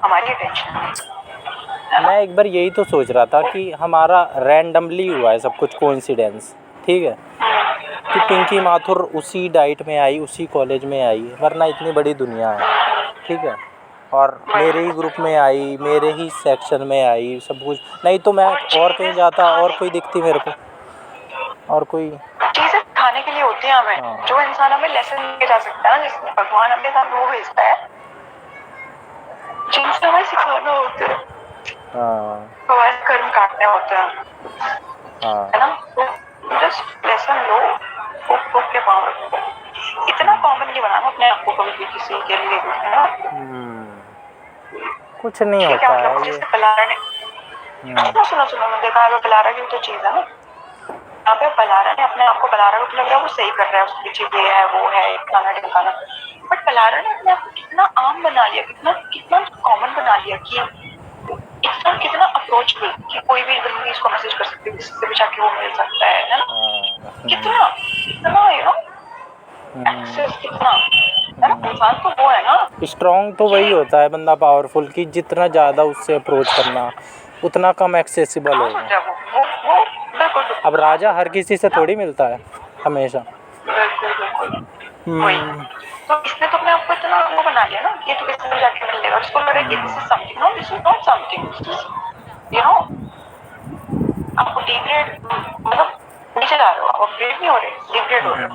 [SPEAKER 2] हमारी अटेंशन।
[SPEAKER 1] मैं एक बार यही तो सोच रहा था कि हमारा रैंडमली हुआ है सब कुछ, कोइंसिडेंस, ठीक है, कि पिंकी माथुर उसी डाइट में आई, उसी कॉलेज में आई, वरना इतनी बड़ी दुनिया है, ठीक है, और मेरे ही ग्रुप में आई, मेरे ही सेक्शन में आई, सब कुछ नहीं तो मैं और कहीं जाता और कोई दिखती मेरे को, और कोई
[SPEAKER 2] चीजें खाने के लिए होती हैं हमें, जो इंसान हमें लेसन लेके जा सकता है ना, जिसमें भगवान अपने साथ वो भेजता है, जिनसे हमें सिखाना होता है, हमारे कर्म काटने होते हैं, है ना, तो जस्ट लेसन लो, फूक के पाँव रखो, इतना कॉमन नहीं बनाना अपने आप को कभी भी किसी के लिए, है ना।
[SPEAKER 1] कुछ नहीं
[SPEAKER 2] ठीक है,
[SPEAKER 1] होता
[SPEAKER 2] मतलब
[SPEAKER 1] है ये।
[SPEAKER 2] जिससे पलारा ने सुनो सुनो, मैंने देखा है पलारा की तो चीज है ना, यहाँ पे पलारा ने अपने आप को, पलारा को लग रहा है वो सही कर रहा है, उसके पीछे ये है वो है फलाना ढिमकाना, बट पलारा ने अपने आप को कितना आम बना लिया, कितना कितना कॉमन बना लिया कि इतना कितना अप्रोचेबल कि कोई भी जल्दी इसको मैसेज कर सकती है, किसी से भी जाके वो मिल सकता है ना, कितना कितना यू नो एक्सेस कितना है ना, इंसान तो वो है ना।
[SPEAKER 1] स्ट्रॉन्ग तो वही होता है बंदा पावरफुल, कि जितना ज़्यादा उससे अप्रोच करना उतना कम एक्सेसिबल
[SPEAKER 2] कहाँ
[SPEAKER 1] होगा।
[SPEAKER 2] सोचा वो बिल्कुल
[SPEAKER 1] अब राजा हर किसी से थोड़ी मिलता है हमेशा।
[SPEAKER 2] बिल्कुल बिल्कुल वही। तो इसने तो अपने आप को इतना वो बना लिया ना कि ये तो किसी से जाके मिल लेगा, उसको लग रहा है कि this is something, no this is not something, this is you know, आपको डिग्रेड मतलब नीचे जा रहे हो, आप अपग्रेड नहीं हो रहे, डिग्रेड हो रहे हो,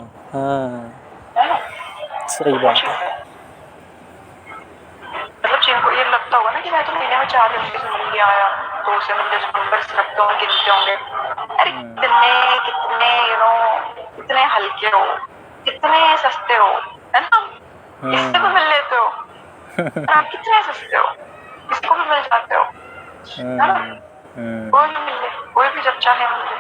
[SPEAKER 2] है ना।
[SPEAKER 1] सही
[SPEAKER 2] वो
[SPEAKER 1] बात
[SPEAKER 2] चीज
[SPEAKER 1] है।
[SPEAKER 2] है, मतलब जिनको ये लगता होगा ना कि मैं तो महीने में 4 घंटे से मिल गया या 2 से मिल गया, नंबर रखते होंगे गिनते होंगे, अरे कितने कितने यू नो कितने हल्के हो, कितने सस्ते हो, है ना, किससे भी मिल लेते हो, और आप कितने सस्ते हो, किसको भी मिल जाते हो, है ना, कोई भी मिल ले, कोई भी जब चाहे मिल ले,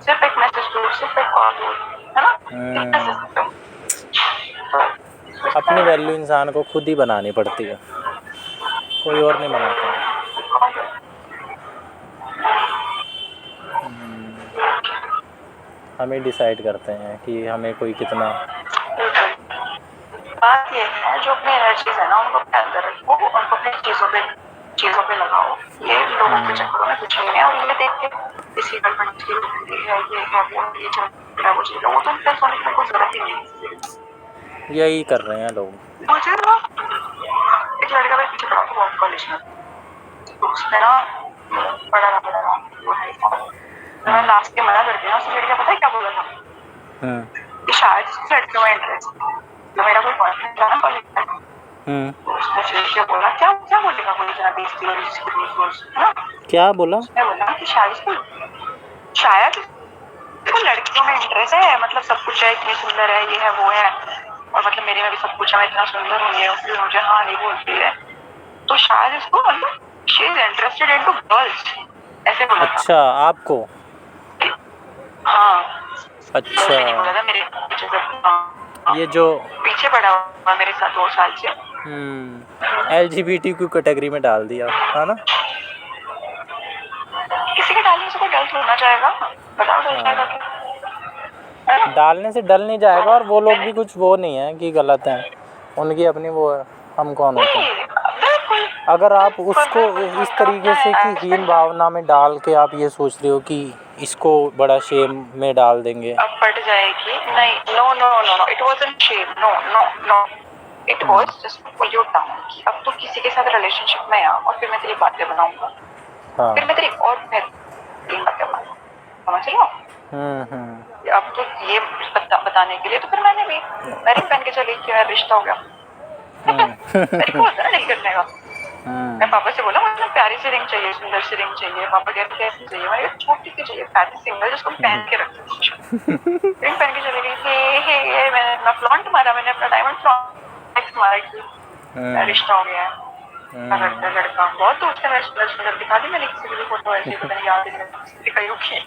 [SPEAKER 2] सिर्फ एक मैसेज दूर, सिर्फ एक कॉल दूर, है ना, कितने सस्ते हो।
[SPEAKER 1] अपनी वैल्यू इंसान को खुद ही बनानी पड़ती है, कोई और नहीं बनाता है। हम ही डिसाइड करते हैं कि हमें कोई कितना।
[SPEAKER 2] बात ये है जो अपनी एनर्जीज है ना उनको अपने अंदर रखो, उनको अपनी चीजों पे लगाओ, ये लोगों के चक्करों में कुछ नहीं है। और ये देख के किसी गर्लफ्रेंड की है, ये है वो, ये चल रहा है वो चल रहा है, वो तो इम्प्रेस होने की कोई जरूरत ही नहीं है।
[SPEAKER 1] यही कर रहे हैं लोग।
[SPEAKER 2] मुझे ना एक लड़का मेरे पीछे पड़ा था बहुत कॉलेज में, तो उसने ना बड़ा वो है, मैंने लास्ट के मना कर दिया, उस लड़का पता है क्या बोला था कि शायद इसको लड़कियों में इंटरेस्ट, तो मेरा कोई बॉयफ्रेंड था ना कॉलेज में, उसने फिर बोला क्या क्या बोलेगा कोई इतना बेइज्जती और इसकी रोज ना,
[SPEAKER 1] क्या बोला?
[SPEAKER 2] उसने बोला कि शायद इसको लड़कियों में इंटरेस्ट है, मतलब सब कुछ है, इतनी सुंदर है, ये है वो है, और मतलब मेरे में भी सब कुछ है, मैं इतना सुंदर हूँ, ये फिर मुझे हाँ नहीं बोलती है, तो शायद इसको मतलब she is interested into girls, ऐसे बोला था।
[SPEAKER 1] अच्छा, आपको?
[SPEAKER 2] हाँ
[SPEAKER 1] अच्छा,
[SPEAKER 2] बोला था मेरे पीछे से,
[SPEAKER 1] ये जो
[SPEAKER 2] पीछे पड़ा हुआ मेरे साथ 2 साल से,
[SPEAKER 1] LGBTQ कैटेगरी में डाल दिया है ना।
[SPEAKER 2] किसी के डालने से कोई डर होना चाहेगा, बताओ डर जाएगा क्या?
[SPEAKER 1] डालने से डल नहीं जाएगा, और वो लोग भी कुछ वो नहीं है कि गलत हैं, उनकी अपनी वो है, हम कौन होते हैं। अगर आप उसको इस तरीके से कि हीन भावना में डाल के आप ये सोच रहे हो कि इसको बड़ा शेम में डाल देंगे,
[SPEAKER 2] अब पट जाएगी, नहीं, no no no no, it wasn't shame, no no no, it was just pull you down कि अब तो किसी के साथ रिलेशनशिप में आ और फिर मैं तेरी बातें बनाऊंगा, फिर मैं तेरी और बेहतरीन बातें बनाऊंगा, समझ रहे हो। अब तो ये बताने के लिए तो फिर मैंने भी रिंग पहन के चली कि यार रिश्ता हो गया, मेरे को होता है नहीं करने का। मैं पापा से बोला मुझे प्यारी सी रिंग चाहिए, सुंदर सी रिंग चाहिए, पापा कहते कैसी चाहिए, मैंने छोटी सी चाहिए, फैंसी सिंगल जिसको पहन के रख रिंग पहन के चली गई, हे मैंने अपना फ्लॉन्ट मारा, मैंने अपना डायमंड फ्लॉन्ट मारा कि रिश्ता हो गया है। लड़का बहुत तो उसने सुंदर दिखा दी, मैंने किसी की भी फोटो ऐसी पता नहीं याद दिखाई होगी।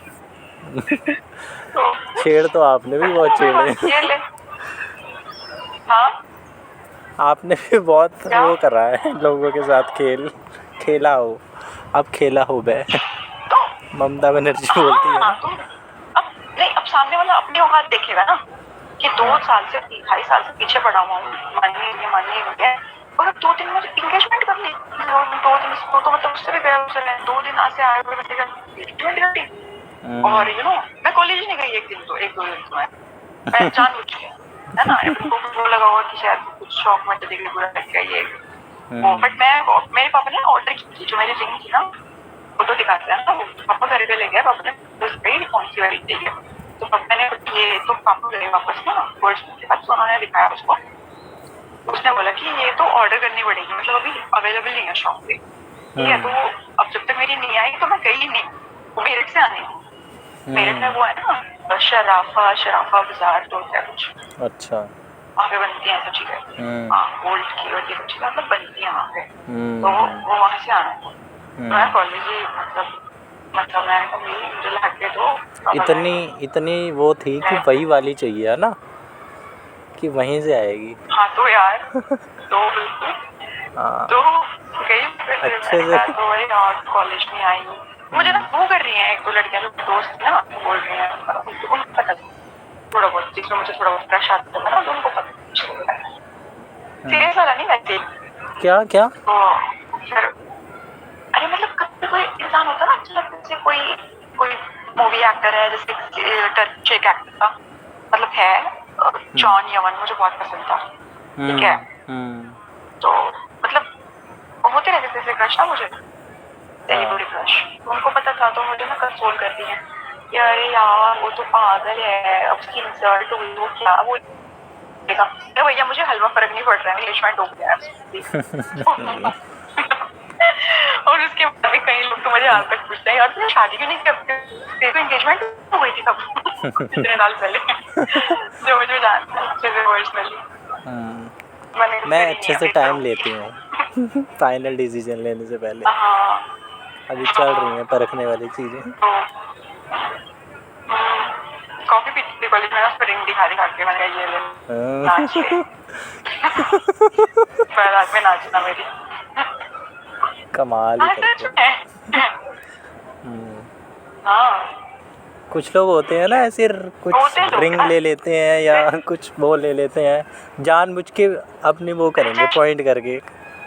[SPEAKER 1] छेड़ तो आपने भी बहुत छेड़े।
[SPEAKER 2] हाँ
[SPEAKER 1] आपने भी बहुत वो करा है लोगों के साथ, खेला हो, अब खेला हो बे, ममता बनर्जी बोलती है ना।
[SPEAKER 2] अब सामने वाला अपनी औकात देखेगा ना कि 2 साल से 2.5 साल से पीछे पड़ा हुआ हूँ, मानिए है, और अब 2 दिन में इंगेजमेंट कर ली, 2 दिन तो मतलब उससे भी गया, 2 दिन आज से आए हुए, और यू नो मैं कॉलेज नहीं गई 1 दिन तो 1-2 दिन तो मैं जान बुझ के, है ना, वो लगा हुआ कि शायद कुछ शौक में चली गई, बुरा लग गया ये वो, बट मेरे पापा ने ऑर्डर की जो मेरी रिंग थी ना, वो तो दिखाते हैं ना, पापा घर पे ले गए, पापा ने कौन सी वाली चाहिए, तो पापा ने ये तो पापा गए वापस ना वर्ड्स के बाद, तो उन्होंने दिखाया उसको, उसने बोला कि ये तो ऑर्डर करनी पड़ेगी, मतलब अभी अवेलेबल नहीं है शॉप पे, ठीक है, तो अब जब तक मेरी नहीं आई तो मैं गई नहीं, वो मेरठ से आने, मेरठ में वो है ना शराफा बाजार तो क्या कुछ,
[SPEAKER 1] अच्छा,
[SPEAKER 2] वहाँ पे बनती हैं सब चीजें, हाँ गोल्ड की और ये सब चीजें मतलब बनती हैं वहाँ पे,
[SPEAKER 1] हम्म,
[SPEAKER 2] तो वो वहाँ से आना था। मैं कॉलेज ही मतलब मैंने कहा भाई मुझे ला के दो।
[SPEAKER 1] इतनी वो थी कि वही वाली चाहिए है ना, कि वहीं से आएगी।
[SPEAKER 2] हाँ तो यार तो बिल्कुल
[SPEAKER 1] हाँ
[SPEAKER 2] तो गई फिर
[SPEAKER 1] अच्छे
[SPEAKER 2] मैंने
[SPEAKER 1] से।
[SPEAKER 2] कहा तो वही और कॉलेज में आई। मुझे ना वो कर रही हैं एक दो लड़कियां जो दोस्त थी ना वो बोल रही हैं उनको पता थोड़ा बहुत जिसमें मुझे थोड़ा बहुत क्रश आता था ना तो उनको पता सीरियस वाला नहीं वैसे।
[SPEAKER 1] क्या क्या?
[SPEAKER 2] तो फिर अरे मतलब कभी कोई इंसान होता ना जैसे कोई कोई मूवी एक्टर है जैसे टर्किश एक्टर था मतलब है जॉन यमन मुझे बहुत पसंद था, ठीक है। तो मतलब होते रहते थे क्रश ना मुझे सेलिब्रिटी क्रश, तो उनको पता था तो मुझे ना कंसोल कर दी है कि अरे यार वो तो पागल है अब उसकी इंसल्ट हुई वो क्या वो तो भैया मुझे हलवा फर्क नहीं पड़ रहा है एंगेजमेंट हो गया है। और उसके बाद भी कई लोग तो मुझे आज तक पूछते हैं यार तुमने शादी क्यों नहीं की, तेरे को एंगेजमेंट हो गई थी कब इतने साल पहले। जो मुझे जानता है अच्छे से पर्सनली
[SPEAKER 1] मैं अच्छे से टाइम लेती हूँ फाइनल डिसीजन लेने से पहले। अभी चल रही हैं परखने वाली चीज़ें।
[SPEAKER 2] कॉफी पीती थी कॉलेज में ना रिंग दिखा के मैंने ये ले नाच ले बारात में नाचना मेरी
[SPEAKER 1] कमाल ही करते हैं।
[SPEAKER 2] हाँ
[SPEAKER 1] कुछ लोग होते हैं ना ऐसे कुछ रिंग ले लेते हैं या कुछ वो ले लेते हैं जानबूझ के अपनी वो करेंगे पॉइंट करके,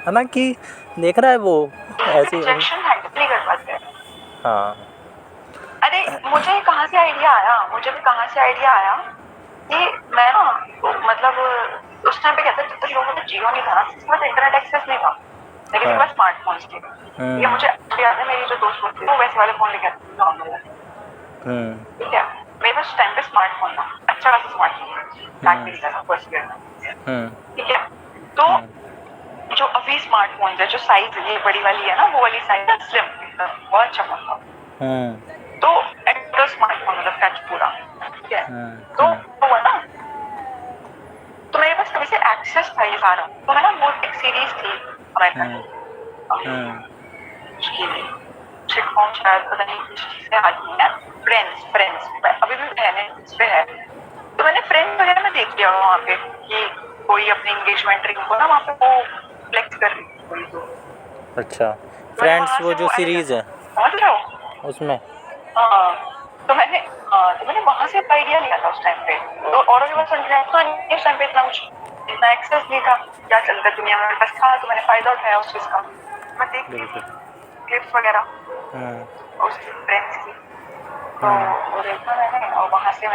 [SPEAKER 1] है ना, कि देख रहा है वो ऐसे।
[SPEAKER 2] रिजेक्शन हैंडल नहीं कर पाते।
[SPEAKER 1] हाँ
[SPEAKER 2] अरे मुझे कहाँ से आइडिया आया कि मैं ना मतलब उस टाइम पे कहते जब तक लोगों को जियो नहीं था ना तो इंटरनेट एक्सेस नहीं था लेकिन मेरे पास स्मार्टफोन्स थे। ये मुझे याद है मेरी जो दोस्त होती थी वो वैसे वाले फोन लेके आती थी, ठीक है। मेरे पास टाइम पे स्मार्टफोन था, अच्छा खासा स्मार्टफोन फर्स्ट ईयर में, ठीक है। तो जो अभी स्मार्टफोन है जो साइज ये बड़ी वाली है ना वो वाली साइज है स्लिम बहुत अच्छा फोन था, तो एक्टर स्मार्टफोन मतलब टच पूरा, ठीक है। तो हुआ ना तो मेरे पास कभी से एक्सेस था ये सारा, तो मैं ना वो एक सीरीज थी अमेरिकन सिटकॉम शायद पता नहीं किस चीज से आती है फ्रेंड्स अभी भी नेटफ्लिक्स पे है, तो मैंने फ्रेंड्स वगैरह में देख लिया वहाँ पे कि कोई अपनी एंगेजमेंट रिंग को ना वहाँ पे वो फ्लेक्स कर रही थी।
[SPEAKER 1] अच्छा फ्रेंड्स वो जो सीरीज है
[SPEAKER 2] समझ रहे हो
[SPEAKER 1] उसमें।
[SPEAKER 2] तो मैंने वहाँ से आइडिया लिया था उस टाइम पे, तो और भी बात उस टाइम पे इतना एक्सेस नहीं था क्या चलता है दुनिया में, मेरे पास था तो मैंने फायदा उठाया उस चीज का। मैं देखती थी क्लिप्स वगैरह उस फ्रेंड्स की, तो वो देखा मैंने और वहाँ से मैंने